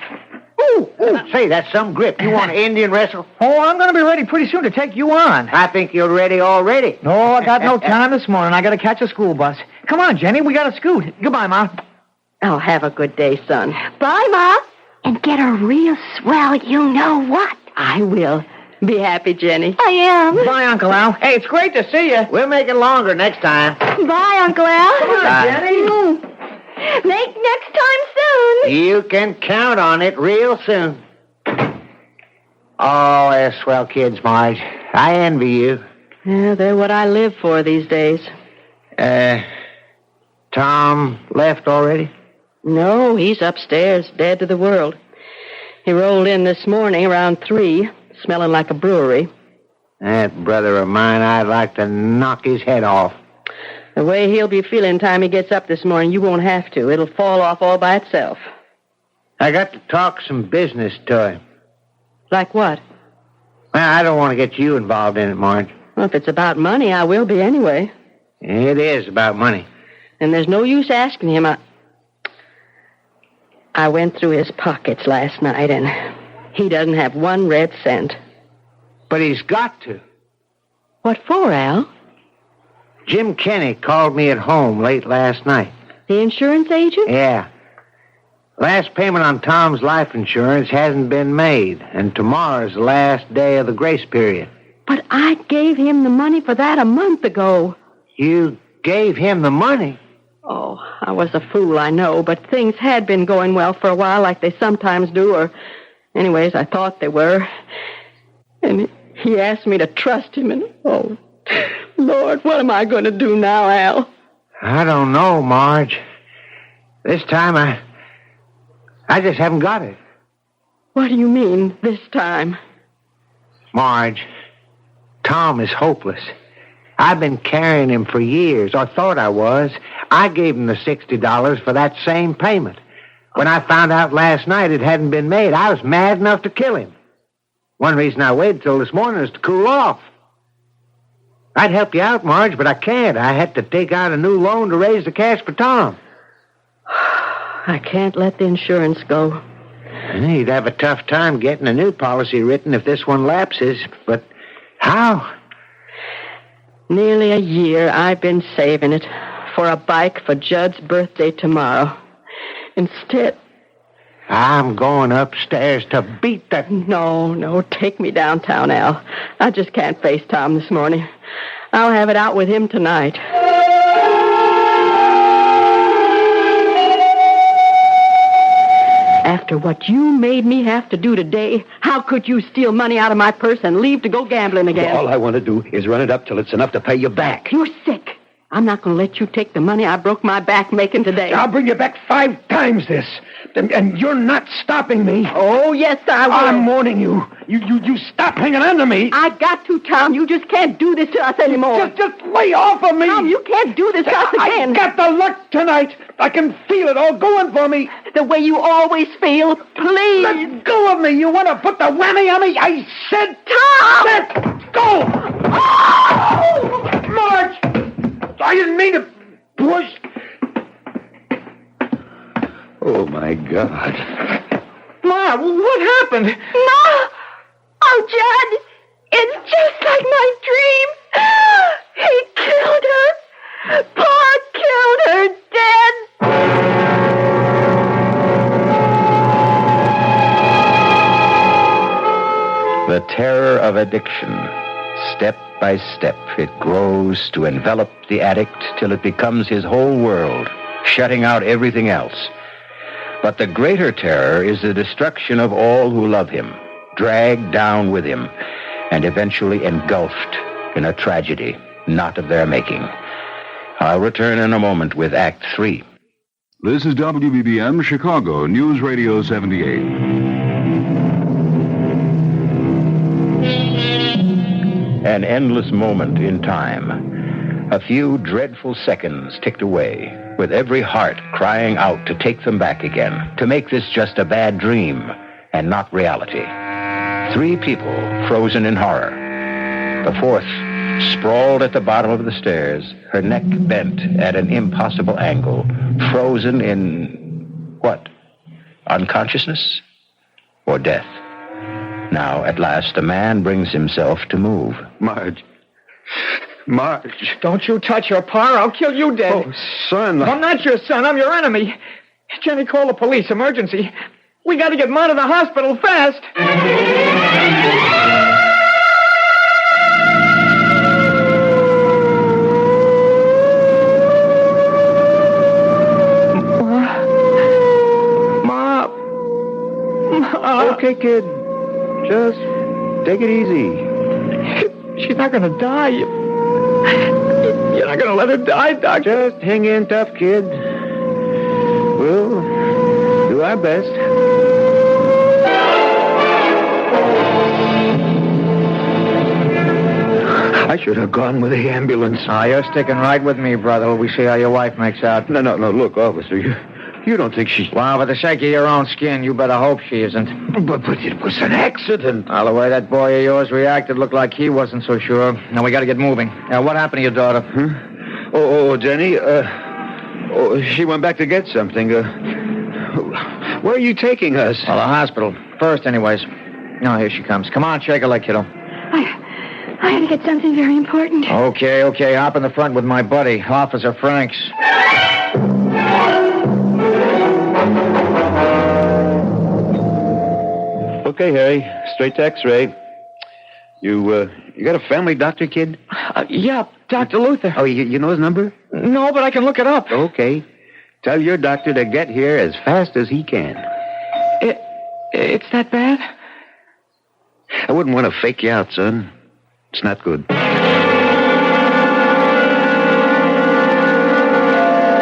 H: Ooh, say, that's some grip. You want an Indian wrestle?
K: Oh, I'm going to be ready pretty soon to take you on.
H: I think you're ready already.
K: No, I got no time this morning. I got to catch a school bus. Come on, Jenny. We got to scoot. Goodbye, Ma.
D: Oh, have a good day, son.
N: Bye, Ma. And get a real swell you-know-what.
D: I will. Be happy, Jenny.
N: I am.
K: Bye, Uncle Al. Hey, it's great to see you.
H: We'll make it longer next time.
N: Bye, Uncle Al.
K: Come on, Jenny.
N: Make next time soon.
H: You can count on it real soon. Oh, they're swell kids, Marge. I envy you.
D: Yeah, they're what I live for these days.
H: Tom left already?
D: No, he's upstairs, dead to the world. He rolled in this morning around 3, smelling like a brewery.
H: That brother of mine, I'd like to knock his head off.
D: The way he'll be feeling time he gets up this morning, you won't have to. It'll fall off all by itself.
H: I got to talk some business to him.
D: Like what?
H: Well, I don't want to get you involved in it, Marge.
D: Well, if it's about money, I will be anyway.
H: It is about money.
D: And there's no use asking him. I went through his pockets last night, and he doesn't have 1 red cent.
H: But he's got to.
D: What for, Al?
H: Jim Kenny called me at home late last night.
D: The insurance agent?
H: Yeah. Last payment on Tom's life insurance hasn't been made, and tomorrow's the last day of the grace period.
D: But I gave him the money for that a month ago.
H: You gave him the money?
D: Oh, I was a fool, I know, but things had been going well for a while like they sometimes do, or anyways, I thought they were. And he asked me to trust him, and oh, Lord, what am I going to do now, Al?
H: I don't know, Marge. This time I just haven't got it.
D: What do you mean, this time?
H: Marge, Tom is hopeless. I've been carrying him for years, or thought I was. I gave him the $60 for that same payment. When I found out last night it hadn't been made, I was mad enough to kill him. One reason I waited till this morning is to cool off. I'd help you out, Marge, but I can't. I had to take out a new loan to raise the cash for Tom.
D: I can't let the insurance go.
H: He'd have a tough time getting a new policy written if this one lapses, but how?
D: Nearly a year I've been saving it for a bike for Judd's birthday tomorrow. Instead...
H: I'm going upstairs to beat that...
D: No, take me downtown, Al. I just can't face Tom this morning. I'll have it out with him tonight. After what you made me have to do today, how could you steal money out of my purse and leave to go gambling again?
I: All I want to do is run it up till it's enough to pay you back.
D: You're sick. I'm not going to let you take the money I broke my back making today.
J: I'll bring you back 5 times this. And you're not stopping me.
D: Oh, yes, I will.
J: I'm warning you. You stop hanging on to me.
D: I got to, Tom. You just can't do this to us anymore.
J: Just lay off of me.
D: Tom, you can't do this to us again.
J: I got the luck tonight. I can feel it all going for me.
D: The way you always feel. Please.
J: Let go of me. You want to put the whammy on me? I said...
D: Tom!
J: Let go! Oh! Marge! I didn't mean to push...
I: Oh, my God.
K: Ma, what happened?
N: Ma! Oh, Judd! It's just like my dream. He killed her. Pa killed her dead.
A: The terror of addiction. Step by step, it grows to envelop the addict till it becomes his whole world, shutting out everything else. But the greater terror is the destruction of all who love him, dragged down with him, and eventually engulfed in a tragedy not of their making. I'll return in a moment with Act 3.
L: This is WBBM Chicago, News Radio 78.
A: An endless moment in time. A few dreadful seconds ticked away, with every heart crying out to take them back again, to make this just a bad dream and not reality. 3 people frozen in horror. The 4th sprawled at the bottom of the stairs, her neck bent at an impossible angle, frozen in what? Unconsciousness or death? Now, at last, the man brings himself to move.
I: Marge.
K: Don't you touch your pa, or I'll kill you dead.
I: Oh, son.
K: I'm not your son. I'm your enemy. Jenny, call the police. Emergency. We got to get Ma to the hospital fast.
I: Ma. Okay, kid. Just take it easy.
K: She's not going to die. You're not going to let her die, Doctor.
I: Just hang in tough, kid. We'll do our best. I should have gone with the ambulance.
K: You're sticking right with me, brother. We see how your wife makes out.
I: No. Look, officer, you don't think she's...
K: Well, for the sake of your own skin, you better hope she isn't.
I: But it was an accident.
K: Well, the way that boy of yours reacted looked like he wasn't so sure. Now, we got to get moving. Now, what happened to your daughter?
I: Huh? Oh, Jenny, she went back to get something. Where are you taking us?
K: Well, the hospital. First, anyways. No, here she comes. Come on, shake her leg, kiddo.
N: I had to get something very important.
K: Okay. Hop in the front with my buddy, Officer Franks.
I: Okay, Harry. Straight to X-ray. You got a family doctor, kid?
K: Yeah, Dr. Lowther.
I: Oh, you know his number?
K: No, but I can look it up.
I: Okay. Tell your doctor to get here as fast as he can.
K: It's that bad?
I: I wouldn't want to fake you out, son. It's not good.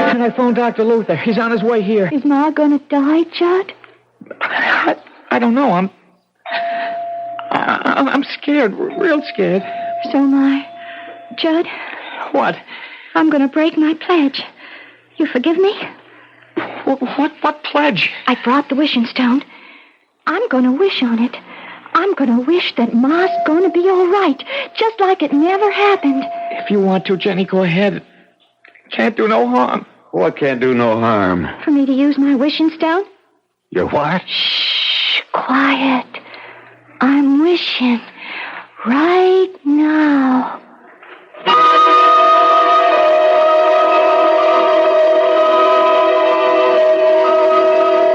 K: And I phoned Dr. Lowther. He's on his way here.
N: Is Ma going to die, Judd?
K: I don't know. I'm scared, real scared.
N: So am I. Judd.
K: What?
N: I'm going to break my pledge. You forgive me?
K: What pledge?
N: I brought the wishing stone. I'm going to wish on it. I'm going to wish that Ma's going to be all right, just like it never happened.
K: If you want to, Jenny, go ahead. Can't do no harm.
O: What can't do no harm?
N: For me to use my wishing stone?
O: Your what?
N: Shh, quiet. I'm wishing right now.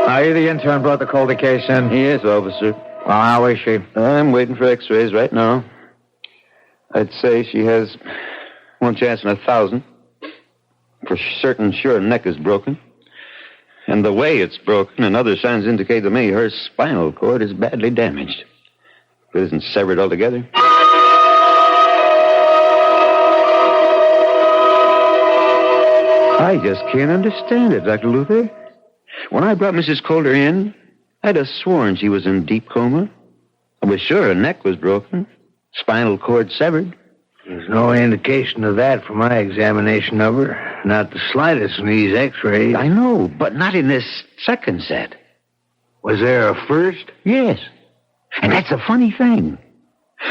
K: Are you the intern brought the cold case in?
O: Yes, officer.
K: Well, how is she?
O: I'm waiting for x-rays right now. I'd say she has 1 chance in 1,000. For certain, sure, her neck is broken. And the way it's broken and other signs indicate to me her spinal cord is badly damaged. If it isn't severed altogether. I just can't understand it, Dr. Lowther. When I brought Mrs. Coulter in, I'd have sworn she was in deep coma. I was sure her neck was broken, spinal cord severed.
H: There's no indication of that from my examination of her. Not the slightest in these x-rays.
O: I know, but not in this second set.
H: Was there a first?
O: Yes. And that's a funny thing.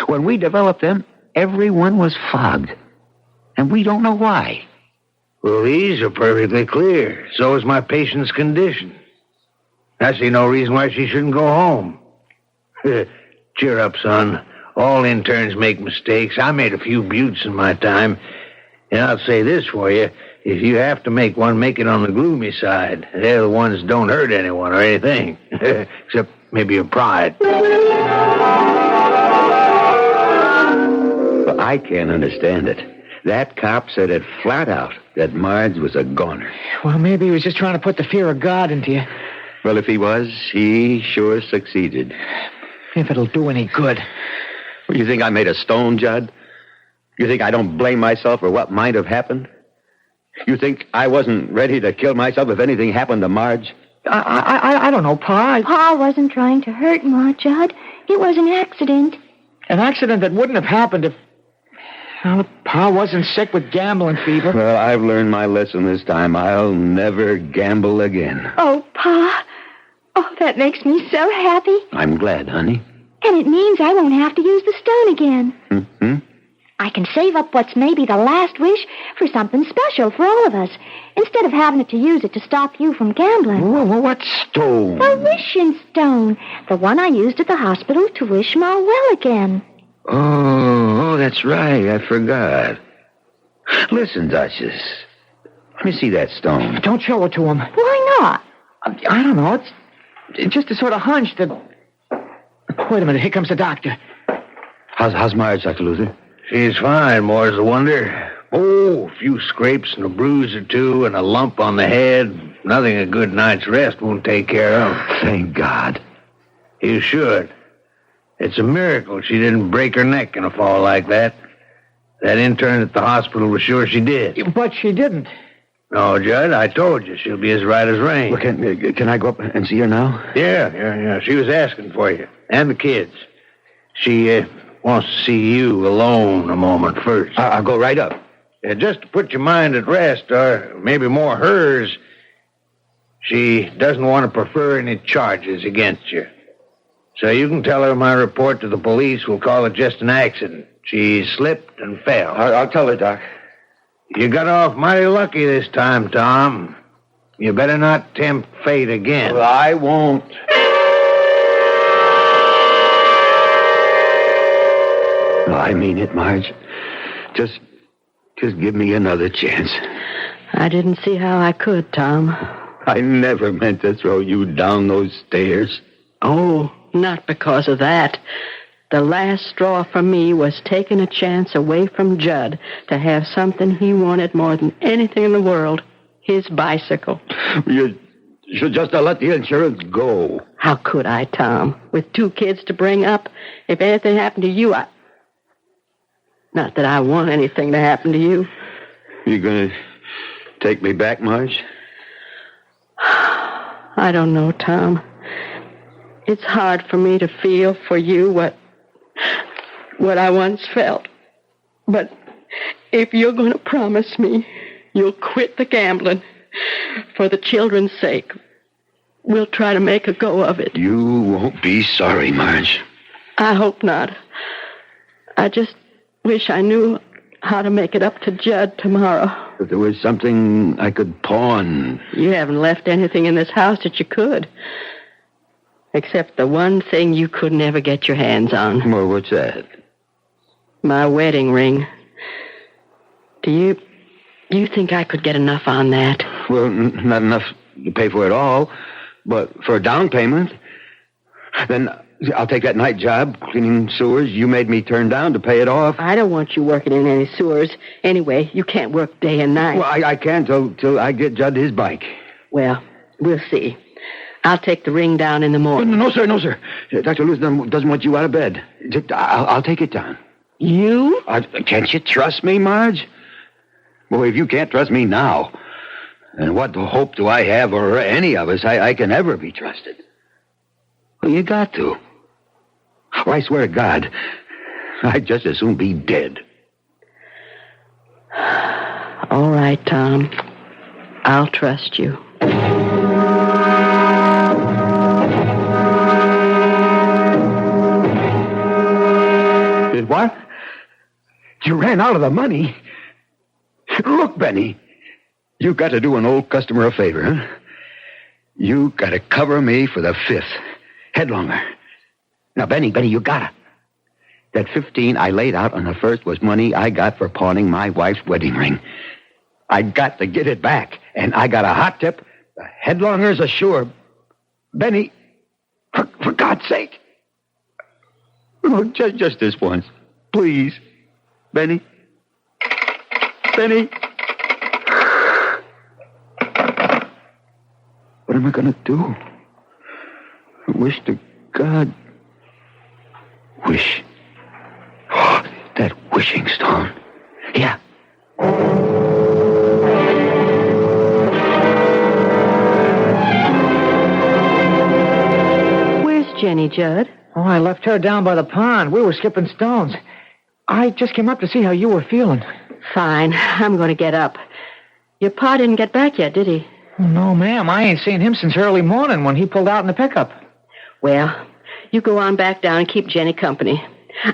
O: When we developed them, everyone was fogged. And we don't know why.
H: Well, these are perfectly clear. So is my patient's condition. I see no reason why she shouldn't go home. Cheer up, son. All interns make mistakes. I made a few buttes in my time. And I'll say this for you. If you have to make one, make it on the gloomy side. They're the ones that don't hurt anyone or anything. Except maybe your pride.
O: Well, I can't understand it. That cop said it flat out that Marge was a goner.
K: Well, maybe he was just trying to put the fear of God into you.
O: Well, if he was, he sure succeeded.
K: If it'll do any good.
O: Well, you think I made a stone, Judd? You think I don't blame myself for what might have happened? You think I wasn't ready to kill myself if anything happened to Marge?
K: I don't know, Pa.
N: Pa wasn't trying to hurt Ma, Judd. It was an accident.
K: An accident that wouldn't have happened if... Well, Pa wasn't sick with gambling fever.
O: Well, I've learned my lesson this time. I'll never gamble again.
N: Oh, Pa. Oh, that makes me so happy.
O: I'm glad, honey.
N: And it means I won't have to use the stone again.
O: Mm-hmm.
N: I can save up what's maybe the last wish for something special for all of us, instead of having to use it to stop you from gambling.
O: Well, what stone?
N: The wishing stone. The one I used at the hospital to wish Ma well again.
O: Oh, that's right. I forgot. Listen, Duchess. Let me see that stone.
K: Don't show it to him.
N: Why not?
K: I don't know. It's just a sort of hunch that... Wait a minute. Here comes the doctor.
O: How's Marge, Dr. Lowther?
H: She's fine, more's the wonder. Oh, a few scrapes and a bruise or two and a lump on the head. Nothing a good night's rest won't take care of.
O: Thank God.
H: You should. It's a miracle she didn't break her neck in a fall like that. That intern at the hospital was sure she did.
K: But she didn't.
H: No, Judd, I told you she'll be as right as rain.
O: Well, can I go up and see her now?
H: Yeah. She was asking for you. And the kids. She wants to see you alone a moment first.
O: I'll go right up.
H: Just to put your mind at rest, or maybe more hers, she doesn't want to prefer any charges against you. So you can tell her my report to the police will call it just an accident. She slipped and fell.
O: I'll tell her, Doc.
H: You got off mighty lucky this time, Tom. You better not tempt fate again.
O: Well, I won't. No, I mean it, Marge. Just give me another chance.
D: I didn't see how I could, Tom.
O: I never meant to throw you down those stairs.
D: Oh, not because of that. The last straw for me was taking a chance away from Judd to have something he wanted more than anything in the world, his bicycle.
O: You should just have let the insurance go.
D: How could I, Tom? With 2 kids to bring up, if anything happened to you, Not that I want anything to happen to you.
O: You gonna take me back, Marge?
D: I don't know, Tom. It's hard for me to feel for you what I once felt. But if you're going to promise me you'll quit the gambling for the children's sake, we'll try to make a go of it.
O: You won't be sorry, Marge.
D: I hope not. I just wish I knew how to make it up to Judd tomorrow.
O: If there was something I could pawn.
D: You haven't left anything in this house that you could. Except the one thing you could never get your hands on.
O: Well, what's that?
D: My wedding ring. Do you think I could get enough on that?
O: Well, not enough to pay for it all, but for a down payment. Then I'll take that night job cleaning sewers you made me turn down to pay it off.
D: I don't want you working in any sewers. Anyway, you can't work day and night.
O: Well, I can't till I get Judd his bike.
D: Well, we'll see. I'll take the ring down in the morning.
O: No, sir. Dr. Lewis doesn't want you out of bed. I'll take it down.
D: You?
O: Can't you trust me, Marge? Well, if you can't trust me now, then what hope do I have, or any of us, I can ever be trusted? Well, you got to. Or I swear to God, I'd just as soon be dead.
D: All right, Tom. I'll trust you.
O: What? You ran out of the money? Look, Benny, you got to do an old customer a favor, huh? You got to cover me for the 5th. Headlonger. Now, Benny, you gotta. That 15 I laid out on the 1st was money I got for pawning my wife's wedding ring. I got to get it back, and I got a hot tip. The headlonger's assured. Benny, for God's sake. Oh, just this once. Please. Benny. What am I going to do? Wish to God. Wish. Oh, that wishing stone. Yeah.
D: Where's Jenny, Judd?
K: Oh, I left her down by the pond. We were skipping stones. I just came up to see how you were feeling.
D: Fine. I'm going to get up. Your pa didn't get back yet, did he?
K: No, ma'am. I ain't seen him since early morning when he pulled out in the pickup.
D: Well, you go on back down and keep Jenny company.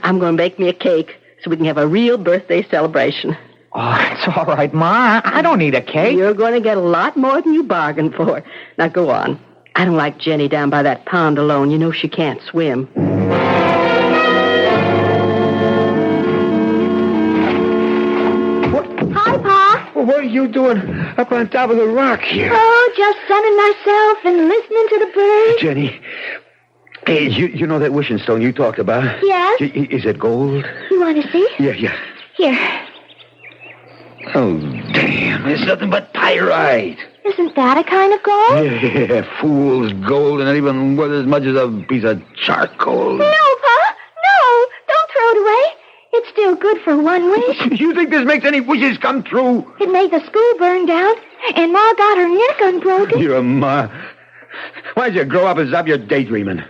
D: I'm going to bake me a cake so we can have a real birthday celebration.
K: Oh, it's all right, Ma. I don't need a cake.
D: You're going to get a lot more than you bargained for. Now, go on. I don't like Jenny down by that pond alone. You know she can't swim.
N: Hi, Pa.
O: Well, what are you doing up on top of the rock here?
N: Oh, just sunning myself and listening to the birds.
O: Jenny, hey, you know that wishing stone you talked about?
N: Yes.
O: Is it gold?
N: You want to see?
O: Yeah.
N: Here.
O: Oh, damn. It's nothing but pyrite.
N: Isn't that a kind of gold?
O: Yeah, fool's gold, and not even worth as much as a piece of charcoal.
N: No, Pa. No. Don't throw it away. It's still good for one wish.
O: You think this makes any wishes come true?
N: It made the school burn down, and Ma got her neck unbroken.
O: You're a Ma. Why'd you grow up and stop your daydreaming?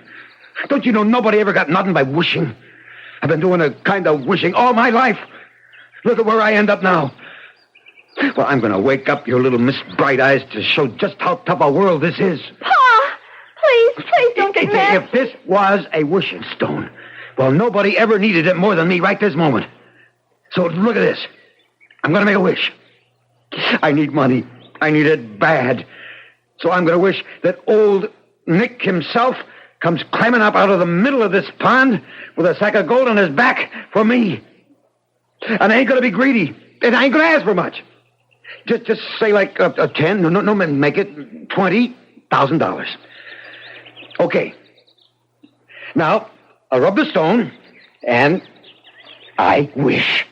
O: Don't you know nobody ever got nothing by wishing? I've been doing a kind of wishing all my life. Look at where I end up now. Well, I'm going to wake up your little Miss Bright Eyes to show just how tough a world this is.
N: Pa, please don't get mad.
O: If this was a wishing stone, well, nobody ever needed it more than me right this moment. So look at this. I'm going to make a wish. I need money. I need it bad. So I'm going to wish that old Nick himself comes climbing up out of the middle of this pond with a sack of gold on his back for me. And I ain't going to be greedy. And I ain't going to ask for much. Just say like a 10. No, make it $20,000. Okay. Now, I'll rub the stone, and I wish.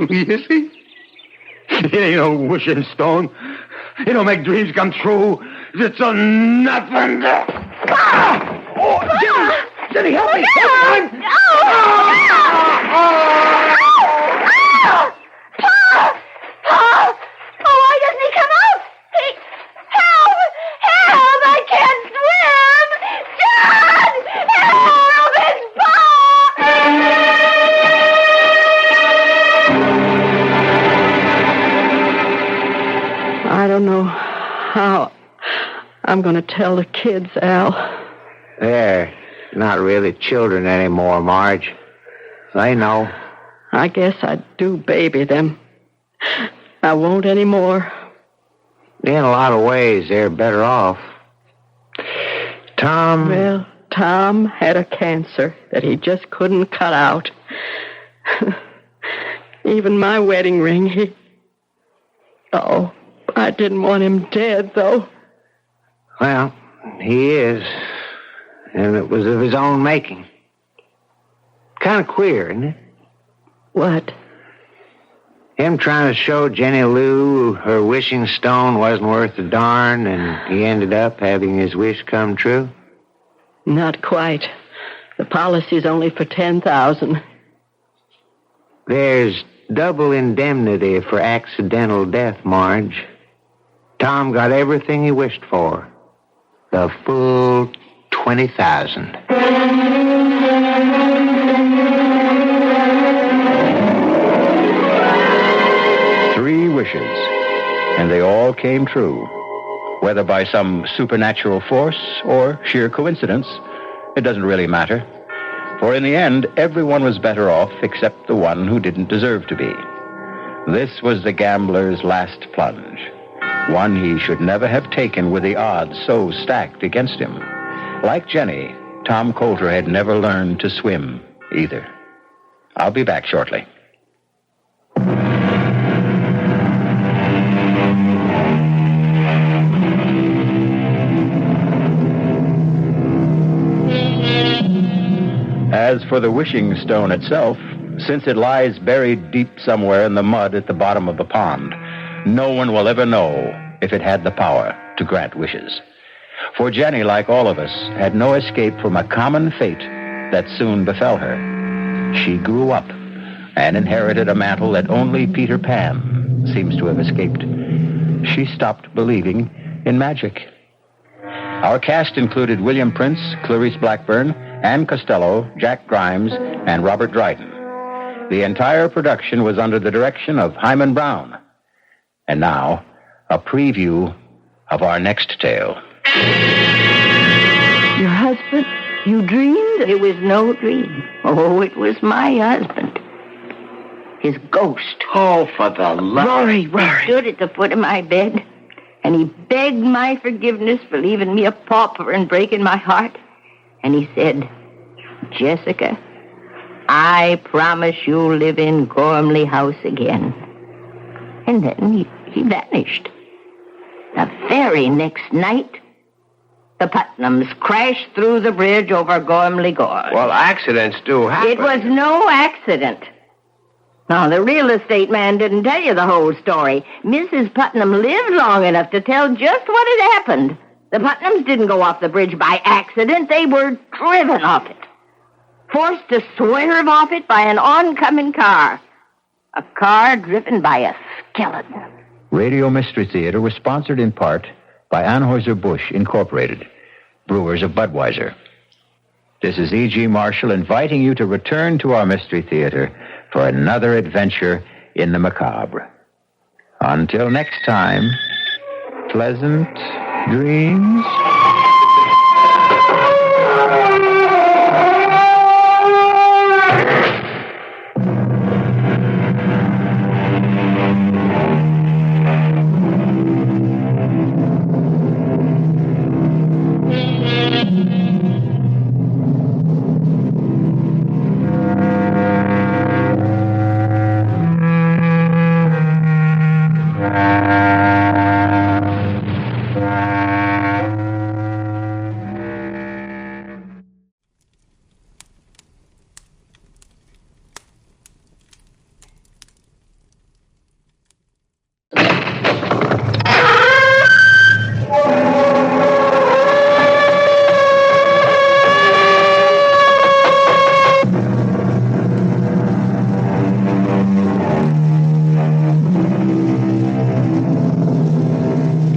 O: You see? It ain't no wishing stone. It don't make dreams come true. It's a nothing. Ah! Oh, Jenny, help me! Help me!
N: Pa! Oh, why doesn't he come out? Help! I can't swim! Dad! Help! It's Pa!
D: I'm going to tell the kids, Al.
H: They're not really children anymore, Marge. They know.
D: I guess I do baby them. I won't anymore.
H: In a lot of ways, they're better off. Tom...
D: Well, Tom had a cancer that he just couldn't cut out. Even my wedding ring, Oh, I didn't want him dead, though.
H: Well, he is. And it was of his own making. Kind of queer, isn't it?
D: What?
H: Him trying to show Jenny Lou her wishing stone wasn't worth a darn, and he ended up having his wish come true?
D: Not quite. The policy's only for $10,000.
H: There's double indemnity for accidental death, Marge. Tom got everything he wished for. The full $20,000.
A: 3 wishes, and they all came true. Whether by some supernatural force or sheer coincidence, it doesn't really matter. For in the end, everyone was better off except the one who didn't deserve to be. This was the gambler's last plunge, one he should never have taken with the odds so stacked against him. Like Janney, Tom Coulter had never learned to swim either. I'll be back shortly. As for the wishing stone itself, since it lies buried deep somewhere in the mud at the bottom of the pond, no one will ever know if it had the power to grant wishes. For Janney, like all of us, had no escape from a common fate that soon befell her. She grew up and inherited a mantle that only Peter Pan seems to have escaped. She stopped believing in magic. Our cast included William Prince, Clarice Blackburn, Ann Costello, Jack Grimes, and Robert Dryden. The entire production was under the direction of Hyman Brown. And now, a preview of our next tale.
P: Your husband? You dreamed? It was no dream. Oh, it was my husband. His ghost.
O: Oh, for the love...
P: Rory. He stood at the foot of my bed, and he begged my forgiveness for leaving me a pauper and breaking my heart. And he said, Jessica, I promise you'll live in Gormley House again. And then he vanished. The very next night, the Putnams crashed through the bridge over Gormley Gorge.
O: Well, accidents do happen.
P: It was no accident. Now, the real estate man didn't tell you the whole story. Mrs. Putnam lived long enough to tell just what had happened. The Putnams didn't go off the bridge by accident. They were driven off it. Forced to swerve off it by an oncoming car. A car driven by a skeleton.
A: Radio Mystery Theater was sponsored in part by Anheuser-Busch Incorporated, brewers of Budweiser. This is E.G. Marshall inviting you to return to our Mystery Theater for another adventure in the macabre. Until next time, pleasant dreams.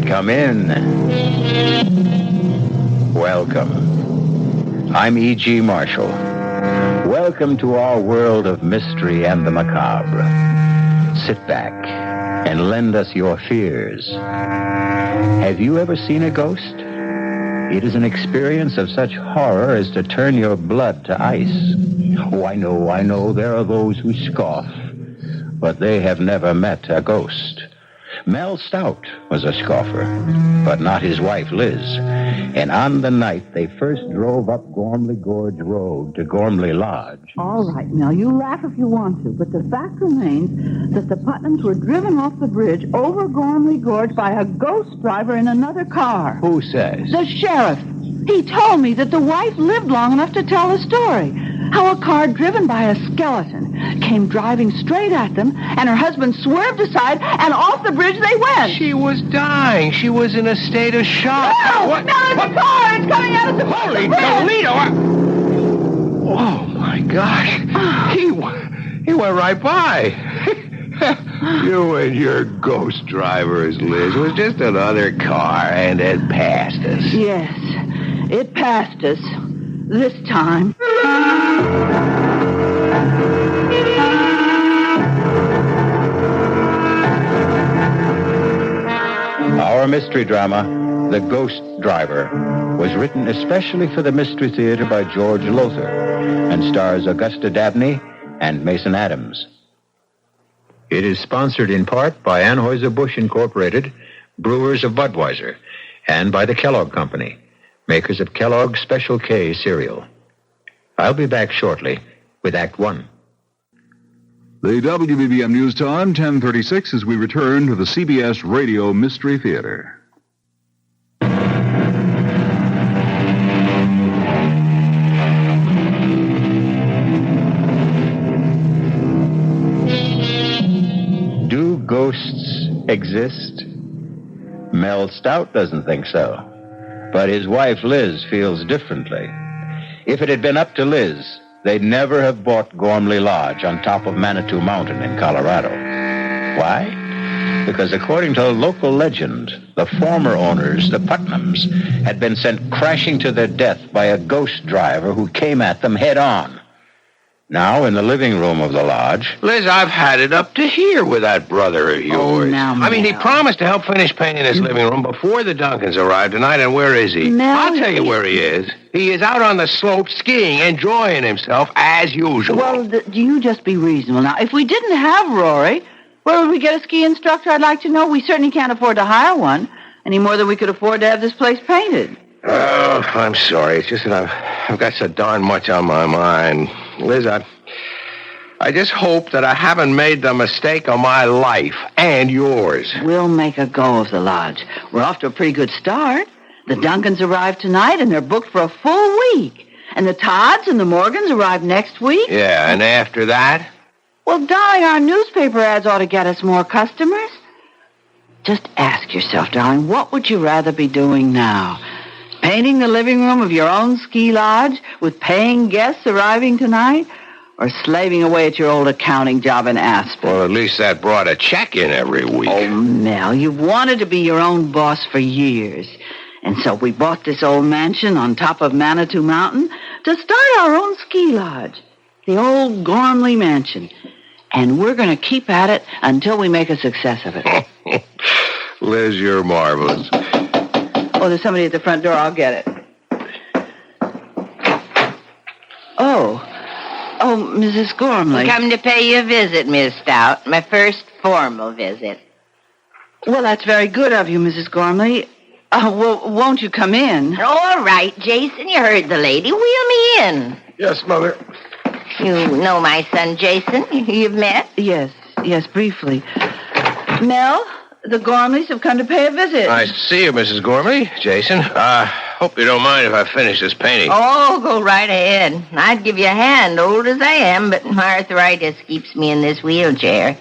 A: Come in. Welcome. I'm E.G. Marshall. Welcome to our world of mystery and the macabre. Sit back and lend us your fears. Have you ever seen a ghost? It is an experience of such horror as to turn your blood to ice. Oh, I know, there are those who scoff, but they have never met a ghost. Mel Stout was a scoffer, but not his wife, Liz. And on the night they first drove up Gormley Gorge Road to Gormley Lodge.
Q: All right, Mel, you laugh if you want to, but the fact remains that the Putnams were driven off the bridge over Gormley Gorge by a ghost driver in another car.
A: Who says?
Q: The sheriff. He told me that the wife lived long enough to tell the story. How a car driven by a skeleton came driving straight at them, and her husband swerved aside, and off the bridge they went.
E: She was dying. She was in a state of shock.
Q: No!
E: What?
Q: No, it's a car! It's coming out of the
E: Holy
Q: bridge!
E: Toledo! Oh, my gosh. He went right by. You and your ghost drivers, Liz. It was just another car, and it passed us.
Q: Yes, it passed us. This time.
A: Our mystery drama, The Ghost Driver, was written especially for the Mystery Theater by George Lowther and stars Augusta Dabney and Mason Adams. It is sponsored in part by Anheuser-Busch Incorporated, brewers of Budweiser, and by the Kellogg Company, makers of Kellogg's Special K cereal. I'll be back shortly with Act One.
L: The WBBM News Time, 10:36, as we return to the CBS Radio Mystery Theater.
A: Do ghosts exist? Mel Stout doesn't think so. But his wife, Liz, feels differently. If it had been up to Liz, they'd never have bought Gormley Lodge on top of Manitou Mountain in Colorado. Why? Because according to local legend, the former owners, the Putnams, had been sent crashing to their death by a ghost driver who came at them head on. Now, in the living room of the lodge...
E: Liz, I've had it up to here with that brother of yours.
Q: Oh, now,
E: I mean, he promised to help finish painting this living room before the Duncans arrived tonight, and where is he?
Q: Mel,
E: I'll tell you where he is. He is out on the slope skiing, enjoying himself as usual.
Q: Well, do you just be reasonable. Now, if we didn't have Rory, where would we get a ski instructor? I'd like to know. We certainly can't afford to hire one, any more than we could afford to have this place painted.
E: Oh, I'm sorry. It's just that I've got so darn much on my mind. Liz, I just hope that I haven't made the mistake of my life and yours.
Q: We'll make a go of the lodge. We're off to a pretty good start. The Duncans arrive tonight, and they're booked for a full week. And the Todds and the Morgans arrive next week.
E: Yeah, and after that?
Q: Well, darling, our newspaper ads ought to get us more customers. Just ask yourself, darling, what would you rather be doing now? Painting the living room of your own ski lodge with paying guests arriving tonight? Or slaving away at your old accounting job in Aspen?
E: Well, at least that brought a check in every week.
Q: Oh, Mel, you've wanted to be your own boss for years. And so we bought this old mansion on top of Manitou Mountain to start our own ski lodge. The old Gormley Mansion. And we're going to keep at it until we make a success of it.
E: Liz, you're marvelous.
Q: Oh, there's somebody at the front door. I'll get it. Oh, Mrs. Gormley.
P: Come to pay you a visit, Miss Stout. My first formal visit.
Q: Well, that's very good of you, Mrs. Gormley. Well, won't you come in?
P: All right, Jason, you heard the lady. Wheel me in.
E: Yes, Mother.
P: You know my son, Jason? You've met?
Q: Yes, briefly. Mel, the Gormleys have come to pay a visit.
E: Nice to see you, Mrs. Gormley. Jason, hope you don't mind if I finish this painting.
P: Oh, go right ahead. I'd give you a hand, old as I am, but my arthritis keeps me in this wheelchair.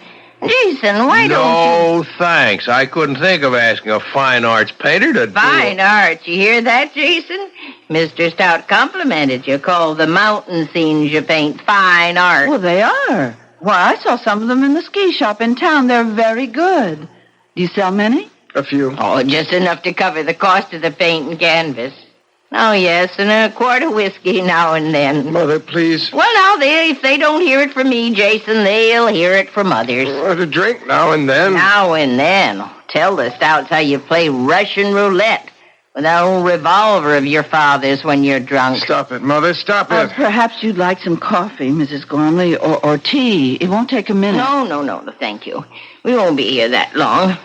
P: Jason, why don't you...
E: No, thanks. I couldn't think of asking a fine arts painter to
P: Fine arts. You hear that, Jason? Mr. Stout complimented you. Called the mountain scenes you paint fine art.
Q: Well, they are. Why, I saw some of them in the ski shop in town. They're very good. Do you sell many?
E: A few.
P: Oh, just enough to cover the cost of the paint and canvas. Oh, yes, and a quart of whiskey now and then.
E: Mother, please.
P: Well, now, if they don't hear it from me, Jason, they'll hear it from others.
E: A drink now and then.
P: Now and then. Tell the Stouts how you play Russian roulette. with that old revolver of your father's when you're drunk.
E: Stop it, Mother. Stop it.
Q: Perhaps you'd like some coffee, Mrs. Gormley, or tea. It won't take a minute.
P: No, thank you. We won't be here that long.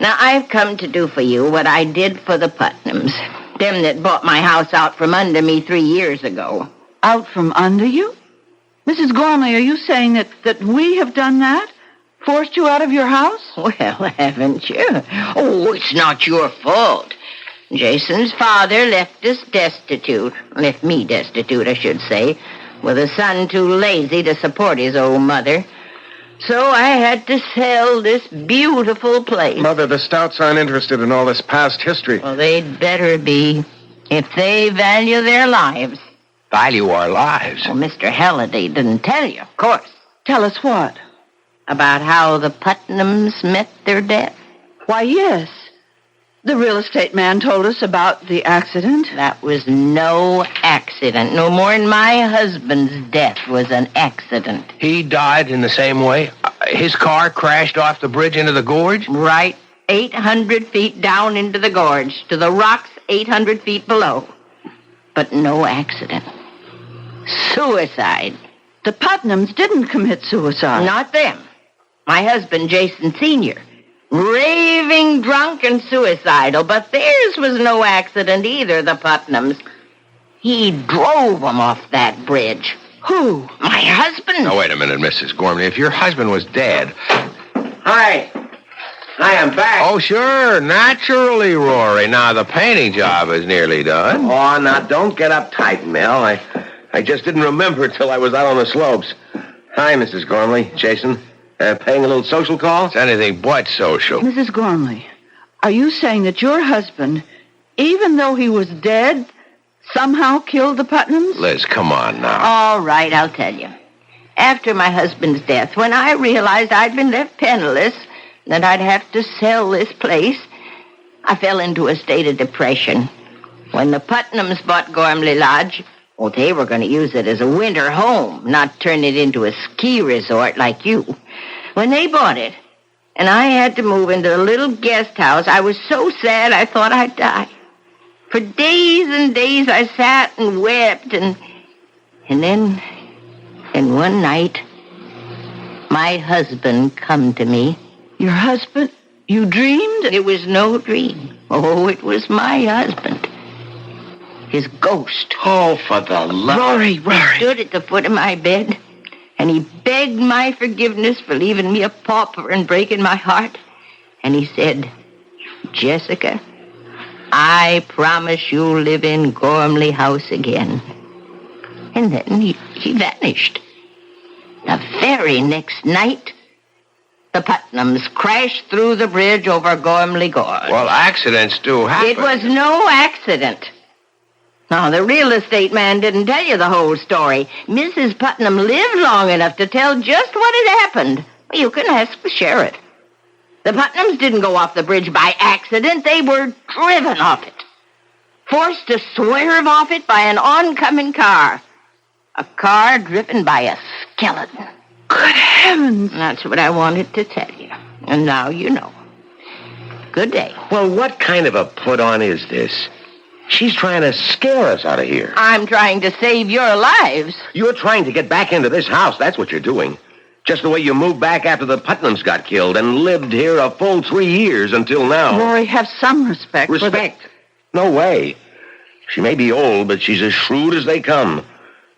P: Now, I've come to do for you what I did for the Putnams. Them that bought my house out from under me 3 years ago.
Q: Out from under you? Mrs. Gormley, are you saying that we have done that? Forced you out of your house?
P: Well, haven't you? Oh, it's not your fault. Jason's father left us destitute. Left me destitute, I should say, with a son too lazy to support his old mother. So I had to sell this beautiful place.
E: Mother, the Stouts aren't interested in all this past history.
P: Well, they'd better be, if they value their lives.
O: Value our lives?
P: Well, Mr. Halliday didn't tell you, of course.
Q: Tell us what?
P: About how the Putnams met their death.
Q: Why, yes. The real estate man told us about the accident.
P: That was no accident. No more than my husband's death was an accident.
O: He died in the same way? His car crashed off the bridge into the gorge?
P: Right. 800 feet down into the gorge, to the rocks 800 feet below. But no accident. Suicide.
Q: The Putnams didn't commit suicide.
P: Not them. My husband, Jason Sr., raving drunk and suicidal, but theirs was no accident either, the Putnams. He drove them off that bridge.
Q: Who?
P: My husband.
E: Now, wait a minute, Mrs. Gormley. If your husband was dead...
O: Hi, I'm back.
E: Oh, sure. Naturally, Rory. Now, the painting job is nearly done.
O: Oh, now, don't get uptight, Mel. I just didn't remember till I was out on the slopes. Hi, Mrs. Gormley. Jason. Paying a little social call?
E: It's anything but social.
Q: Mrs. Gormley, are you saying that your husband, even though he was dead, somehow killed the Putnams?
E: Liz, come on now.
P: All right, I'll tell you. After my husband's death, when I realized I'd been left penniless, that I'd have to sell this place, I fell into a state of depression. When the Putnams bought Gormley Lodge, well, they were going to use it as a winter home, not turn it into a ski resort like you. When they bought it, and I had to move into a little guest house, I was so sad I thought I'd die. For days and days I sat and wept, and then one night, my husband come to me.
Q: Your husband? You dreamed?
P: It was no dream. Oh, it was my husband. His ghost.
O: Oh, for the love...
P: Rory. He stood at the foot of my bed, and he begged my forgiveness for leaving me a pauper and breaking my heart. And he said, Jessica, I promise you'll live in Gormley House again. And then he vanished. The very next night, the Putnams crashed through the bridge over Gormley Gorge.
E: Well, accidents do happen.
P: It was no accident. Now, the real estate man didn't tell you the whole story. Mrs. Putnam lived long enough to tell just what had happened. You can ask the sheriff. The Putnams didn't go off the bridge by accident. They were driven off it. Forced to swerve off it by an oncoming car. A car driven by a skeleton.
Q: Good heavens.
P: That's what I wanted to tell you. And now you know. Good day.
O: Well, what kind of a put-on is this? She's trying to scare us out of here.
P: I'm trying to save your lives.
O: You're trying to get back into this house. That's what you're doing. Just the way you moved back after the Putnams got killed and lived here a full 3 years until now.
Q: Rory, have some respect.
O: Respect? No way. She may be old, but she's as shrewd as they come.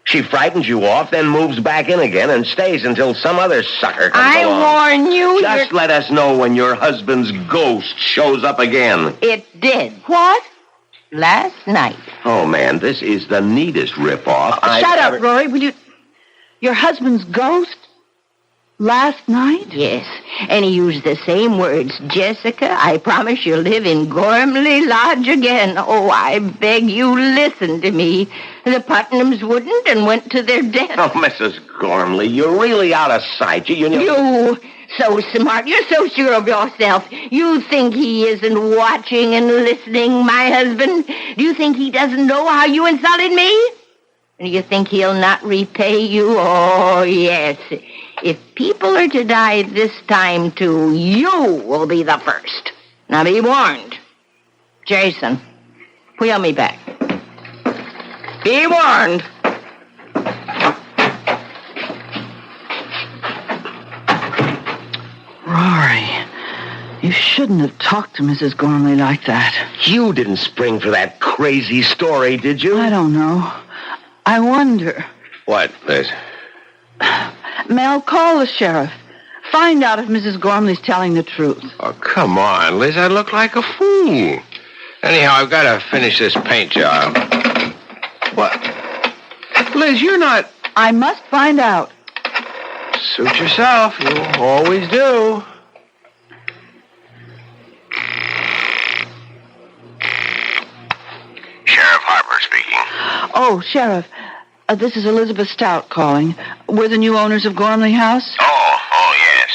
O: She frightens you off, then moves back in again and stays until some other sucker comes along.
P: I warn you.
O: Just let us know when your husband's ghost shows up again.
P: It did.
Q: What?
P: Last night.
O: Oh, man, this is the neatest ripoff.
Q: Shut up, Rory. Will you... Your husband's ghost? Last night?
P: Yes, and he used the same words. Jessica, I promise you'll live in Gormley Lodge again. Oh, I beg you, listen to me. The Putnams wouldn't and went to their death.
O: Oh, Mrs. Gormley, you're really out of sight.
P: You so smart. You're so sure of yourself. You think he isn't watching and listening, my husband? Do you think he doesn't know how you insulted me? Do you think he'll not repay you? Oh, yes. If people are to die this time, too, you will be the first. Now be warned. Jason, Wheel me back. Be warned.
Q: Rory, you shouldn't have talked to Mrs. Gormley like that.
I: You didn't spring for that crazy story, did you?
Q: I don't know. I wonder.
E: What, Liz?
Q: Mel, call the sheriff. Find out if Mrs. Gormley's telling the truth.
E: Oh, come on, Liz. I look like a fool. Anyhow, I've got to finish this paint job. What? Liz, you're not...
Q: I must find out.
E: Suit yourself. You always do.
R: Sheriff Harper speaking.
Q: Oh, Sheriff, this is Elizabeth Stout calling. We're the new owners of Gormley House.
R: Oh, yes.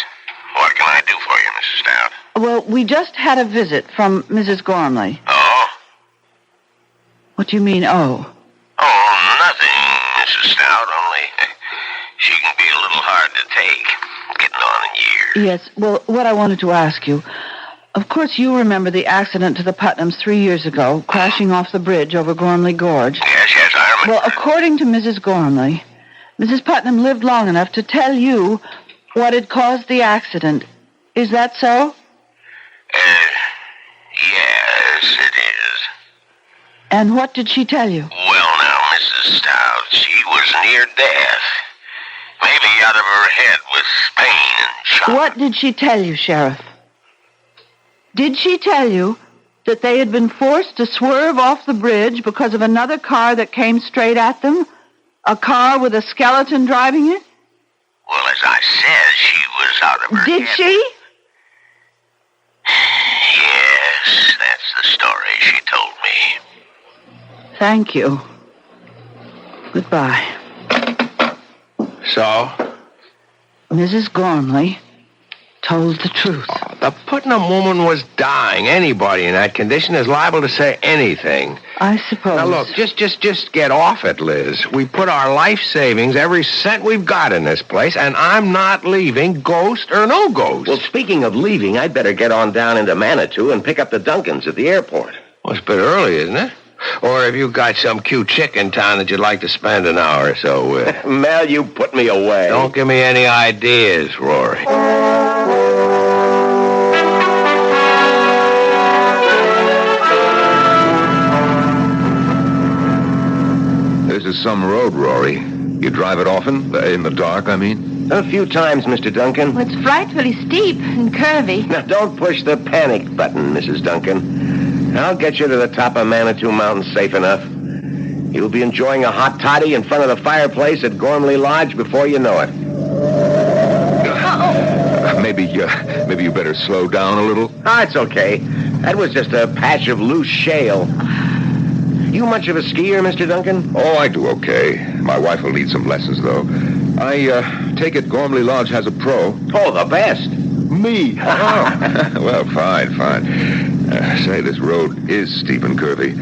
R: What can I do for you, Mrs. Stout?
Q: Well, we just had a visit from Mrs. Gormley.
R: Oh?
Q: What do you mean, oh?
R: Oh, nothing, Mrs. Stout, only she can be a little hard to take, getting on in years.
Q: Yes, well, what I wanted to ask you... Of course, you remember the accident to the Putnams 3 years ago, crashing off the bridge over Gormley Gorge.
R: Yes, I remember.
Q: Well, according to Mrs. Gormley, Mrs. Putnam lived long enough to tell you what had caused the accident. Is that so?
R: Yes, it is.
Q: And what did she tell you?
R: Well, now, Mrs. Stout, she was near death. Maybe out of her head with pain and shock.
Q: What did she tell you, Sheriff? Did she tell you that they had been forced to swerve off the bridge because of another car that came straight at them? A car with a skeleton driving it?
R: Well, as I said, she was out of her
Q: Did
R: head.
Q: she?
R: Yes, that's the story she told me.
Q: Thank you. Goodbye.
E: So?
Q: Mrs. Gormley told the truth.
E: The Putnam woman was dying. Anybody in that condition is liable to say anything.
Q: I suppose.
E: Now, look, just get off it, Liz. We put our life savings, every cent we've got in this place, and I'm not leaving, ghost or no ghost.
I: Well, speaking of leaving, I'd better get on down into Manitou and pick up the Duncans at the airport.
E: Well, it's a bit early, isn't it? Or have you got some cute chick in town that you'd like to spend an hour or so with?
I: Mel, you put me away.
E: Don't give me any ideas, Rory.
F: This is some road, Rory. You drive it often? In the dark, I mean?
I: A few times, Mr. Duncan.
P: Well, it's frightfully steep and curvy.
I: Now, don't push the panic button, Mrs. Duncan. I'll get you to the top of Manitou Mountain safe enough. You'll be enjoying a hot toddy in front of the fireplace at Gormley Lodge before you know it.
F: Maybe you better slow down a little.
I: Ah, it's okay. That was just a patch of loose shale. You much of a skier, Mr. Duncan?
F: Oh, I do okay. My wife will need some lessons, though. I take it Gormley Lodge has a pro.
I: Oh, the best.
F: Me? Well, fine. Say, this road is steep and curvy.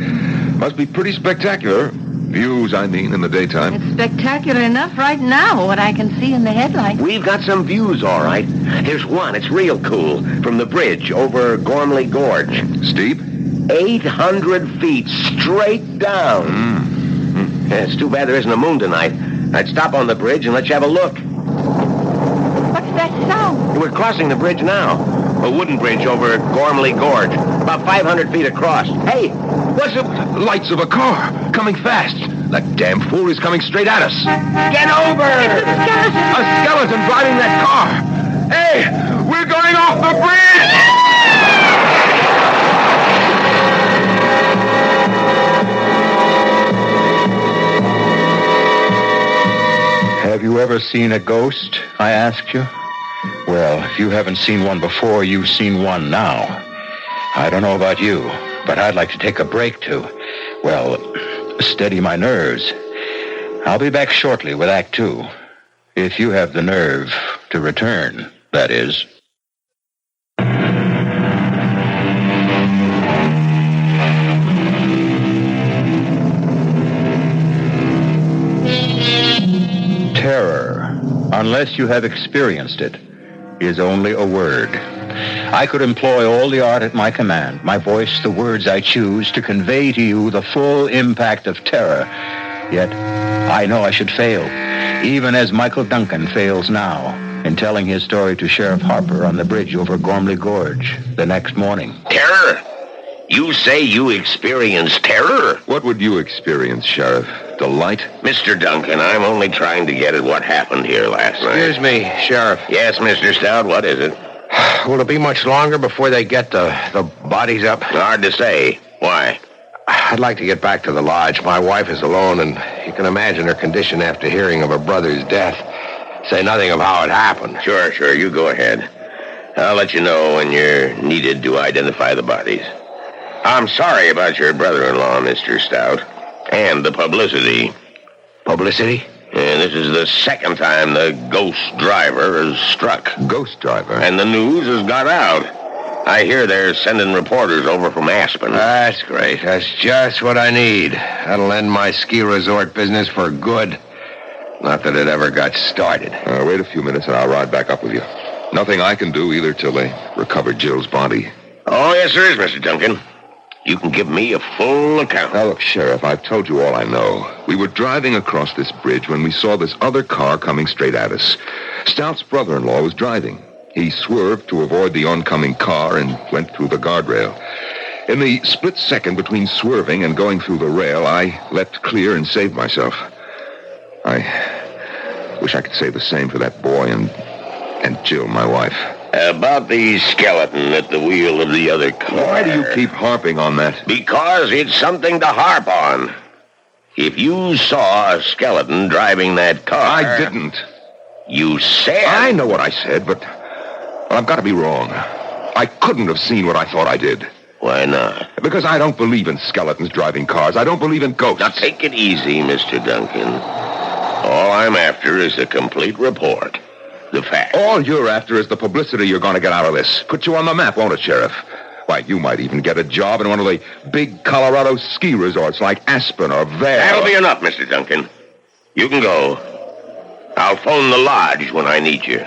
F: Must be pretty spectacular. Views, I mean, in the daytime.
P: It's spectacular enough right now, what I can see in the headlights.
I: We've got some views, all right. Here's one. It's real cool. From the bridge over Gormley Gorge.
F: Steep?
I: 800 feet straight down.
F: Mm.
I: It's too bad there isn't a moon tonight. I'd stop on the bridge and let you have a look.
P: What's that sound?
I: We're crossing the bridge now. A wooden bridge over Gormley Gorge. About 500 feet across. Hey, what's the...
F: Lights of a car coming fast. That damn fool is coming straight at us.
I: Get over!
P: It's a skeleton!
F: A skeleton driving that car. Hey, we're going off the bridge!
S: Have you ever seen a ghost? I asked you. Well, if you haven't seen one before, you've seen one now. I don't know about you, but I'd like to take a break to, well, steady my nerves. I'll be back shortly with Act 2. If you have the nerve to return, that is. Terror, unless you have experienced it, is only a word. I could employ all the art at my command, my voice, the words I choose, to convey to you the full impact of terror. Yet, I know I should fail, even as Michael Duncan fails now in telling his story to Sheriff Harper on the bridge over Gormley Gorge the next morning.
R: Terror? You say you experienced terror?
I: What would you experience, Sheriff? Delight?
R: Mr. Duncan, I'm only trying to get at what happened here last night.
C: Excuse me, Sheriff.
R: Yes, Mr. Stout, what is it?
C: Will it be much longer before they get the bodies up?
R: Hard to say. Why?
C: I'd like to get back to the lodge. My wife is alone, and you can imagine her condition after hearing of her brother's death. Say nothing of how it happened.
R: Sure, you go ahead. I'll let you know when you're needed to identify the bodies. I'm sorry about your brother-in-law, Mr. Stout, and the publicity.
C: Publicity?
R: And this is the second time the ghost driver has struck.
I: Ghost driver?
R: And the news has got out. I hear they're sending reporters over from Aspen.
C: That's great. That's just what I need. That'll end my ski resort business for good. Not that it ever got started.
I: Wait a few minutes and I'll ride back up with you. Nothing I can do either till they recover Jill's body.
R: Oh, yes, there is, Mr. Duncan. You can give me a full account.
I: Now, look, Sheriff, I've told you all I know. We were driving across this bridge when we saw this other car coming straight at us. Stout's brother-in-law was driving. He swerved to avoid the oncoming car and went through the guardrail. In the split second between swerving and going through the rail, I leapt clear and saved myself. I wish I could say the same for that boy and Jill, my wife.
R: About the skeleton at the wheel of the other car.
I: Why do you keep harping on that?
R: Because it's something to harp on. If you saw a skeleton driving that car...
I: I didn't.
R: You said...
I: I know what I said, but I've got to be wrong. I couldn't have seen what I thought I did.
R: Why not?
I: Because I don't believe in skeletons driving cars. I don't believe in ghosts.
R: Now, take it easy, Mr. Duncan. All I'm after is a complete report. The fact.
I: All you're after is the publicity you're going to get out of this. Put you on the map, won't it, Sheriff? Why, you might even get a job in one of the big Colorado ski resorts like Aspen or Vail.
R: That'll be enough, Mr. Duncan. You can go. I'll phone the lodge when I need you.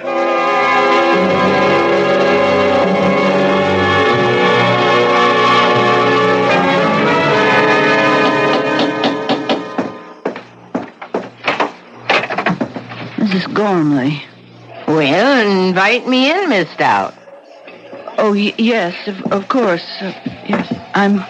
Q: Mrs. Gormley.
P: Well, invite me in, Miss Stout.
Q: Oh, yes, of course. Yes, I'm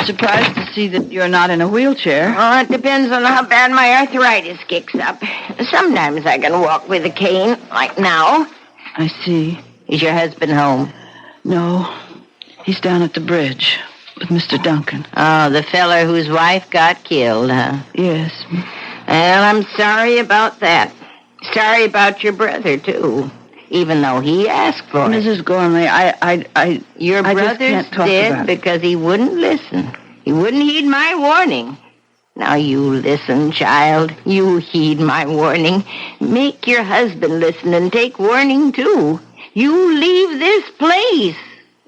Q: surprised to see that you're not in a wheelchair.
P: Oh, it depends on how bad my arthritis kicks up. Sometimes I can walk with a cane, like now.
Q: I see.
P: Is your husband home?
Q: No, he's down at the bridge with Mr. Duncan.
P: Oh, the feller whose wife got killed, huh?
Q: Yes.
P: Well, I'm sorry about that. Sorry about your brother, too. Even though he asked for it.
Q: Mrs. Gormley,
P: Your brother's dead because he wouldn't listen. He wouldn't heed my warning. Now you listen, child. You heed my warning. Make your husband listen and take warning, too. You leave this place.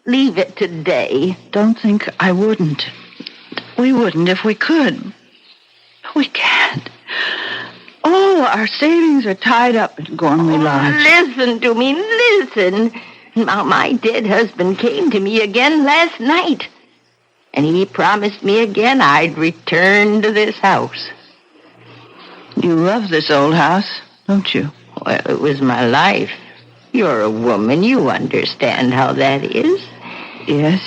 P: Leave it today.
Q: Don't think I wouldn't. We wouldn't if we could. We can't. All our savings are tied up in Gormley Lodge.
P: Listen to me, listen. Now, my dead husband came to me again last night. And he promised me again I'd return to this house.
Q: You love this old house, don't you?
P: Well, it was my life. You're a woman. You understand how that is.
Q: Yes.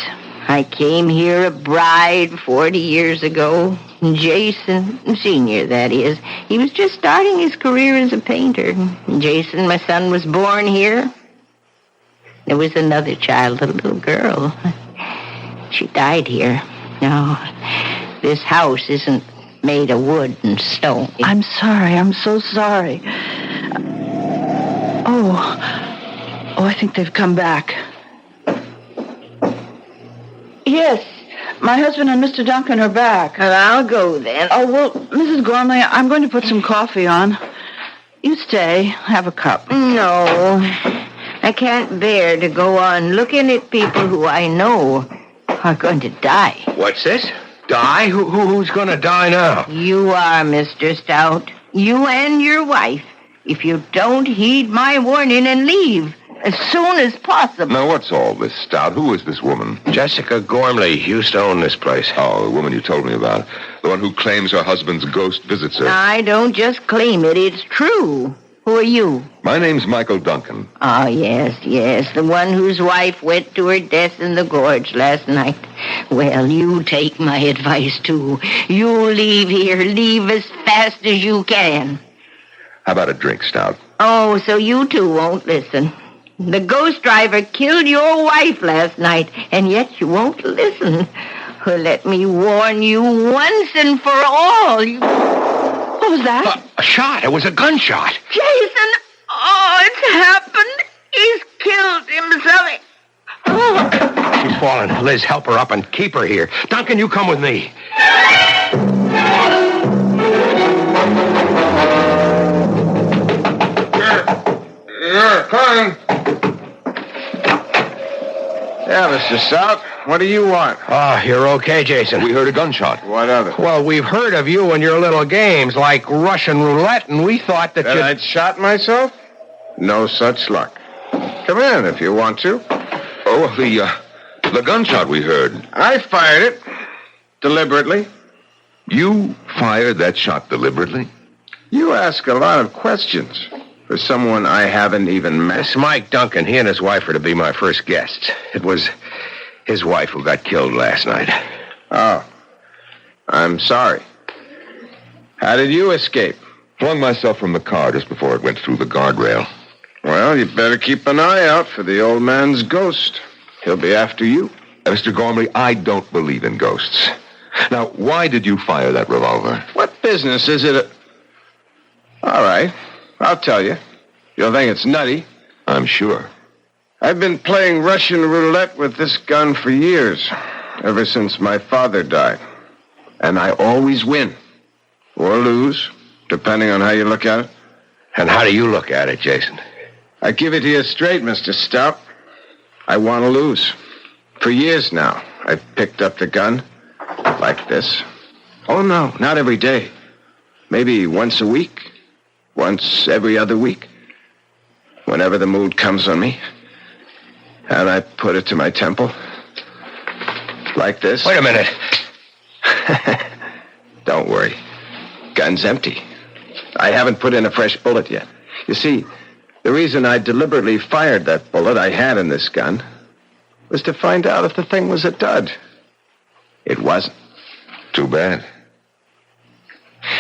P: I came here a bride 40 years ago. Jason, Senior, that is. He was just starting his career as a painter. Jason, my son, was born here. There was another child, a little girl. She died here. No, this house isn't made of wood and stone.
Q: I'm sorry. I'm so sorry. Oh, I think they've come back. Yes, my husband and Mr. Duncan are back.
P: Well, I'll go then.
Q: Oh, well, Mrs. Gormley, I'm going to put some coffee on. You stay. Have a cup.
P: No, I can't bear to go on looking at people who I know are going to die.
C: What's this? Die? Who's going to die now?
P: You are, Mr. Stout. You and your wife. If you don't heed my warning and leave, As soon as possible.
E: Now, what's all this, Stout? Who is this woman?
R: Jessica Gormley used to own this place.
E: Oh, the woman you told me about. The one who claims her husband's ghost visits her.
P: I don't just claim it. It's true. Who are you?
E: My name's Michael Duncan.
P: Oh, yes. The one whose wife went to her death in the gorge last night. Well, you take my advice, too. You leave here. Leave as fast as you can.
E: How about a drink, Stout?
P: Oh, so you two won't listen. The ghost driver killed your wife last night, and yet you won't listen. Well, let me warn you once and for all. What was that?
R: A shot. It was a gunshot.
P: Jason! Oh, it's happened. He's killed himself. Oh.
R: She's fallen. Liz, help her up and keep her here. Duncan, you come with me.
E: Come. Yeah, Mr. Stout. What do you want?
R: Oh, you're okay, Jason.
E: We heard a gunshot. What of it?
R: Well, we've heard of you and your little games like Russian roulette, and we thought that
E: I'd shot myself? No such luck. Come in if you want to. Oh, the gunshot we heard. I fired it. Deliberately. You fired that shot deliberately? You ask a lot of questions for someone I haven't even met.
R: It's Mike Duncan. He and his wife are to be my first guests. It was his wife who got killed last night.
E: Oh. I'm sorry. How did you escape? Flung myself from the car just before it went through the guardrail. Well, you better keep an eye out for the old man's ghost. He'll be after you. Mr. Gormley, I don't believe in ghosts. Now, why did you fire that revolver? What business is it? All right, I'll tell you. You'll think it's nutty. I'm sure. I've been playing Russian roulette with this gun for years, ever since my father died. And I always win. Or lose, depending on how you look at it.
R: And how do you look at it, Jason?
E: I give it to you straight, Mr. Stout. I want to lose. For years now, I've picked up the gun like this. Oh, no, not every day. Maybe once a week. Once every other week. Whenever the mood comes on me. And I put it to my temple. Like this.
R: Wait a minute.
E: Don't worry. Gun's empty. I haven't put in a fresh bullet yet. You see, the reason I deliberately fired that bullet I had in this gun was to find out if the thing was a dud. It wasn't. Too bad.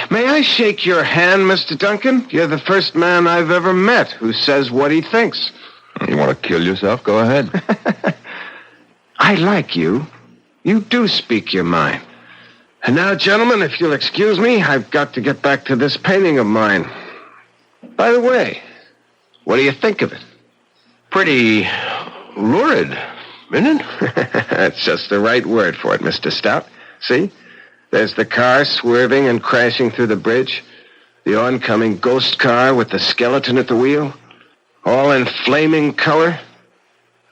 E: May I shake your hand, Mr. Duncan? You're the first man I've ever met who says what he thinks. You want to kill yourself? Go ahead. I like you. You do speak your mind. And now, gentlemen, if you'll excuse me, I've got to get back to this painting of mine. By the way, what do you think of it? Pretty lurid, isn't it? That's just the right word for it, Mr. Stout. See? There's the car swerving and crashing through the bridge. The oncoming ghost car with the skeleton at the wheel. All in flaming color.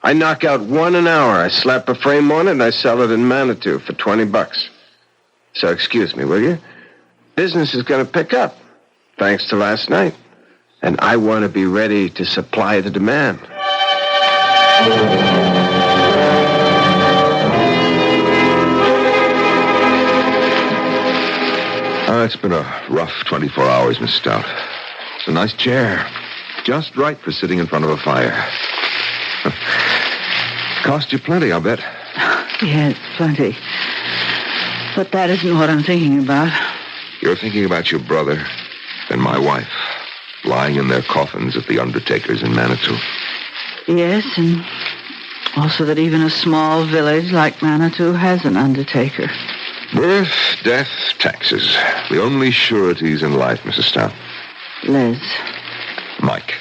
E: I knock out one an hour. I slap a frame on it and I sell it in Manitou for $20. So excuse me, will you? Business is going to pick up, thanks to last night. And I want to be ready to supply the demand. It's been a rough 24 hours, Miss Stout. It's a nice chair. Just right for sitting in front of a fire. Cost you plenty, I'll bet.
Q: Yes, plenty. But that isn't what I'm thinking about.
E: You're thinking about your brother and my wife lying in their coffins at the undertakers in Manitou.
Q: Yes, and also that even a small village like Manitou has an undertaker.
E: Birth, death, taxes. The only sureties in life, Mrs. Stout.
Q: Liz.
E: Mike.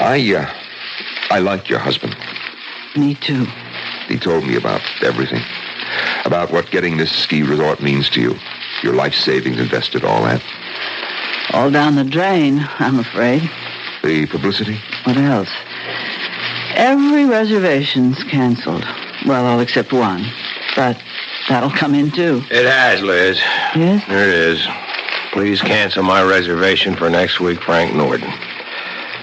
E: I like your husband.
Q: Me too.
E: He told me about everything. About what getting this ski resort means to you. Your life savings invested, all that.
Q: All down the drain, I'm afraid.
E: The publicity?
Q: What else? Every reservation's canceled. Well, all except one. But that'll come in, too.
R: It has, Liz.
Q: Yes?
R: There it is. Please cancel my reservation for next week, Frank Norton.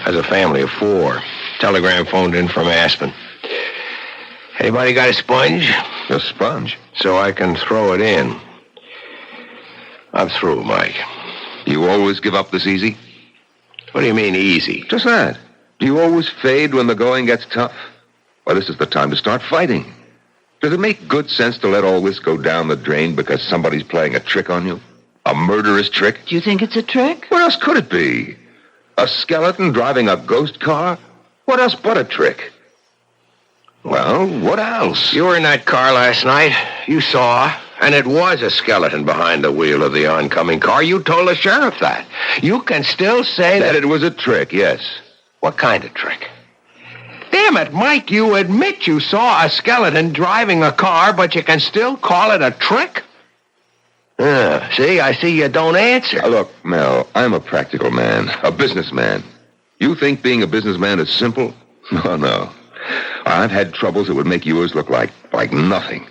R: Has a family of 4. Telegram phoned in from Aspen. Anybody got a sponge?
I: A sponge?
R: So I can throw it in. I'm through, Mike.
I: You always give up this easy?
R: What do you mean easy?
I: Just that. Do you always fade when the going gets tough? Well, this is the time to start fighting. Does it make good sense to let all this go down the drain because somebody's playing a trick on you? A murderous trick?
Q: Do you think it's a trick?
I: What else could it be? A skeleton driving a ghost car? What else but a trick? Well, what else?
R: You were in that car last night. You saw, and it was a skeleton behind the wheel of the oncoming car. You told the sheriff that. You can still say that
I: it was a trick, yes.
R: What kind of trick? Damn it, Mike, you admit you saw a skeleton driving a car, but you can still call it a trick? See, I see you don't answer.
I: Look, Mel, I'm a practical man, a businessman. You think being a businessman is simple? No. I've had troubles that would make yours look like nothing.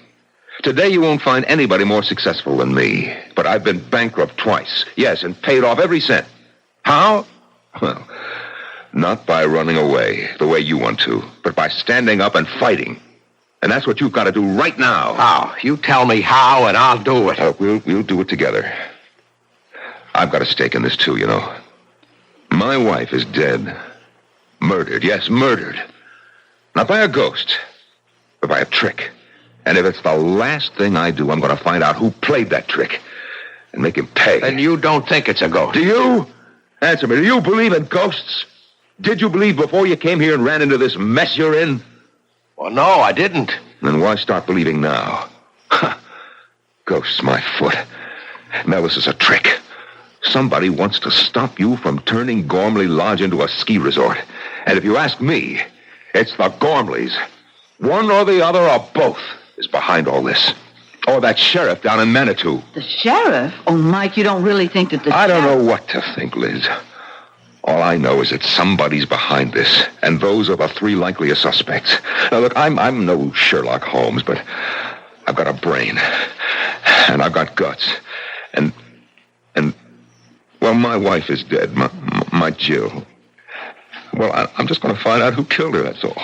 I: Today you won't find anybody more successful than me. But I've been bankrupt twice. Yes, and paid off every cent. How? Well, not by running away the way you want to, but by standing up and fighting. And that's what you've got to do right now.
R: How? You tell me how, and I'll do it.
I: We'll do it together. I've got a stake in this, too, you know. My wife is dead. Murdered. Yes, murdered. Not by a ghost, but by a trick. And if it's the last thing I do, I'm going to find out who played that trick and make him pay.
R: And you don't think it's a ghost?
I: Do you? Answer me. Do you believe in ghosts? Did you believe before you came here and ran into this mess you're in?
R: Well, no, I didn't.
I: Then why start believing now? Ghosts, my foot. Now, this is a trick. Somebody wants to stop you from turning Gormley Lodge into a ski resort. And if you ask me, it's the Gormleys. One or the other or both is behind all this. Or that sheriff down in Manitou.
Q: The sheriff? Oh, Mike, you don't really think that
I: I don't know what to think, Liz. All I know is that somebody's behind this, and those are the 3 likeliest suspects. Now, look, I'm no Sherlock Holmes, but I've got a brain, and I've got guts, and well, my wife is dead, my Jill. Well, I'm just going to find out who killed her, that's all.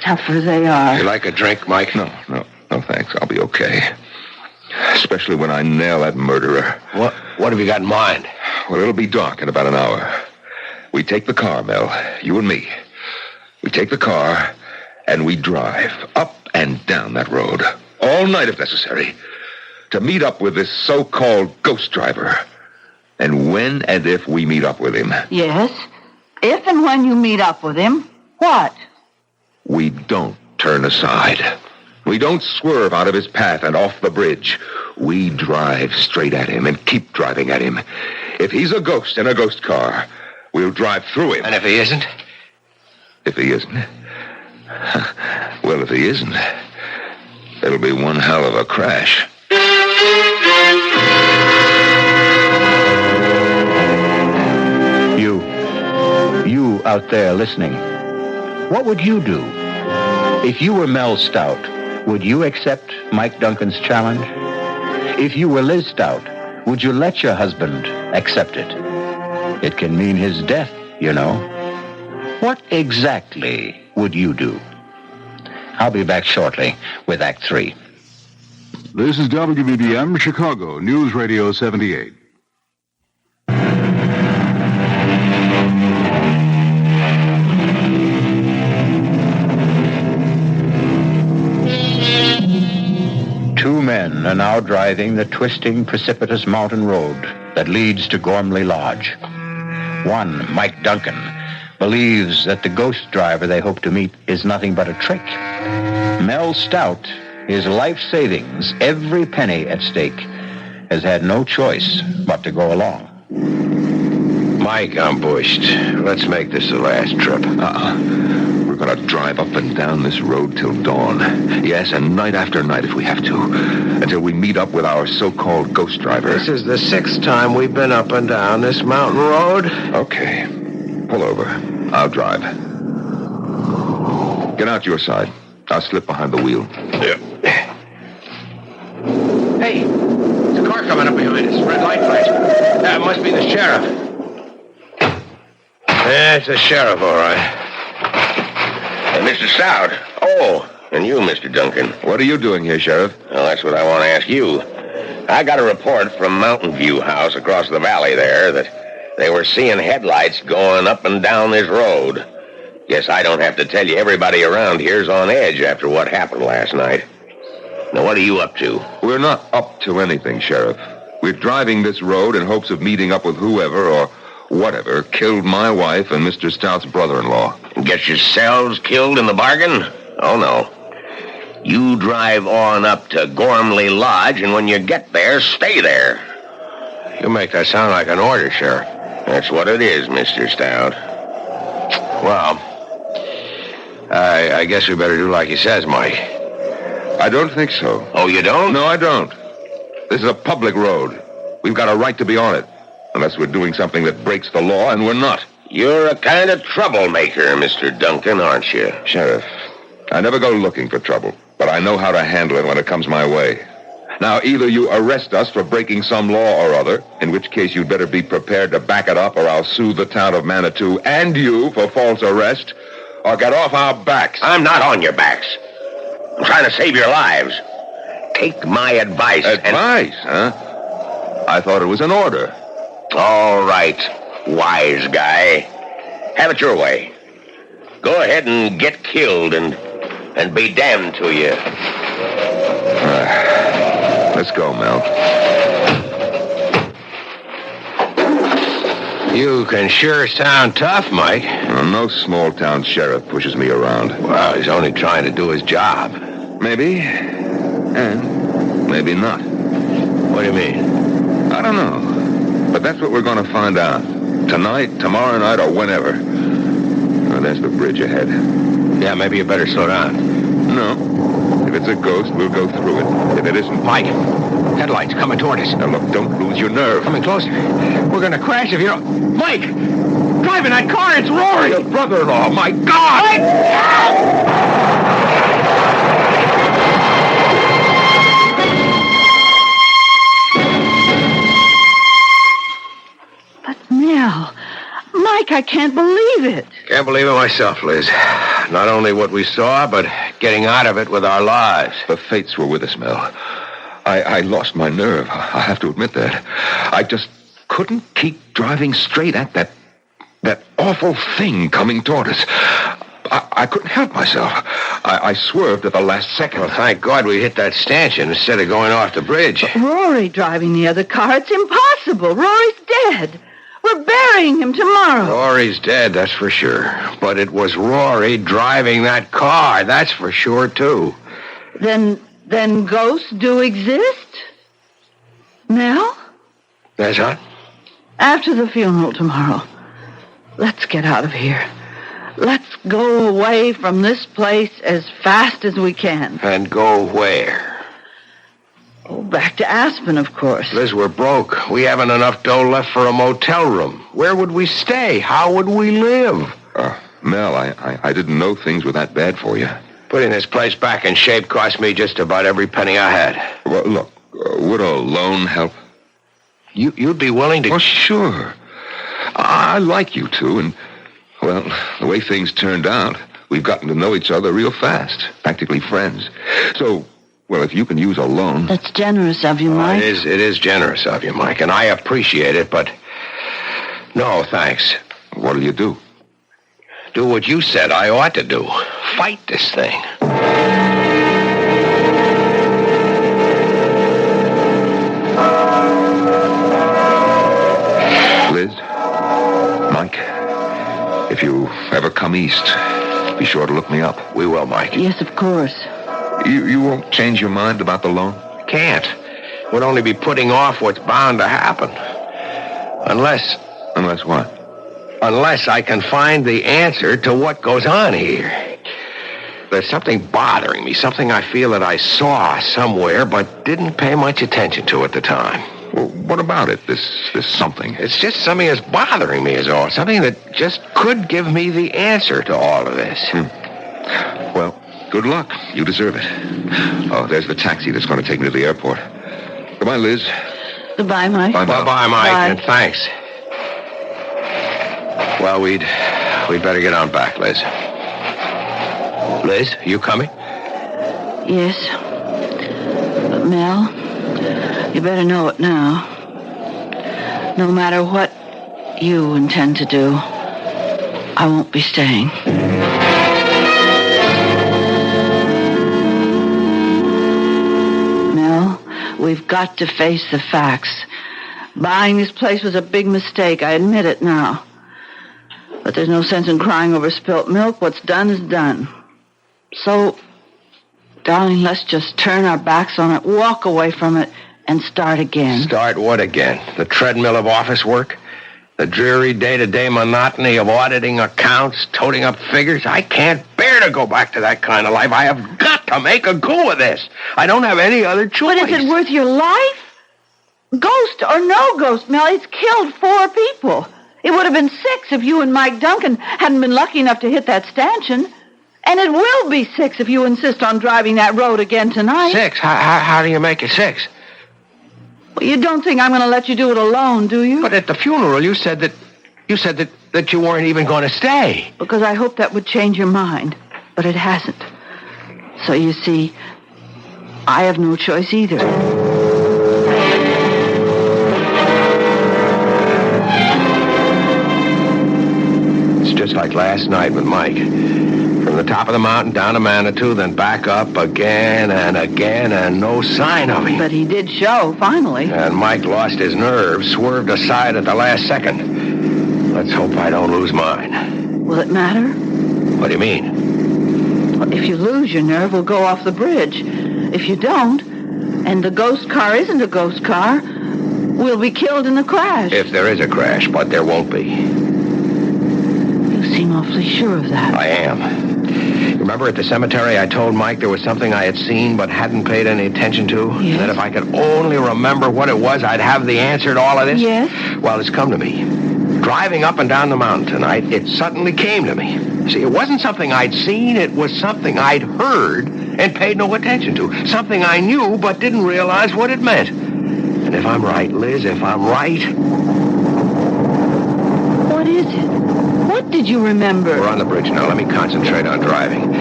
Q: Tougher they are.
R: You like a drink, Mike?
I: No, thanks. I'll be okay. Especially when I nail that murderer.
R: What have you got in mind?
I: Well, it'll be dark in about an hour. We take the car, Mel, you and me. We take the car, and we drive up and down that road, all night if necessary, to meet up with this so-called ghost driver. And when and if we meet up with him...
Q: Yes? If and when you meet up with him, what?
I: We don't turn aside. We don't swerve out of his path and off the bridge. We drive straight at him and keep driving at him. If he's a ghost in a ghost car... we'll drive through him.
R: And if he isn't?
I: If he isn't? Well, if he isn't, it'll be one hell of a crash.
S: You out there listening, what would you do? If you were Mel Stout, would you accept Mike Duncan's challenge? If you were Liz Stout, would you let your husband accept it? It can mean his death, you know. What exactly would you do? I'll be back shortly with Act 3.
L: This is WBBM Chicago, News Radio 78.
S: Two men are now driving the twisting, precipitous mountain road that leads to Gormley Lodge. One, Mike Duncan, believes that the ghost driver they hope to meet is nothing but a trick. Mel Stout, his life savings, every penny at stake, has had no choice but to go along.
R: Mike, I'm bushed. Let's make this the last trip.
I: We're going to drive up and down this road till dawn. Yes, and night after night if we have to. Until we meet up with our so-called ghost driver.
R: This is the 6th time we've been up and down this mountain road.
I: Okay. Pull over. I'll drive. Get out your side. I'll slip behind the wheel.
R: Yeah. Hey, there's a car coming up behind us. Red light flash. That must be the sheriff. Yeah, it's the sheriff, all right.
T: Mr. Stout. Oh, and you, Mr. Duncan.
E: What are you doing here, Sheriff?
T: Well, that's what I want to ask you. I got a report from Mountain View House across the valley there that they were seeing headlights going up and down this road. Guess I don't have to tell you everybody around here's on edge after what happened last night. Now, what are you up to?
E: We're not up to anything, Sheriff. We're driving this road in hopes of meeting up with whoever or whatever killed my wife and Mr. Stout's brother-in-law.
T: And get yourselves killed in the bargain? Oh, no. You drive on up to Gormley Lodge, and when you get there, stay there.
R: You make that sound like an order, Sheriff.
T: That's what it is, Mr. Stout.
R: Well, I guess we better do like he says, Mike.
E: I don't think so.
T: Oh, you don't?
E: No, I don't. This is a public road. We've got a right to be on it. Unless we're doing something that breaks the law, and we're not.
T: You're a kind of troublemaker, Mr. Duncan, aren't you?
E: Sheriff, I never go looking for trouble, but I know how to handle it when it comes my way. Now, either you arrest us for breaking some law or other, in which case you'd better be prepared to back it up, or I'll sue the town of Manitou and you for false arrest, or get off our backs.
T: I'm not on your backs. I'm trying to save your lives. Take my advice.
E: Advice, huh? I thought it was an order.
T: All right, wise guy. Have it your way. Go ahead and get killed and be damned to you.
E: Let's go, Mel.
R: You can sure sound tough, Mike.
E: No small-town sheriff pushes me around.
R: Well, he's only trying to do his job.
E: Maybe, and maybe not.
R: What do you mean?
E: I don't know. But that's what we're going to find out. Tonight, tomorrow night, or whenever. Oh, there's the bridge ahead.
R: Yeah, maybe you better slow down.
E: No. If it's a ghost, we'll go through it. If it isn't...
R: Mike, headlights coming toward us.
E: Now, look, don't lose your nerve.
R: Coming closer. We're going to crash if you don't... Mike! Driving that car, it's roaring!
E: Your brother-in-law, my God!
Q: Mel, Mike, I can't believe it.
R: Can't believe it myself, Liz. Not only what we saw, but getting out of it with our lives.
E: The fates were with us, Mel. I lost my nerve. I have to admit that. I just couldn't keep driving straight at that awful thing coming toward us. I couldn't help myself. I swerved at the last second.
R: Well, thank God we hit that stanchion instead of going off the bridge.
Q: But Rory driving the other car, it's impossible. Rory's dead. We're burying him tomorrow.
R: Rory's dead, that's for sure. But it was Rory driving that car, that's for sure, too.
Q: Then ghosts do exist? Mel?
R: That's what?
Q: After the funeral tomorrow, let's get out of here. Let's go away from this place as fast as we can.
R: And go where?
Q: Oh, back to Aspen, of course.
R: Liz, we're broke. We haven't enough dough left for a motel room. Where would we stay? How would we live?
E: Mel, I didn't know things were that bad for you.
R: Putting this place back in shape cost me just about every penny I had.
E: Well, look, would a loan help?
R: You'd be willing to...
E: Oh, sure. I like you two, and, well, the way things turned out, we've gotten to know each other real fast. Practically friends. So... well, if you can use a loan...
Q: That's generous of you, Mike.
R: It is generous of you, Mike, and I appreciate it, but... no, thanks.
E: What'll you do?
R: Do what you said I ought to do. Fight this thing.
E: Liz, Mike, if you ever come east, be sure to look me up.
R: We will, Mike.
Q: Yes, of course.
E: You won't change your mind about the loan?
R: Can't. Would only be putting off what's bound to happen. Unless...
E: Unless what?
R: Unless I can find the answer to what goes on here. There's something bothering me, something I feel that I saw somewhere but didn't pay much attention to at the time.
E: Well, what about it, this something?
R: It's just something that's bothering me is all. Something that just could give me the answer to all of this.
E: Well, good luck. You deserve it. Oh, there's the taxi that's going to take me to the airport. Goodbye, Liz.
Q: Goodbye, Mike.
E: Bye,
R: Mike,
Q: Bye.
R: and thanks. Well, we'd better get on back, Liz. Liz, you coming?
Q: Yes. But, Mel, you better know it now. No matter what you intend to do, I won't be staying. Mel, we've got to face the facts. Buying this place was a big mistake. I admit it now. But there's no sense in crying over spilt milk. What's done is done. So, darling, let's just turn our backs on it, walk away from it, and start again.
R: Start what again? The treadmill of office work? The dreary day-to-day monotony of auditing accounts, toting up figures? I can't bear to go back to that kind of life. I have got to make a go of this. I don't have any other choice.
Q: But is it worth your life? Ghost or no ghost, Mel, it's killed 4 people. It would have been 6 if you and Mike Duncan hadn't been lucky enough to hit that stanchion. And it will be 6 if you insist on driving that road again tonight.
R: 6? How do you make it 6?
Q: Well, you don't think I'm going to let you do it alone, do you?
R: But at the funeral, you said that you weren't even going to stay.
Q: Because I hoped that would change your mind. But it hasn't. So you see, I have no choice either.
R: It's just like last night with Mike. From the top of the mountain down to Manitou, then back up again, and no sign of him.
Q: But he did show, finally.
R: And Mike lost his nerve, swerved aside at the last second. Let's hope I don't lose mine.
Q: Will it matter?
R: What do you mean?
Q: Well, if you lose your nerve, we'll go off the bridge. If you don't, and the ghost car isn't a ghost car, we'll be killed in the crash.
R: If there is a crash, but there won't be.
Q: You seem awfully sure of that.
R: I am. Remember at the cemetery I told Mike there was something I had seen but hadn't paid any attention to?
Q: Yes.
R: And that if I could only remember what it was, I'd have the answer to all of this?
Q: Yes.
R: Well, it's come to me. Driving up and down the mountain tonight, it suddenly came to me. See, it wasn't something I'd seen. It was something I'd heard and paid no attention to. Something I knew but didn't realize what it meant. And if I'm right, Liz, if I'm right...
Q: What is it? What did you remember?
R: We're on the bridge now. Let me concentrate on driving.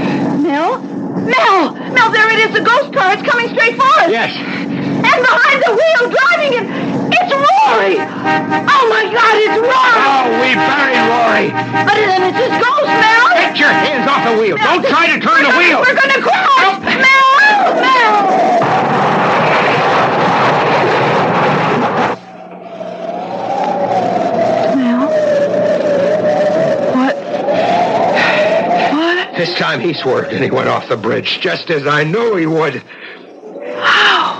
Q: Mel? Mel! Mel, there it is, the ghost car. It's coming straight for us.
R: Yes.
Q: And behind the wheel, driving it, it's Rory! Oh, my God, it's Rory!
R: Oh, we buried Rory!
Q: But then it's his ghost, Mel!
R: Get your hands off the wheel! Don't try to turn the wheel!
Q: We're gonna crash! Mel! Mel!
R: This time he swerved and he went off the bridge, just as I knew he would.
Q: How?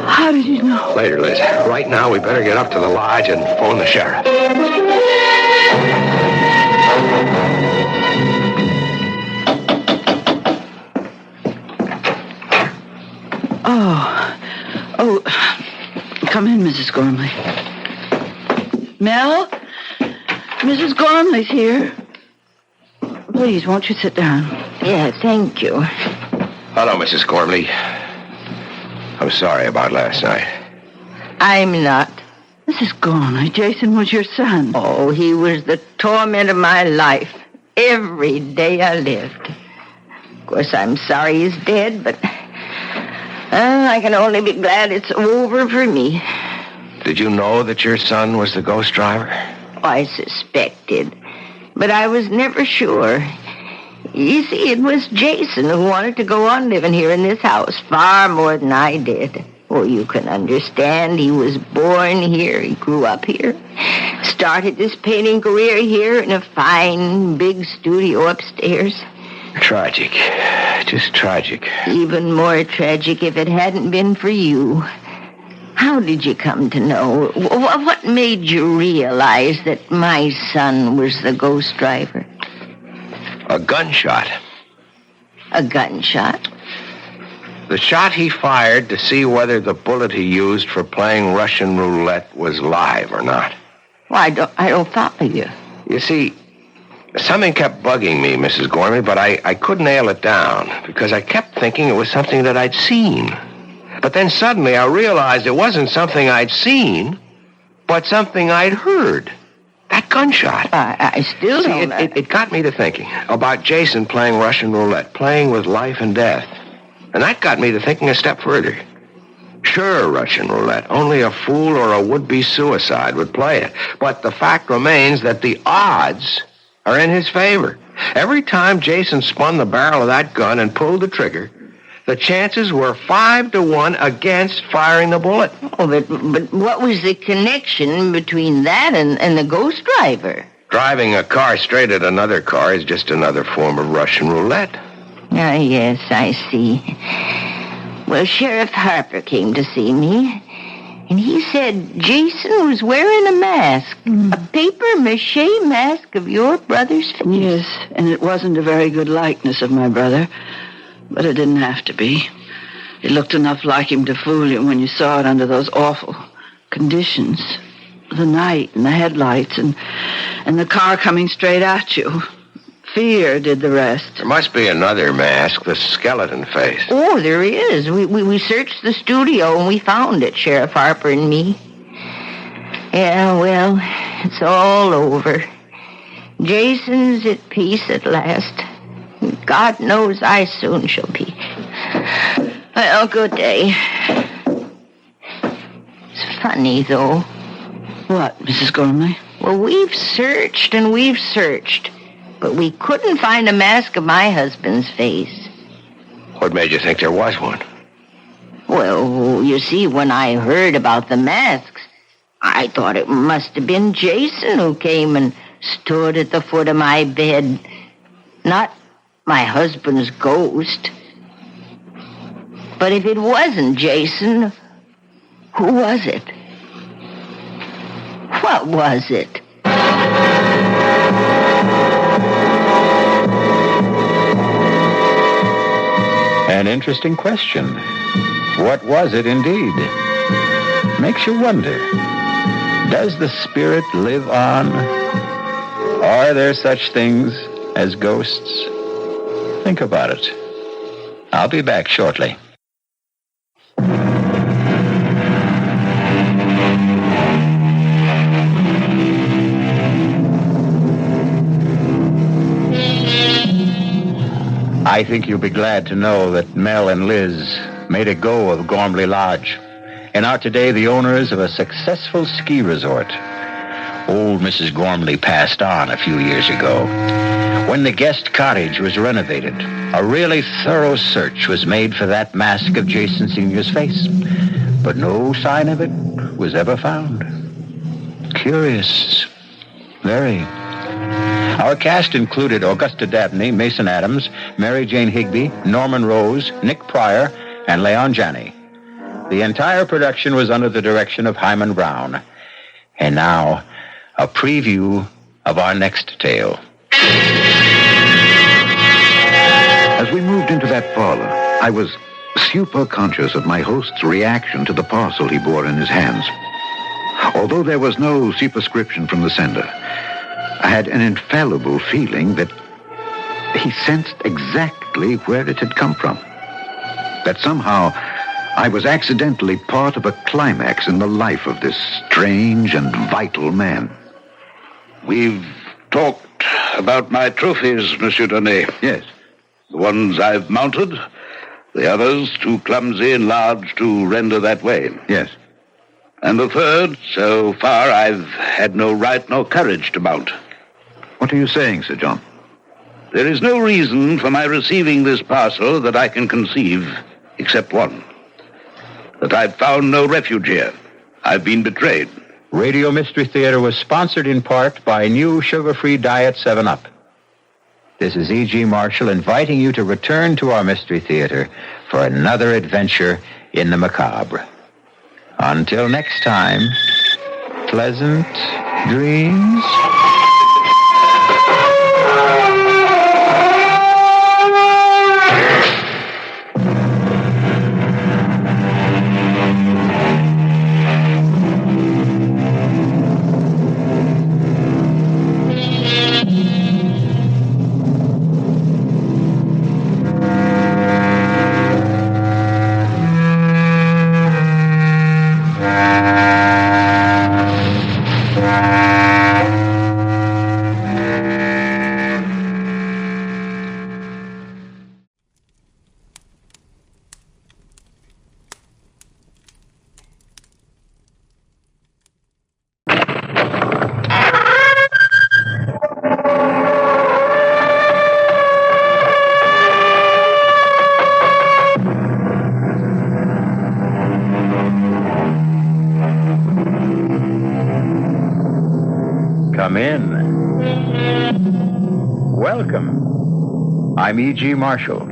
Q: How did you know?
R: Later, Liz. Right now, we better get up to the lodge and phone the sheriff.
Q: Oh, come in, Mrs. Gormley. Mel? Mrs. Gormley's here. Please, won't you sit down?
P: Yeah, thank you.
R: Hello, Mrs. Gormley. I'm sorry about last night.
P: I'm not.
Q: Mrs. Gormley, Jason was your son.
P: Oh, he was the torment of my life. Every day I lived. Of course, I'm sorry he's dead, but I can only be glad it's over for me.
R: Did you know that your son was the ghost driver?
P: I suspected, but I was never sure. You see, it was Jason who wanted to go on living here in this house far more than I did. Oh, you can understand. He was born here. He grew up here. Started his painting career here in a fine, big studio upstairs.
R: Tragic. Just tragic.
P: Even more tragic if it hadn't been for you. How did you come to know? What made you realize that my son was the ghost driver?
R: A gunshot.
P: A gunshot?
R: The shot he fired to see whether the bullet he used for playing Russian roulette was live or not.
P: Well, I don't follow you.
R: You see, something kept bugging me, Mrs. Gormley, but I couldn't nail it down because I kept thinking it was something that I'd seen. But then suddenly I realized it wasn't something I'd seen, but something I'd heard. That gunshot.
P: I still don't know.
R: It got me to thinking about Jason playing Russian roulette, playing with life and death. And that got me to thinking a step further. Sure, Russian roulette. Only a fool or a would-be suicide would play it. But the fact remains that the odds are in his favor. Every time Jason spun the barrel of that gun and pulled the trigger, the chances were 5 to 1 against firing the bullet.
P: Oh, but what was the connection between that and the ghost driver?
R: Driving a car straight at another car is just another form of Russian roulette.
P: Ah, yes, I see. Well, Sheriff Harper came to see me, and he said Jason was wearing a mask, a papier-mâché mask of your brother's face.
Q: Yes, and it wasn't a very good likeness of my brother. But it didn't have to be. It looked enough like him to fool you when you saw it under those awful conditions. The night and the headlights and the car coming straight at you. Fear did the rest.
R: There must be another mask, the skeleton face.
P: Oh, there is. We searched the studio and we found it, Sheriff Harper and me. Yeah, well, it's all over. Jason's at peace at last. God knows I soon shall be. Well, good day. It's funny, though.
Q: What, Mrs. Gormley?
P: Well, we've searched and we've searched, but we couldn't find a mask of my husband's face.
R: What made you think there was one?
P: Well, you see, when I heard about the masks, I thought it must have been Jason who came and stood at the foot of my bed. Not my husband's ghost. But if it wasn't Jason, who was it? What was it?
S: An interesting question. What was it indeed? Makes you wonder. Does the spirit live on? Are there such things as ghosts? Think about it. I'll be back shortly. I think you'll be glad to know that Mel and Liz made a go of Gormley Lodge and are today the owners of a successful ski resort. Old Mrs. Gormley passed on a few years ago. When the guest cottage was renovated, a really thorough search was made for that mask of Jason Sr.'s face, but no sign of it was ever found. Curious. Very. Our cast included Augusta Dabney, Mason Adams, Mary Jane Higby, Norman Rose, Nick Pryor, and Leon Janney. The entire production was under the direction of Hyman Brown. And now, a preview of our next tale.
I: As we moved into that parlor, I was super conscious of my host's reaction to the parcel he bore in his hands. Although there was no superscription from the sender, I had an infallible feeling that he sensed exactly where it had come from. That somehow I was accidentally part of a climax in the life of this strange and vital man.
F: We've talked about my trophies, Monsieur Dabney.
I: Yes.
F: The ones I've mounted, the others too clumsy and large to render that way.
I: Yes.
F: And the third, so far, I've had no right nor courage to mount.
I: What are you saying, Sir John?
F: There is no reason for my receiving this parcel that I can conceive, except one. That I've found no refuge here. I've been betrayed.
S: Radio Mystery Theater was sponsored in part by new sugar-free Diet 7-Up. This is E.G. Marshall inviting you to return to our Mystery Theater for another adventure in the macabre. Until next time, pleasant dreams.
A: Come in. Welcome. I'm E.G. Marshall.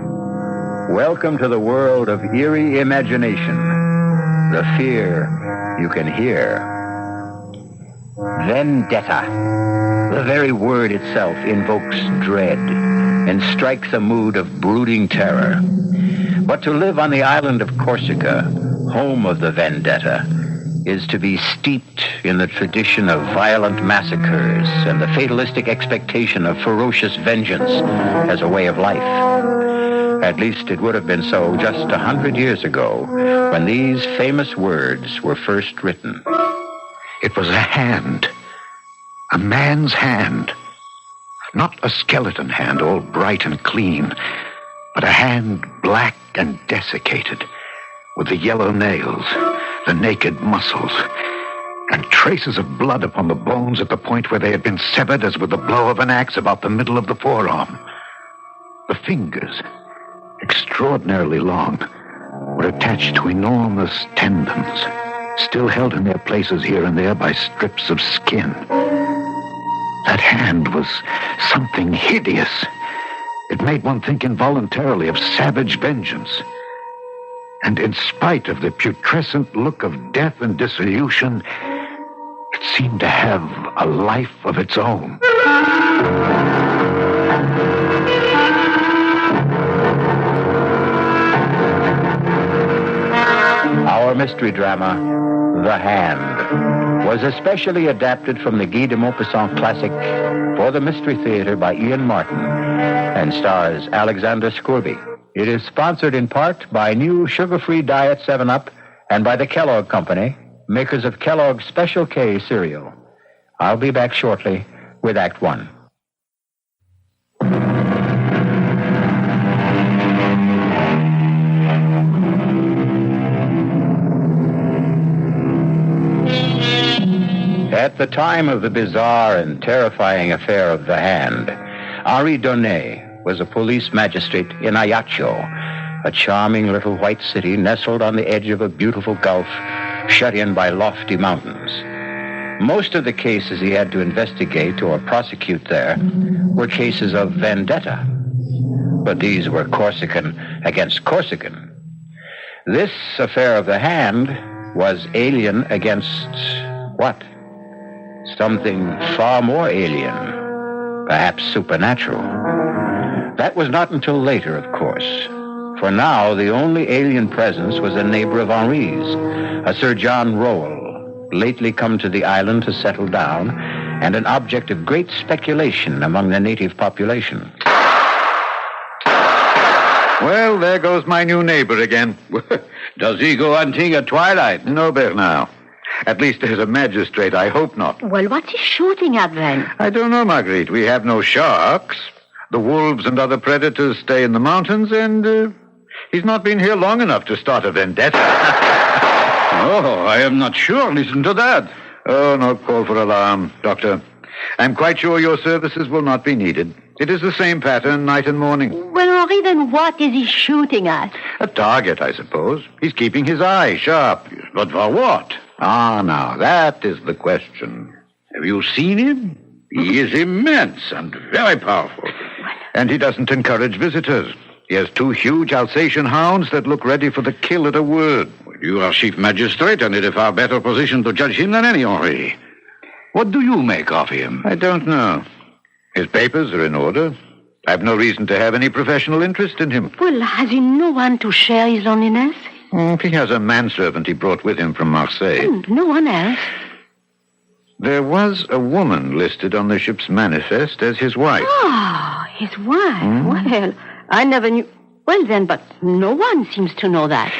A: Welcome to the world of eerie imagination. The fear you can hear. Vendetta. The very word itself invokes dread and strikes a mood of brooding terror. But to live on the island of Corsica, home of the vendetta, is to be steeped in the tradition of violent massacres and the fatalistic expectation of ferocious vengeance as a way of life. At least it would have been so just 100 years ago when these famous words were first written.
J: It was a hand. A man's hand. Not a skeleton hand, all bright and clean, but a hand black and desiccated, with the yellow nails, the naked muscles, and traces of blood upon the bones at the point where they had been severed as with the blow of an axe about the middle of the forearm. The fingers, extraordinarily long, were attached to enormous tendons, still held in their places here and there by strips of skin. That hand was something hideous. It made one think involuntarily of savage vengeance. And in spite of the putrescent look of death and dissolution, it seemed to have a life of its own.
A: Our mystery drama, The Hand, was especially adapted from the Guy de Maupassant classic for the Mystery Theater by Ian Martin and stars Alexander Scourby. It is sponsored in part by new sugar-free Diet 7-Up and by the Kellogg Company, makers of Kellogg's Special K cereal. I'll be back shortly with Act One. At the time of the bizarre and terrifying affair of the Hand, Henri Donnet was a police magistrate in Ajaccio, a charming little white city nestled on the edge of a beautiful gulf, shut in by lofty mountains. Most of the cases he had to investigate or prosecute there were cases of vendetta, but these were Corsican against Corsican. This affair of the Hand was alien against what? Something far more alien, perhaps supernatural. That was not until later, of course. For now, the only alien presence was a neighbor of Henri's, a Sir John Rowell, lately come to the island to settle down, and an object of great speculation among the native population.
J: Well, there goes my new neighbor again. Does he go hunting at twilight? No, Bernard. At least as a magistrate, I hope not.
P: Well, what's he shooting at then?
J: I don't know, Marguerite. We have no sharks. The wolves and other predators stay in the mountains, and he's not been here long enough to start a vendetta. Oh, I am not sure. Listen to that. Oh, no call for alarm, Doctor. I'm quite sure your services will not be needed. It is the same pattern night and morning.
P: Well, Henri, then what is he shooting at?
J: A target, I suppose. He's keeping his eye sharp. But for what? Ah, now, that is the question. Have you seen him? He is immense and very powerful. And he doesn't encourage visitors. He has 2 huge Alsatian hounds that look ready for the kill at a word. You are chief magistrate and in a far better position to judge him than any, Henri. What do you make of him? I don't know. His papers are in order. I've no reason to have any professional interest in him.
P: Well, has he no one to share his loneliness?
J: He has a manservant he brought with him from Marseille.
P: No one else.
J: There was a woman listed on the ship's manifest as his wife.
P: Oh, his wife. Well, I never knew. Well, then, but no one seems to know that.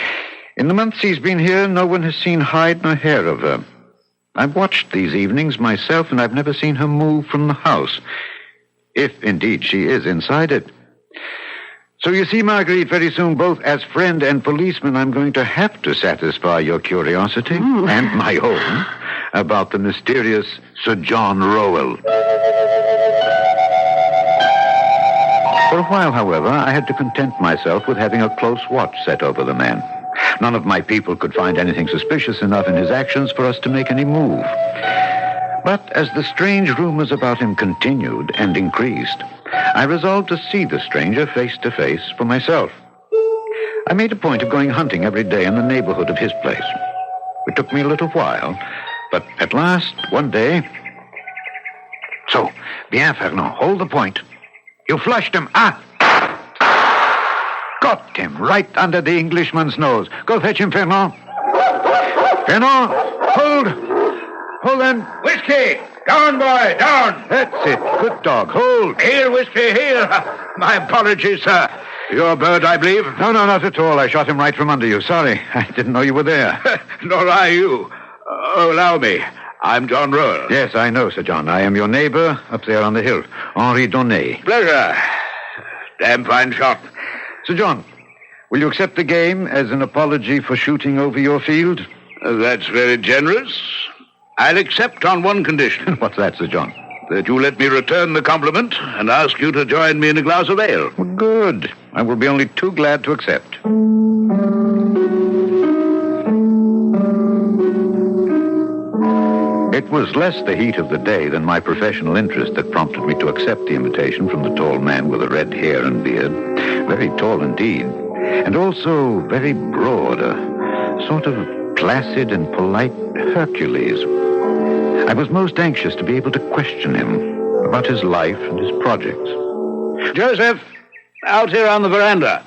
J: In the months he's been here, no one has seen hide nor hair of her. I've watched these evenings myself, and I've never seen her move from the house. If, indeed, she is inside it. So you see, Marguerite, very soon, both as friend and policeman, I'm going to have to satisfy your curiosity and my own about the mysterious Sir John Rowell. For a while, however, I had to content myself with having a close watch set over the man. None of my people could find anything suspicious enough in his actions for us to make any move.
F: But as the strange rumors about him continued and increased, I resolved to see the stranger face to face for myself. I made a point of going hunting every day in the neighborhood of his place. It took me a little while, but at last, one day... So, bien, Fernand, hold the point. You flushed him. Got him right under the Englishman's nose. Go fetch him, Fernand. Fernand, hold. Hold them.
O: Whiskey! Down, boy, down!
F: That's it. Good dog. Hold.
O: Here, Whiskey, here. My apologies, sir. Your bird, I believe?
F: No, not at all. I shot him right from under you. Sorry. I didn't know you were there.
O: Nor I you. Allow me. I'm John Royal.
F: Yes, I know, Sir John. I am your neighbor up there on the hill. Henri Donnet.
O: Pleasure. Damn fine shot.
F: Sir John, will you accept the game as an apology for shooting over your field?
O: That's very generous. I'll accept on one condition.
F: What's that, Sir John?
O: That you let me return the compliment and ask you to join me in a glass of ale.
F: Well, good. I will be only too glad to accept. It was less the heat of the day than my professional interest that prompted me to accept the invitation from the tall man with the red hair and beard. Very tall indeed. And also very broad, a sort of placid and polite Hercules. I was most anxious to be able to question him about his life and his projects.
O: Joseph, out here on the veranda.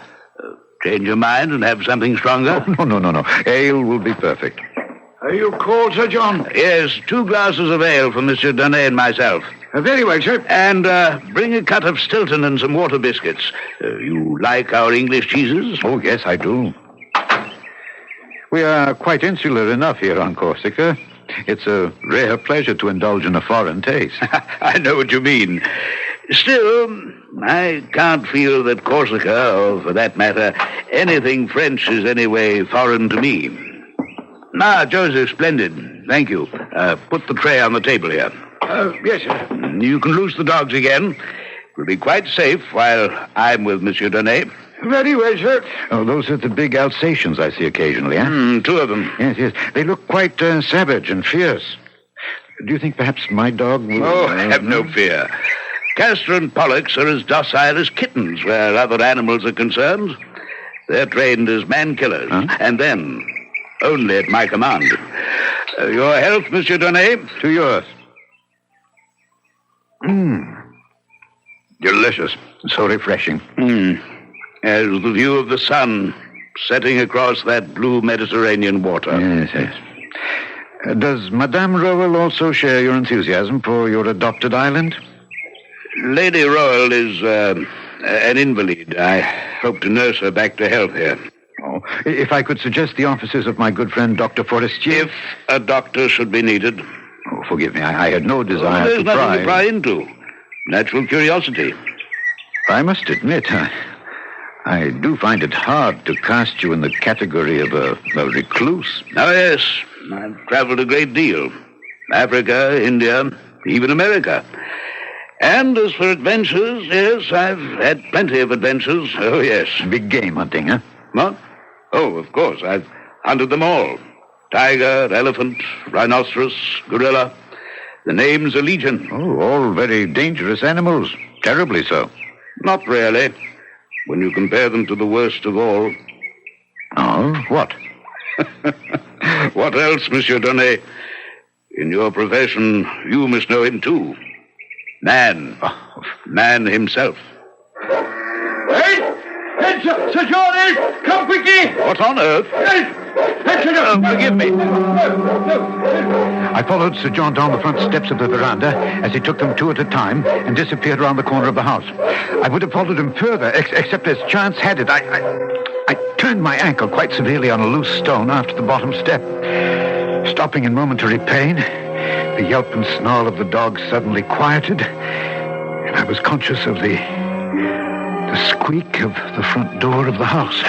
O: Change your mind and have something stronger?
F: Oh, no. Ale will be perfect.
O: Are you cold, Sir John? Yes, 2 glasses of ale for Monsieur Dann and myself. Very well, sir. And bring a cut of Stilton and some water biscuits. You like our English cheeses?
F: Oh, yes, I do. We are quite insular enough here on Corsica. It's a rare pleasure to indulge in a foreign taste.
O: I know what you mean. Still, I can't feel that Corsica, or for that matter, anything French is anyway foreign to me. Ah, Joseph, splendid. Thank you. Put the tray on the table here. Yes, sir. You can loose the dogs again. It will be quite safe while I'm with Monsieur Dann. Very well, sir.
F: Oh, those are the big Alsatians I see occasionally, eh?
O: 2 of them.
F: Yes. They look quite savage and fierce. Do you think perhaps my dog will...
O: Oh, have no fear. Castor and Pollux are as docile as kittens where other animals are concerned. They're trained as man-killers. Huh? And then... only at my command. Your health, Monsieur Dann.
F: To yours. Delicious. So refreshing.
O: As the view of the sun setting across that blue Mediterranean water.
F: Yes. Does Madame Royal also share your enthusiasm for your adopted island?
O: Lady Royal is an invalid. I hope to nurse her back to health here.
F: Oh, if I could suggest the offices of my good friend, Dr. Forestier...
O: If a doctor should be needed.
F: Oh, forgive me. I had no desire
O: there's
F: to pry.
O: There's nothing to pry into. Natural curiosity.
F: I must admit, I do find it hard to cast you in the category of a recluse.
O: Oh, yes. I've traveled a great deal. Africa, India, even America. And as for adventures, yes, I've had plenty of adventures. Oh, yes.
F: Big game hunting, huh?
O: What? Oh, of course. I've hunted them all. Tiger, elephant, rhinoceros, gorilla. The name's a legion.
F: Oh, all very dangerous animals. Terribly so.
O: Not really. When you compare them to the worst of all.
F: Oh, what?
O: What else, Monsieur Dann? In your profession, you must know him too. Man. Man himself.
R: Hey, Sir John, come quickly!
O: What on earth? Forgive me.
F: I followed Sir John down the front steps of the veranda as he took them 2 at a time and disappeared around the corner of the house. I would have followed him further, except as chance had it. I turned my ankle quite severely on a loose stone after the bottom step. Stopping in momentary pain, the yelp and snarl of the dog suddenly quieted, and I was conscious of the squeak of the front door of the house.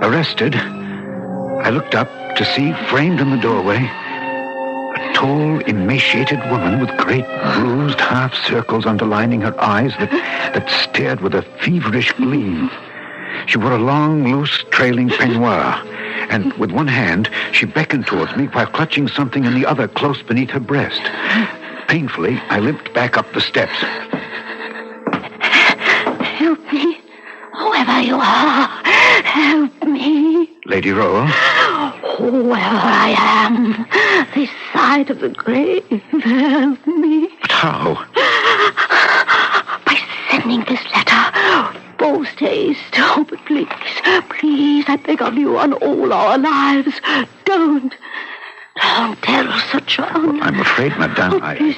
F: Arrested, I looked up to see, framed in the doorway, a tall, emaciated woman with great bruised half circles underlining her eyes that stared with a feverish gleam. She wore a long, loose, trailing peignoir, And with one hand, she beckoned towards me while clutching something in the other close beneath her breast. Painfully, I limped back up the steps.
N: Help me. Whoever you are, help me.
F: Lady Roll?
N: Whoever I am, this side of the grave, help me.
F: But how?
N: By sending this letter. Post haste. Oh, but please, please, I beg of you on all our lives. Don't tell Sir John.
F: I'm afraid, Madame,
N: Please,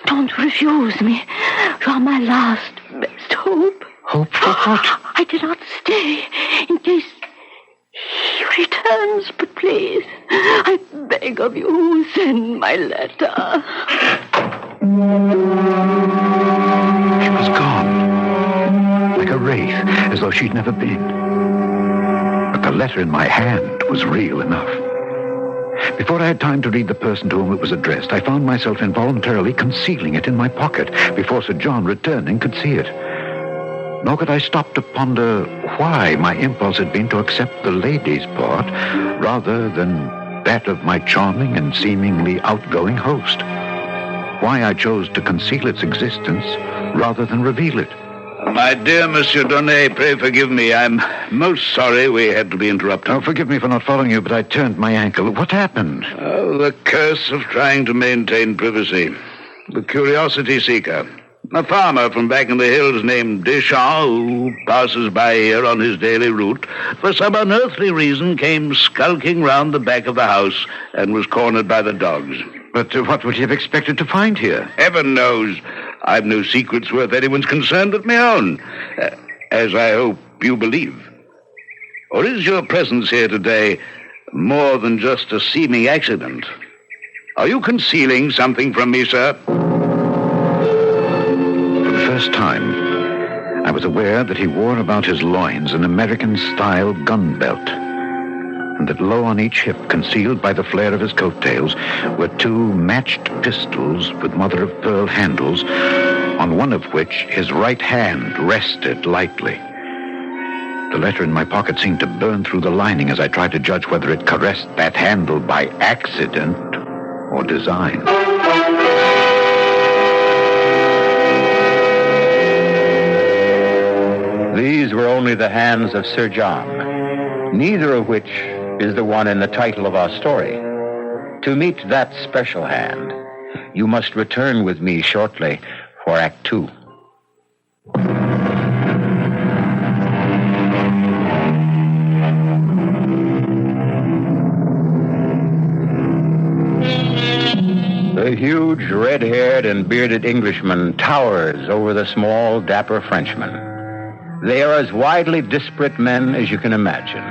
N: don't refuse me. You are my last, best hope.
F: Hope for what?
N: I cannot stay in case he returns, but please, I beg of you, send my letter.
F: She was gone, like a wraith, as though she'd never been. But the letter in my hand was real enough. Before I had time to read the person to whom it was addressed, I found myself involuntarily concealing it in my pocket before Sir John, returning, could see it. Nor could I stop to ponder why my impulse had been to accept the lady's part rather than that of my charming and seemingly outgoing host. Why I chose to conceal its existence rather than reveal it.
U: My dear Monsieur Donnet, pray forgive me. I'm most sorry we had to be interrupted.
F: Oh, forgive me for not following you, but I turned my ankle. What happened?
U: Oh, the curse of trying to maintain privacy. The curiosity seeker. A farmer from back in the hills named Deschamps, who passes by here on his daily route, for some unearthly reason came skulking round the back of the house and was cornered by the dogs.
F: But what would he have expected to find here?
U: Heaven knows. I've no secrets worth anyone's concern but my own, as I hope you believe. Or is your presence here today more than just a seeming accident? Are you concealing something from me, sir?
F: First time, I was aware that he wore about his loins an American-style gun belt, and that low on each hip, concealed by the flare of his coattails, were two matched pistols with mother-of-pearl handles, on one of which his right hand rested lightly. The letter in my pocket seemed to burn through the lining as I tried to judge whether it caressed that handle by accident or design.
S: These were only the hands of Sir John, neither of which is the one in the title of our story. To meet that special hand, you must return with me shortly for Act 2. The huge red-haired and bearded Englishman towers over the small, dapper Frenchman. They are as widely disparate men as you can imagine.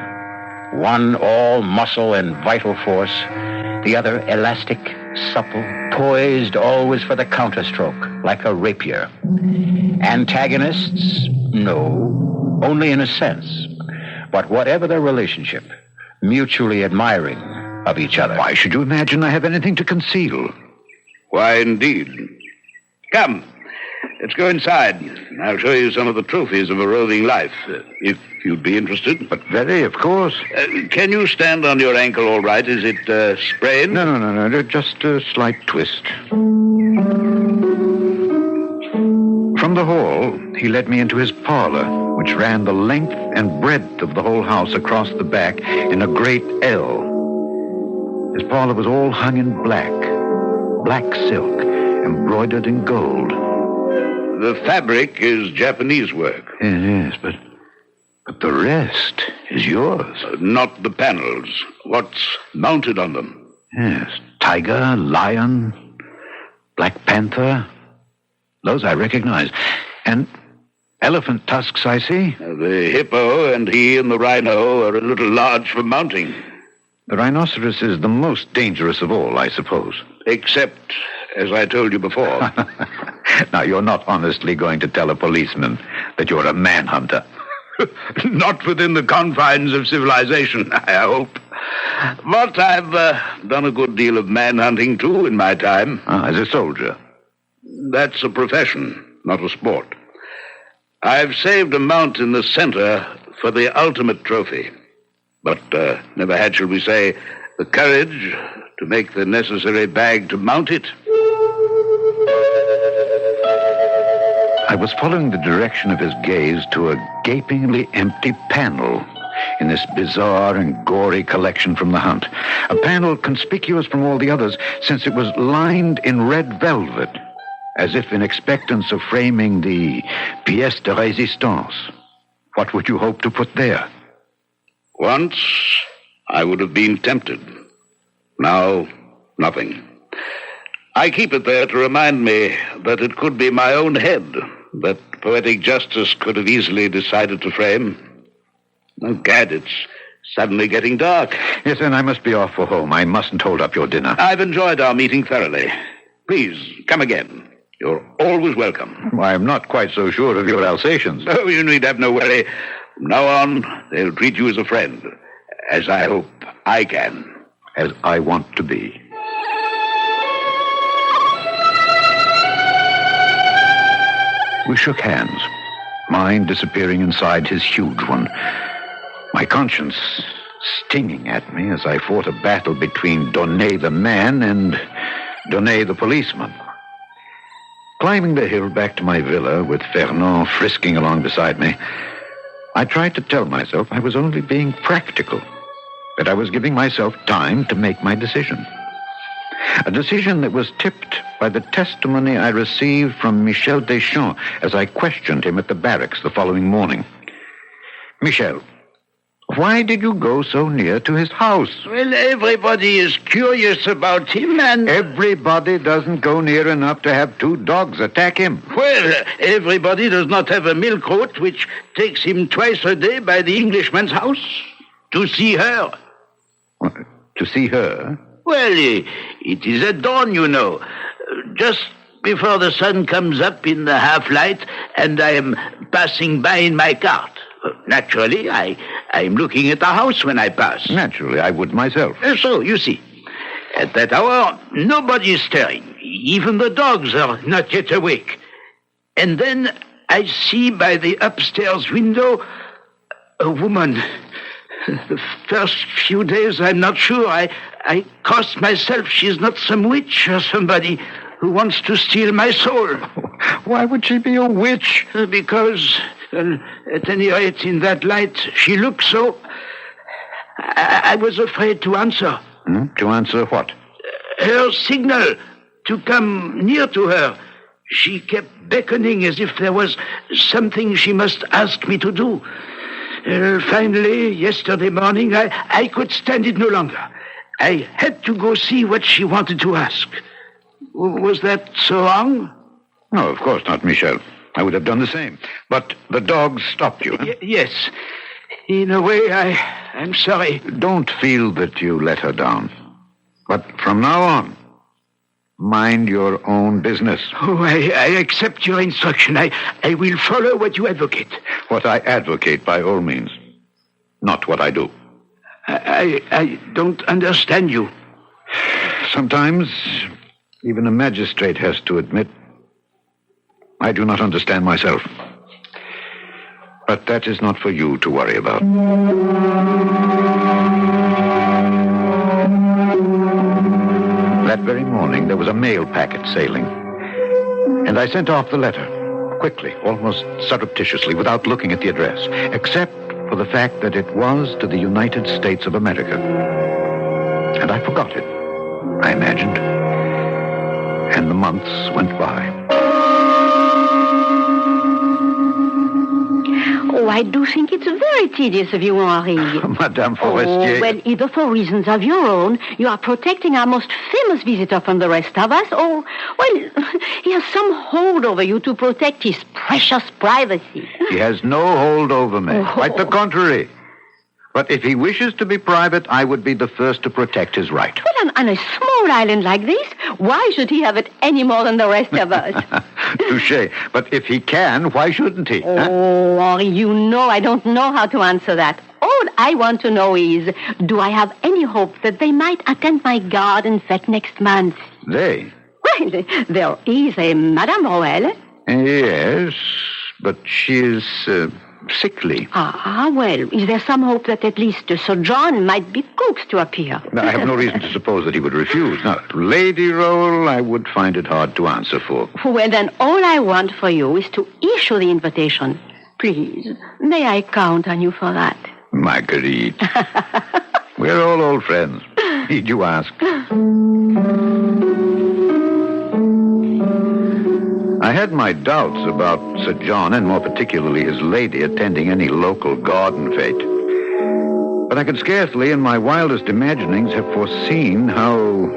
S: One all muscle and vital force, the other elastic, supple, poised always for the counterstroke, like a rapier. Antagonists? No, only in a sense. But whatever their relationship, mutually admiring of each other.
F: Why should you imagine I have anything to conceal?
U: Why, indeed. Come. Let's go inside. I'll show you some of the trophies of a roving life, if you'd be interested.
F: But very, of course.
U: Can you stand on your ankle all right? Is it sprained?
F: No. Just a slight twist. From the hall, he led me into his parlor, which ran the length and breadth of the whole house across the back in a great L. His parlor was all hung in black silk, embroidered in gold.
U: The fabric is Japanese work.
F: Yes, but the rest is yours.
U: Not the panels. What's mounted on them?
F: Yes, tiger, lion, black panther. Those I recognize. And elephant tusks, I see.
U: The hippo and he and the rhino are a little large for mounting.
F: The rhinoceros is the most dangerous of all, I suppose.
U: Except, as I told you before.
F: Now, you're not honestly going to tell a policeman that you're a manhunter.
U: Not within the confines of civilization, I hope. But I've done a good deal of manhunting, too, in my time.
F: As a soldier?
U: That's a profession, not a sport. I've saved a mount in the center for the ultimate trophy. but never had, shall we say, the courage to make the necessary bag to mount it.
F: I was following the direction of his gaze to a gapingly empty panel in this bizarre and gory collection from the hunt. A panel conspicuous from all the others since it was lined in red velvet, as if in expectance of framing the pièce de résistance. What would you hope to put there?
U: Once, I would have been tempted. Now, nothing. I keep it there to remind me that it could be my own head that poetic justice could have easily decided to frame. Oh, gad, it's suddenly getting dark.
F: Yes, and I must be off for home. I mustn't hold up your dinner.
U: I've enjoyed our meeting thoroughly. Please, come again. You're always welcome.
F: I'm not quite so sure of your Alsatians.
U: Oh, you need have no worry. From now on, they'll treat you as a friend, as I hope I can.
F: As I want to be. We shook hands, mine disappearing inside his huge one. My conscience stinging at me as I fought a battle between Donnet the man and Donnet the policeman. Climbing the hill back to my villa with Fernand frisking along beside me, I tried to tell myself I was only being practical, that I was giving myself time to make my decision. A decision that was tipped by the testimony I received from Michel Deschamps as I questioned him at the barracks the following morning. Michel, why did you go so near to his house?
U: Well, everybody is curious about him, and...
F: Everybody doesn't go near enough to have two dogs attack him.
U: Well, everybody does not have a milk goat which takes him twice a day by the Englishman's house to see her.
F: To see her?
U: Well, it is at dawn, you know. Just before the sun comes up in the half-light, and I am passing by in my cart. Naturally, I'm looking at the house when I pass.
F: Naturally, I would myself.
U: So, you see, at that hour, nobody is stirring. Even the dogs are not yet awake. And then I see by the upstairs window a woman. The first few days, I'm not sure. I crossed myself. She's not some witch or somebody who wants to steal my soul.
F: Why would she be a witch?
U: Because, at any rate, in that light, she looked so... I was afraid to answer.
F: To answer what?
U: Her signal to come near to her. She kept beckoning as if there was something she must ask me to do. Finally, yesterday morning, I could stand it no longer. I had to go see what she wanted to ask. Was that so wrong?
F: No, of course not, Michel. I would have done the same. But the dogs stopped you. Huh?
U: Yes. In a way, I'm sorry.
F: Don't feel that you let her down. But from now on, mind your own business.
U: Oh, I accept your instruction. I will follow what you advocate.
F: What I advocate, by all means. Not what I do.
U: I don't understand you.
F: Sometimes, even a magistrate has to admit, I do not understand myself. But that is not for you to worry about. That very morning, there was a mail packet sailing. And I sent off the letter, quickly, almost surreptitiously, without looking at the address, except for the fact that it was to the United States of America. And I forgot it, I imagined. And the months went by.
P: Oh, I do think it's very tedious of you, Henri.
F: Madame Forestier.
P: Oh, well, either for reasons of your own, you are protecting our most famous visitor from the rest of us, or, well, he has some hold over you to protect his precious privacy.
F: He has no hold over me. Quite the contrary. But if he wishes to be private, I would be the first to protect his right.
P: Well, on a small island like this, why should he have it any more than the rest of us?
F: Touché. But if he can, why shouldn't he?
P: Oh, Henri, you know I don't know how to answer that. All I want to know is, do I have any hope that they might attend my garden fete next month?
F: They?
P: Well, there is a Madame Roel.
F: Yes, but she is
L: sickly.
P: Well, is there some hope that at least Sir John might be coaxed to appear?
L: Now, I have no reason to suppose that he would refuse. Now, lady role, I would find it hard to answer for.
P: Well, then all I want for you is to issue the invitation. Please, may I count on you for that?
L: Marguerite. We're all old friends. Need you ask? I had my doubts about Sir John, and more particularly his lady, attending any local garden fete. But I could scarcely, in my wildest imaginings, have foreseen how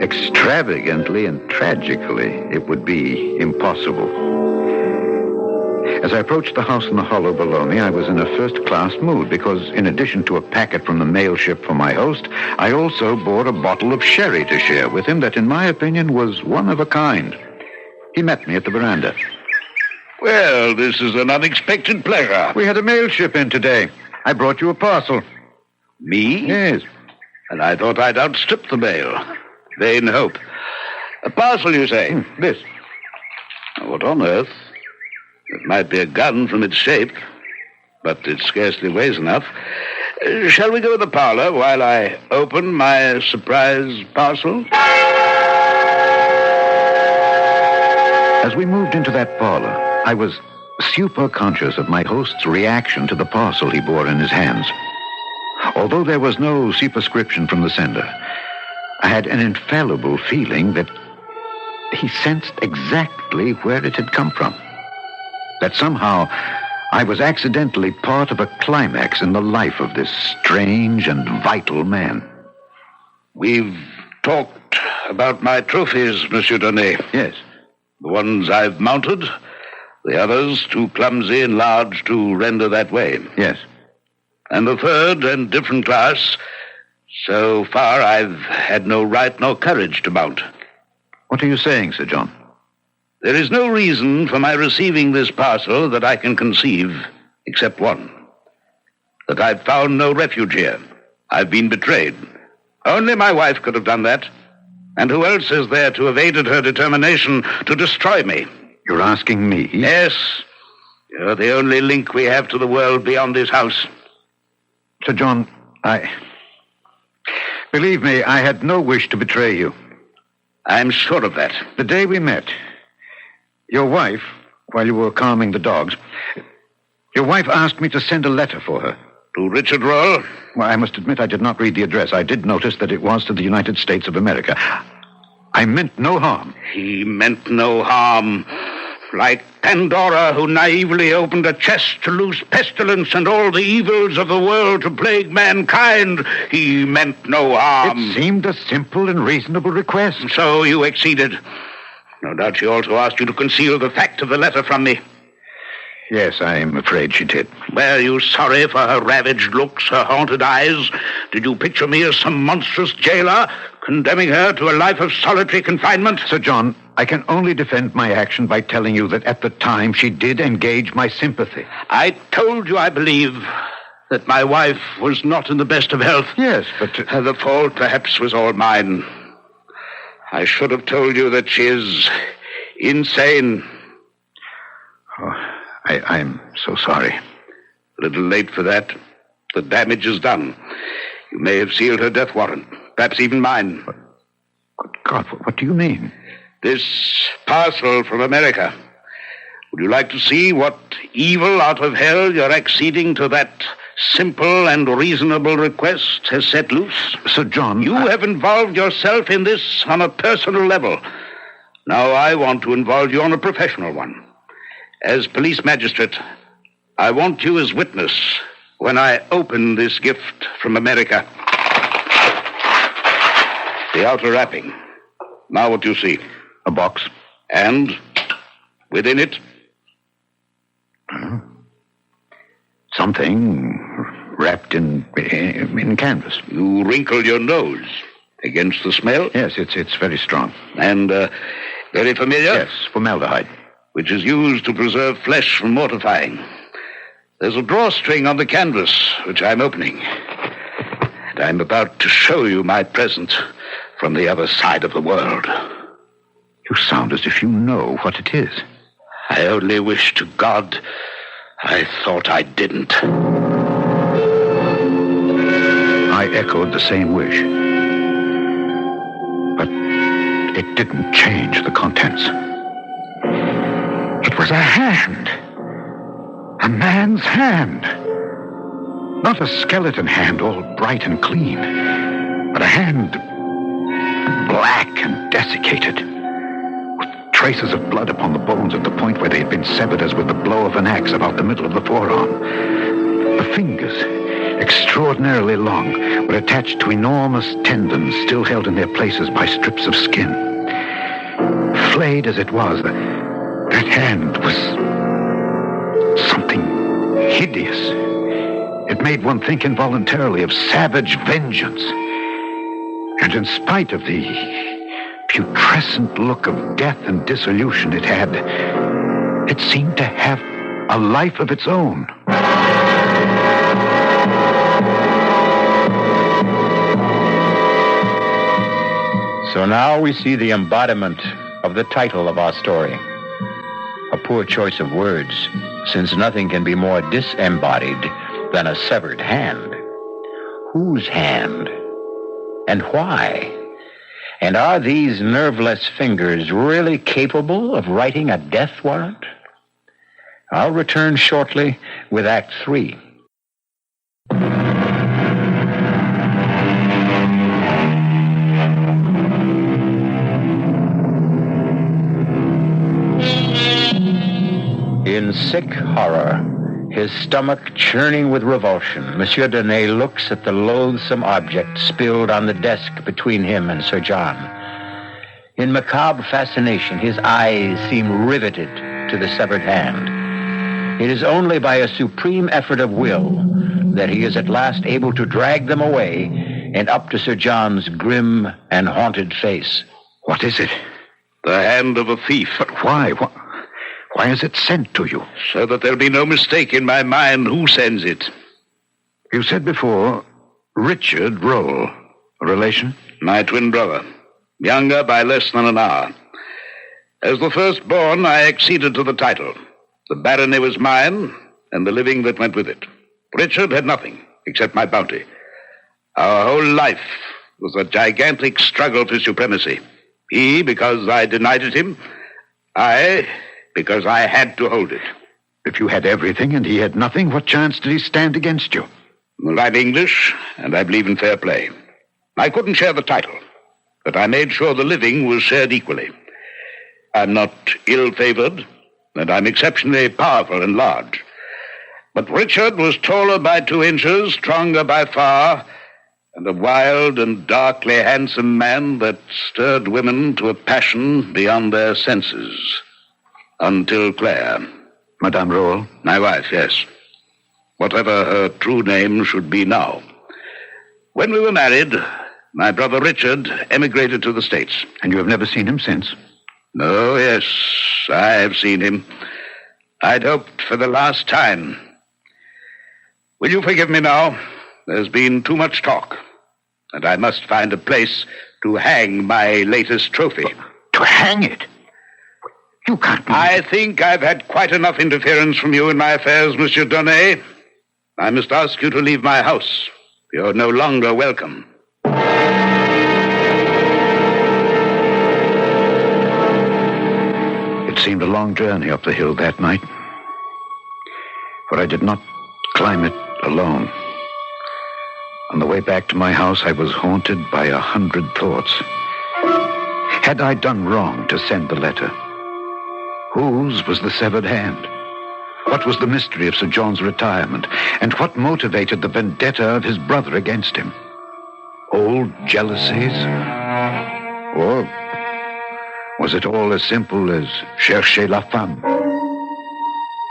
L: extravagantly and tragically it would be impossible. As I approached the house in the hollow below me, I was in a first-class mood because, in addition to a packet from the mail ship for my host, I also bought a bottle of sherry to share with him that, in my opinion, was one of a kind. He met me at the veranda.
U: Well, this is an unexpected pleasure.
L: We had a mail ship in today. I brought you a parcel.
U: Me?
L: Yes.
U: And I thought I'd outstrip the mail. Vain hope. A parcel, you say?
L: This.
U: What on earth? It might be a gun from its shape, but it scarcely weighs enough. Shall we go to the parlor while I open my surprise parcel?
L: As we moved into that parlor, I was super conscious of my host's reaction to the parcel he bore in his hands. Although there was no superscription from the sender, I had an infallible feeling that he sensed exactly where it had come from. That somehow I was accidentally part of a climax in the life of this strange and vital man.
U: We've talked about my trophies, Monsieur Dabney.
L: Yes.
U: The ones I've mounted, the others too clumsy and large to render that way.
L: Yes.
U: And the third and different class, so far I've had no right nor courage to mount.
L: What are you saying, Sir John?
U: There is no reason for my receiving this parcel that I can conceive, except one. That I've found no refuge here. I've been betrayed. Only my wife could have done that. And who else is there to have aided her determination to destroy me?
L: You're asking me?
U: Yes. You're the only link we have to the world beyond this house.
L: Sir John, believe me, I had no wish to betray you.
U: I'm sure of that.
L: The day we met, your wife, while you were calming the dogs, your wife asked me to send a letter for her.
U: To Richard Roll?
L: Well, I must admit I did not read the address. I did notice that it was to the United States of America. I meant no harm.
U: He meant no harm. Like Pandora, who naively opened a chest to loose pestilence and all the evils of the world to plague mankind, he meant no harm.
L: It seemed a simple and reasonable request.
U: So you acceded. No doubt she also asked you to conceal the fact of the letter from me.
L: Yes, I'm afraid she did.
U: Were you sorry for her ravaged looks, her haunted eyes? Did you picture me as some monstrous jailer, condemning her to a life of solitary confinement?
L: Sir John, I can only defend my action by telling you that at the time she did engage my sympathy.
U: I told you, I believe, that my wife was not in the best of health.
L: Yes, but...
U: The fault perhaps was all mine. I should have told you that she is insane.
L: Oh, I'm so sorry.
U: A little late for that. The damage is done. You may have sealed her death warrant, perhaps even mine.
L: Good God, what do you mean?
U: This parcel from America. Would you like to see what evil out of hell you're acceding to that simple and reasonable request has set loose?
L: Sir John...
U: You have involved yourself in this on a personal level. Now I want to involve you on a professional one. As police magistrate, I want you as witness when I open this gift from America. The outer wrapping. Now what do you see?
L: A box.
U: And within it?
L: Something wrapped in canvas.
U: You wrinkle your nose against the smell?
L: Yes, it's very strong.
U: And very familiar?
L: Yes, formaldehyde.
U: Which is used to preserve flesh from mortifying. There's a drawstring on the canvas, which I'm opening. And I'm about to show you my present from the other side of the world.
L: You sound as if you know what it is.
U: I only wish to God I thought I didn't.
L: I echoed the same wish. But it didn't change the contents. It was a hand. A man's hand. Not a skeleton hand, all bright and clean, but a hand black and desiccated, with traces of blood upon the bones at the point where they had been severed as with the blow of an axe about the middle of the forearm. The fingers, extraordinarily long, were attached to enormous tendons still held in their places by strips of skin. Flayed as it was, that hand was something hideous. It made one think involuntarily of savage vengeance. And in spite of the putrescent look of death and dissolution it had, it seemed to have a life of its own.
S: So now we see the embodiment of the title of our story. A poor choice of words, since nothing can be more disembodied than a severed hand. Whose hand? And why? And are these nerveless fingers really capable of writing a death warrant? I'll return shortly with Act 3. In sick horror, his stomach churning with revulsion, Monsieur Danae looks at the loathsome object spilled on the desk between him and Sir John. In macabre fascination, his eyes seem riveted to the severed hand. It is only by a supreme effort of will that he is at last able to drag them away and up to Sir John's grim and haunted face.
L: What is it?
U: The hand of a thief.
L: But why? Why is it sent to you?
U: So that there'll be no mistake in my mind who sends it.
L: You said before, Richard Roll. A relation?
U: My twin brother. Younger by less than an hour. As the firstborn, I acceded to the title. The barony was mine, and the living that went with it. Richard had nothing, except my bounty. Our whole life was a gigantic struggle for supremacy. He, because I denied it him. I, because I had to hold it.
L: If you had everything and he had nothing, what chance did he stand against you?
U: Well, I'm English, and I believe in fair play. I couldn't share the title, but I made sure the living was shared equally. I'm not ill-favored, and I'm exceptionally powerful and large. But Richard was taller by 2 inches, stronger by far, and a wild and darkly handsome man that stirred women to a passion beyond their senses. Until Claire.
L: Madame Roll?
U: My wife, yes. Whatever her true name should be now. When we were married, my brother Richard emigrated to the States.
L: And you have never seen him since?
U: No, yes, I have seen him. I'd hoped for the last time. Will you forgive me now? There's been too much talk, and I must find a place to hang my latest trophy.
L: To hang it? You can't believe
U: I think I've had quite enough interference from you in my affairs, Monsieur Danae. I must ask you to leave my house. You're no longer welcome.
L: It seemed a long journey up the hill that night, for I did not climb it alone. On the way back to my house, I was haunted by 100 thoughts. Had I done wrong to send the letter? Whose was the severed hand? What was the mystery of Sir John's retirement? And what motivated the vendetta of his brother against him? Old jealousies? Or was it all as simple as chercher la femme?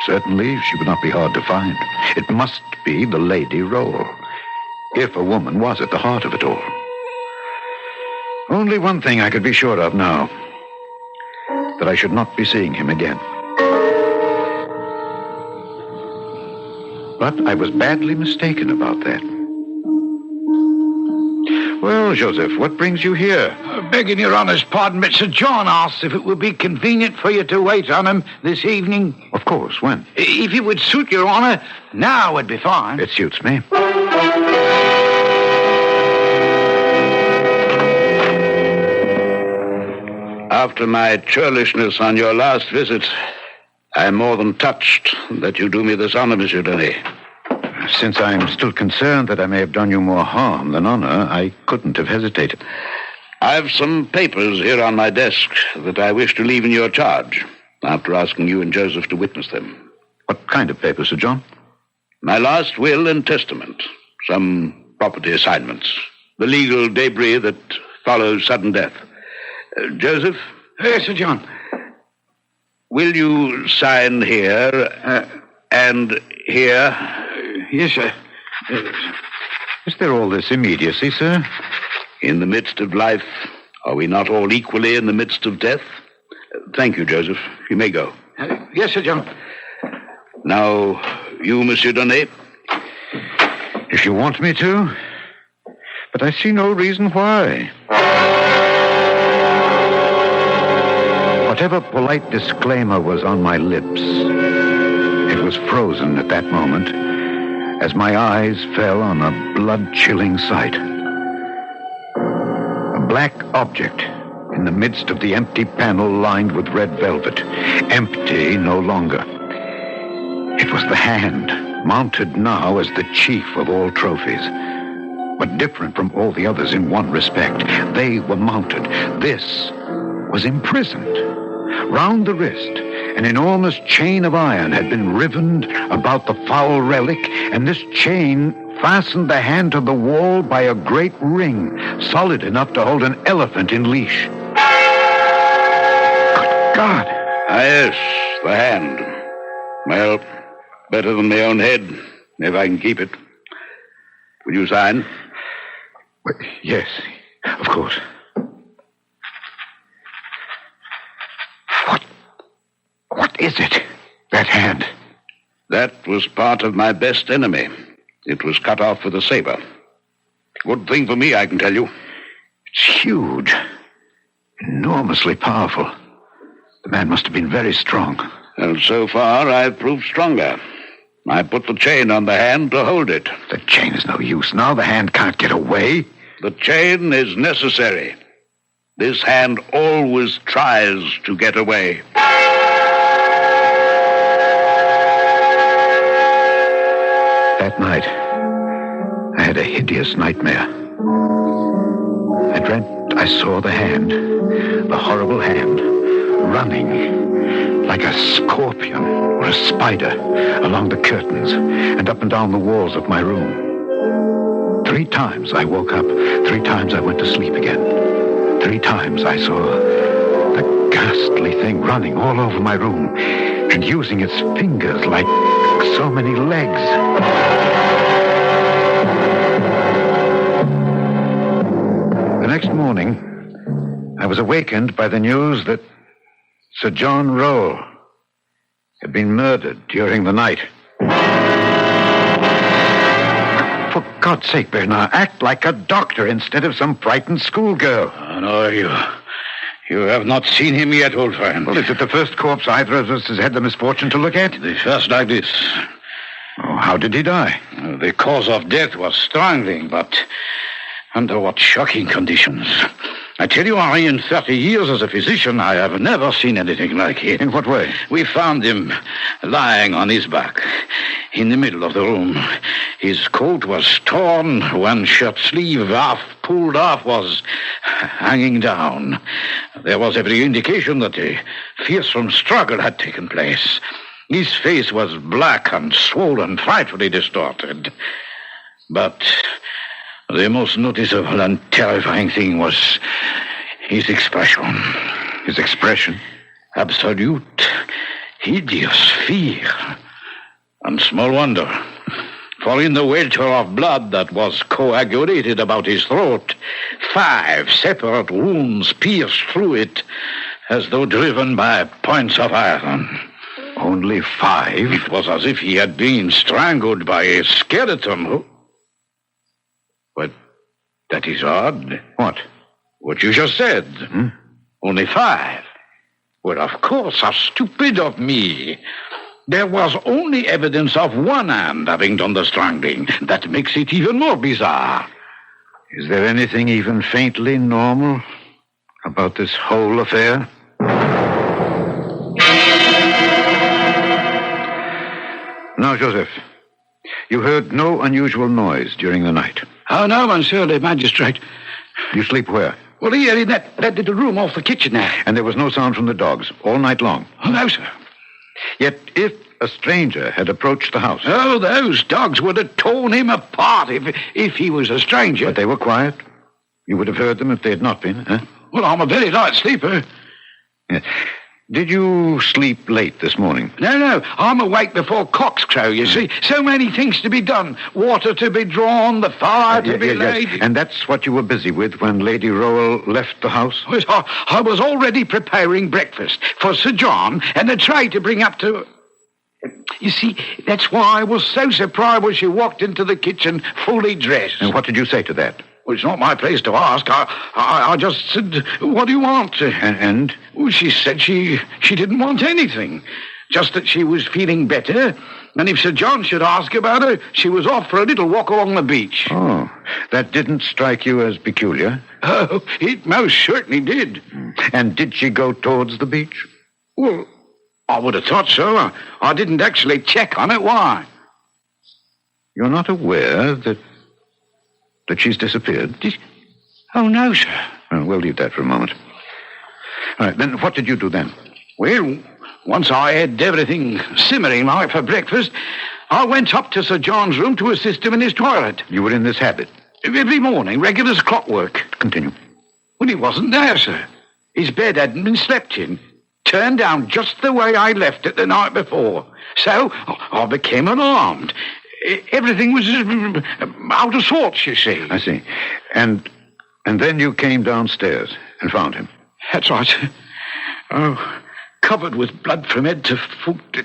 L: Certainly, she would not be hard to find. It must be the Lady Roll, if a woman was at the heart of it all. Only one thing I could be sure of now, that I should not be seeing him again. But I was badly mistaken about that. Well, Joseph, what brings you here?
U: Begging your honor's pardon, but Sir John asked if it would be convenient for you to wait on him this evening.
L: Of course, when?
U: If it would suit your honor, now would be fine.
L: It suits me.
U: After my churlishness on your last visit, I'm more than touched that you do me this honor, Monsieur Denney.
L: Since I'm still concerned that I may have done you more harm than honor, I couldn't have hesitated.
U: I've some papers here on my desk that I wish to leave in your charge, after asking you and Joseph to witness them.
L: What kind of papers, Sir John?
U: My last will and testament, some property assignments, the legal debris that follows sudden death. Joseph?
K: Yes, Sir John.
U: Will you sign here and here?
K: Yes, sir.
L: Is there all this immediacy, sir?
U: In the midst of life, are we not all equally in the midst of death? Thank you, Joseph. You may go.
K: Yes, Sir John.
U: Now, you, Monsieur Denney.
L: If you want me to. But I see no reason why. Whatever polite disclaimer was on my lips, it was frozen at that moment as my eyes fell on a blood-chilling sight. A black object in the midst of the empty panel lined with red velvet. Empty no longer. It was the hand, mounted now as the chief of all trophies. But different from all the others in one respect. They were mounted. This was imprisoned. Round the wrist, an enormous chain of iron had been rivened about the foul relic, and this chain fastened the hand to the wall by a great ring, solid enough to hold an elephant in leash. Good God!
U: Yes, the hand. Well, better than my own head, if I can keep it. Will you sign?
L: Yes, of course. What is it? That hand?
U: That was part of my best enemy. It was cut off with a saber. Good thing for me, I can tell you.
L: It's huge. Enormously powerful. The man must have been very strong.
U: And so far, I've proved stronger. I put the chain on the hand to hold it.
L: The chain is no use. Now the hand can't get away.
U: The chain is necessary. This hand always tries to get away.
L: That night, I had a hideous nightmare. I dreamt I saw the hand, the horrible hand, running like a scorpion or a spider along the curtains and up and down the walls of my room. 3 times I woke up. 3 times I went to sleep again. 3 times I saw the ghastly thing running all over my room and using its fingers like so many legs. The next morning, I was awakened by the news that Sir John Roll had been murdered during the night. For God's sake, Bernard, act like a doctor instead of some frightened schoolgirl.
U: Oh, no, you have not seen him yet, old friend.
L: Well, is it the first corpse either of us has had the misfortune to look at?
U: The first like this.
L: Oh, how did he die?
U: The cause of death was strangling, but under what shocking conditions. I tell you, Henri, in 30 years as a physician, I have never seen anything like it.
L: In what way?
U: We found him lying on his back in the middle of the room. His coat was torn, one shirt sleeve half pulled off was hanging down. There was every indication that a fearsome struggle had taken place. His face was black and swollen, frightfully distorted. But the most noticeable and terrifying thing was his expression.
L: His expression?
U: Absolute, hideous fear. And small wonder. For in the welter of blood that was coagulated about his throat, 5 separate wounds pierced through it as though driven by points of iron.
L: Only 5?
U: It was as if he had been strangled by a skeleton. But that is odd.
L: What?
U: What you just said. Only 5. Well, of course, how stupid of me. There was only evidence of one hand having done the strangling. That makes it even more bizarre.
L: Is there anything even faintly normal about this whole affair? Now, Joseph, you heard no unusual noise during the night.
U: Oh, no, monsieur le magistrate.
L: You sleep where?
U: Well, here in that little room off the kitchen there.
L: And there was no sound from the dogs all night long?
U: Oh, no, sir.
L: Yet if a stranger had approached the house...
U: Oh, those dogs would have torn him apart if he was a stranger.
L: But they were quiet? You would have heard them if they had not been, huh?
U: Well, I'm a very light sleeper.
L: Yes. Did you sleep late this morning?
U: No. I'm awake before cocks crow, you see. So many things to be done. Water to be drawn, the fire to be laid.
L: Yes. And that's what you were busy with when Lady Rowell left the house?
U: Yes, I was already preparing breakfast for Sir John and a tray to bring up to... You see, that's why I was so surprised when she walked into the kitchen fully dressed.
L: And what did you say to that?
U: Well, it's not my place to ask. I just said, what do you want?
L: And?
U: Well, she said she didn't want anything. Just that she was feeling better. And if Sir John should ask about her, she was off for a little walk along the beach.
L: Oh, that didn't strike you as peculiar?
U: Oh, it most certainly did.
L: And did she go towards the beach?
U: Well, I would have thought so. I didn't actually check on it. Why?
L: You're not aware that she's disappeared?
U: Oh, no, sir.
L: Well, we'll leave that for a moment. All right, then what did you do then?
U: Well, once I had everything simmering like for breakfast, I went up to Sir John's room to assist him in his toilet.
L: You were in this habit?
U: Every morning, regular as clockwork.
L: Continue.
U: Well, he wasn't there, sir. His bed hadn't been slept in. Turned down just the way I left it the night before. So I became alarmed. Everything was out of sorts, you see.
L: I see. And then you came downstairs and found him.
U: That's right. Oh, covered with blood from head to foot.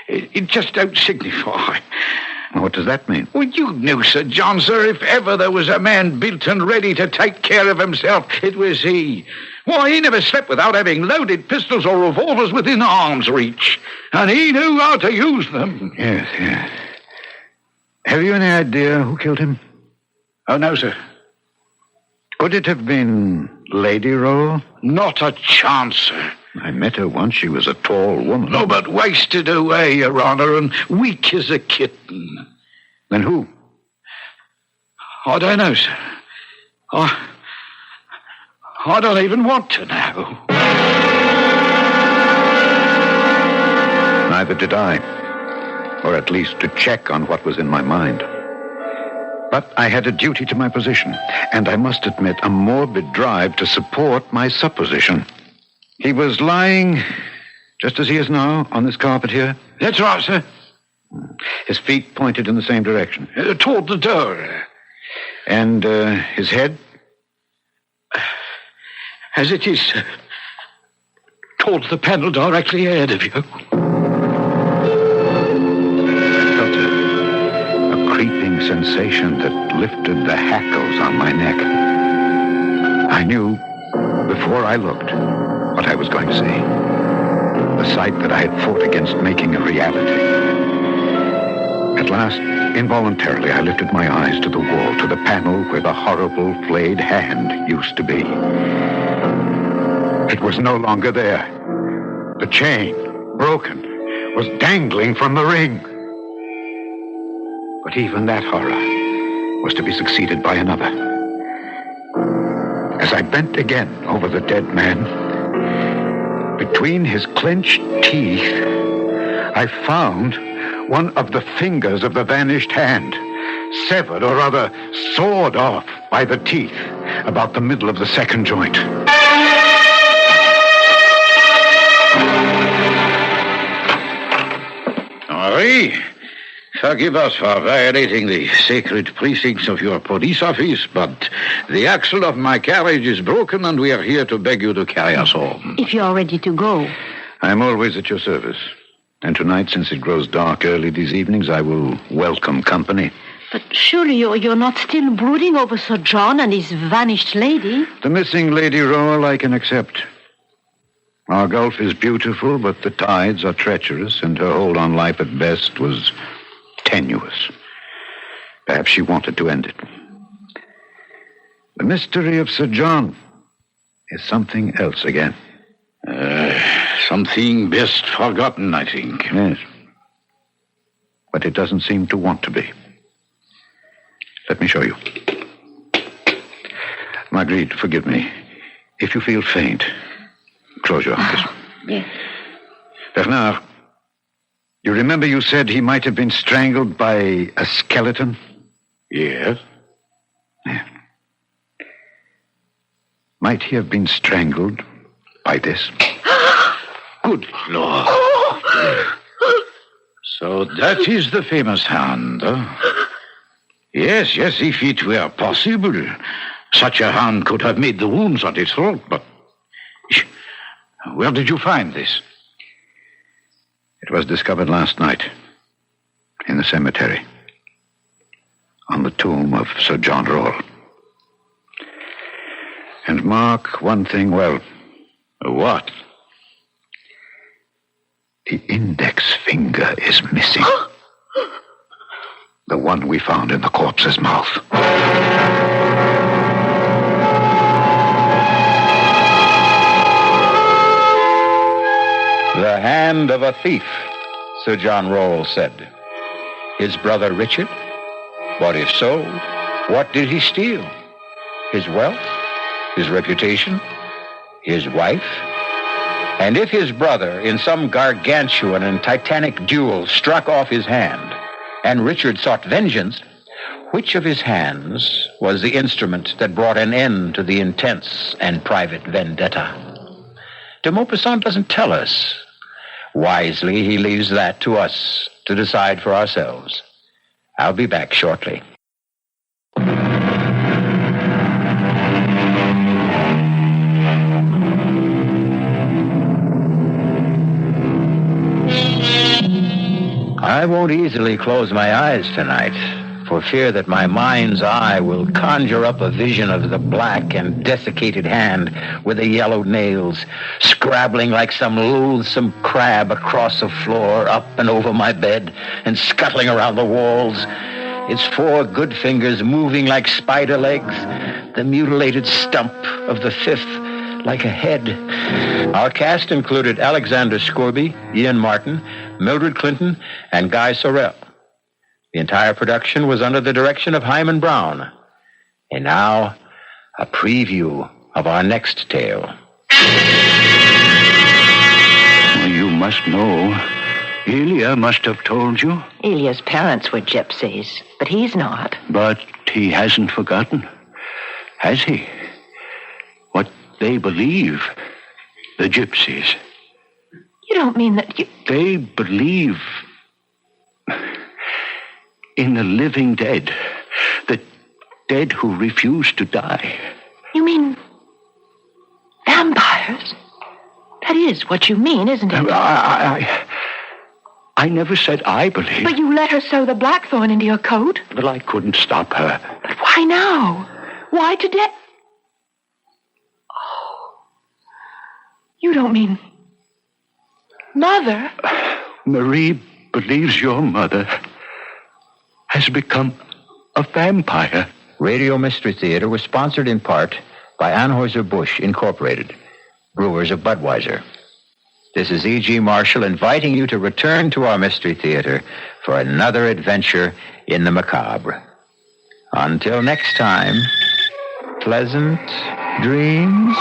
U: It just don't signify.
L: What does that mean?
U: Well, you knew, Sir John, sir, if ever there was a man built and ready to take care of himself, it was he. Why, he never slept without having loaded pistols or revolvers within arm's reach. And he knew how to use them.
L: Yes. Have you any idea who killed him?
U: Oh, no, sir.
L: Could it have been Lady Rowell?
U: Not a chance, sir.
L: I met her once. She was a tall woman.
U: No, but wasted away, Your Honor, and weak as a kitten.
L: Then who?
U: I don't know, sir. I don't even want to know.
L: Neither did I. Or at least to check on what was in my mind. But I had a duty to my position, and I must admit a morbid drive to support my supposition. He was lying, just as he is now, on this carpet here?
U: That's right, sir.
L: His feet pointed in the same direction?
U: Toward the door.
L: And his head?
U: As it is, sir. Towards the panel directly ahead of you.
L: I felt a creeping sensation that lifted the hackles on my neck. I knew, before I looked, what I was going to see. The sight that I had fought against making a reality. At last, involuntarily, I lifted my eyes to the wall, to the panel where the horrible flayed hand used to be. It was no longer there. The chain, broken, was dangling from the ring. But even that horror was to be succeeded by another. As I bent again over the dead man, between his clenched teeth, I found one of the fingers of the vanished hand, severed or rather sawed off by the teeth about the middle of the second joint.
U: Henri, forgive us for violating the sacred precincts of your police office, but the axle of my carriage is broken and we are here to beg you to carry us home.
N: If you're ready to go.
L: I'm always at your service. And tonight, since it grows dark early these evenings, I will welcome company.
G: But surely you're not still brooding over Sir John and his vanished lady?
L: The missing Lady Royal I can accept. Our gulf is beautiful, but the tides are treacherous, and her hold on life at best was tenuous. Perhaps she wanted to end it. The mystery of Sir John is something else again.
U: Something best forgotten, I think.
L: Yes. But it doesn't seem to want to be. Let me show you. Marguerite, forgive me. If you feel faint, close your eyes.
G: Yes.
L: Bernard, you remember you said he might have been strangled by a skeleton?
U: Yes.
L: Yeah. Might he have been strangled by this?
U: Good Lord. So that is the famous hand, huh? Yes, if it were possible, such a hand could have made the wounds on its throat, but where did you find this?
L: It was discovered last night in the cemetery on the tomb of Sir John Roll. And mark one thing well.
U: What?
L: The index finger is missing. The one we found in the corpse's mouth.
S: The hand of a thief, Sir John Roll said. His brother Richard? But if so, what did he steal? His wealth? His reputation? His wife? And if his brother, in some gargantuan and titanic duel, struck off his hand, and Richard sought vengeance, which of his hands was the instrument that brought an end to the intense and private vendetta? De Maupassant doesn't tell us. Wisely, he leaves that to us to decide for ourselves. I'll be back shortly. I won't easily close my eyes tonight, for fear that my mind's eye will conjure up a vision of the black and desiccated hand with the yellowed nails, scrabbling like some loathsome crab across the floor, up and over my bed, and scuttling around the walls. Its 4 good fingers moving like spider legs, the mutilated stump of the 5th like a head. Our cast included Alexander Scourby, Ian Martin, Mildred Clinton, and Guy Sorel. The entire production was under the direction of Hyman Brown. And now, a preview of our next tale.
J: You must know. Ilya must have told you.
G: Ilya's parents were gypsies, but he's not.
J: But he hasn't forgotten, has he? What they believe, the gypsies.
G: You don't mean that you...
J: They believe in the living dead, the dead who refuse to die.
G: You mean vampires? That is what you mean, isn't it?
J: I never said I believe.
G: But you let her sew the blackthorn into your coat?
J: But I couldn't stop her.
G: But why now? Why today? Oh. You don't mean... Mother?
J: Marie believes your mother has become a vampire.
S: Radio Mystery Theater was sponsored in part by Anheuser-Busch Incorporated, brewers of Budweiser. This is E.G. Marshall inviting you to return to our Mystery Theater for another adventure in the macabre. Until next time, pleasant dreams.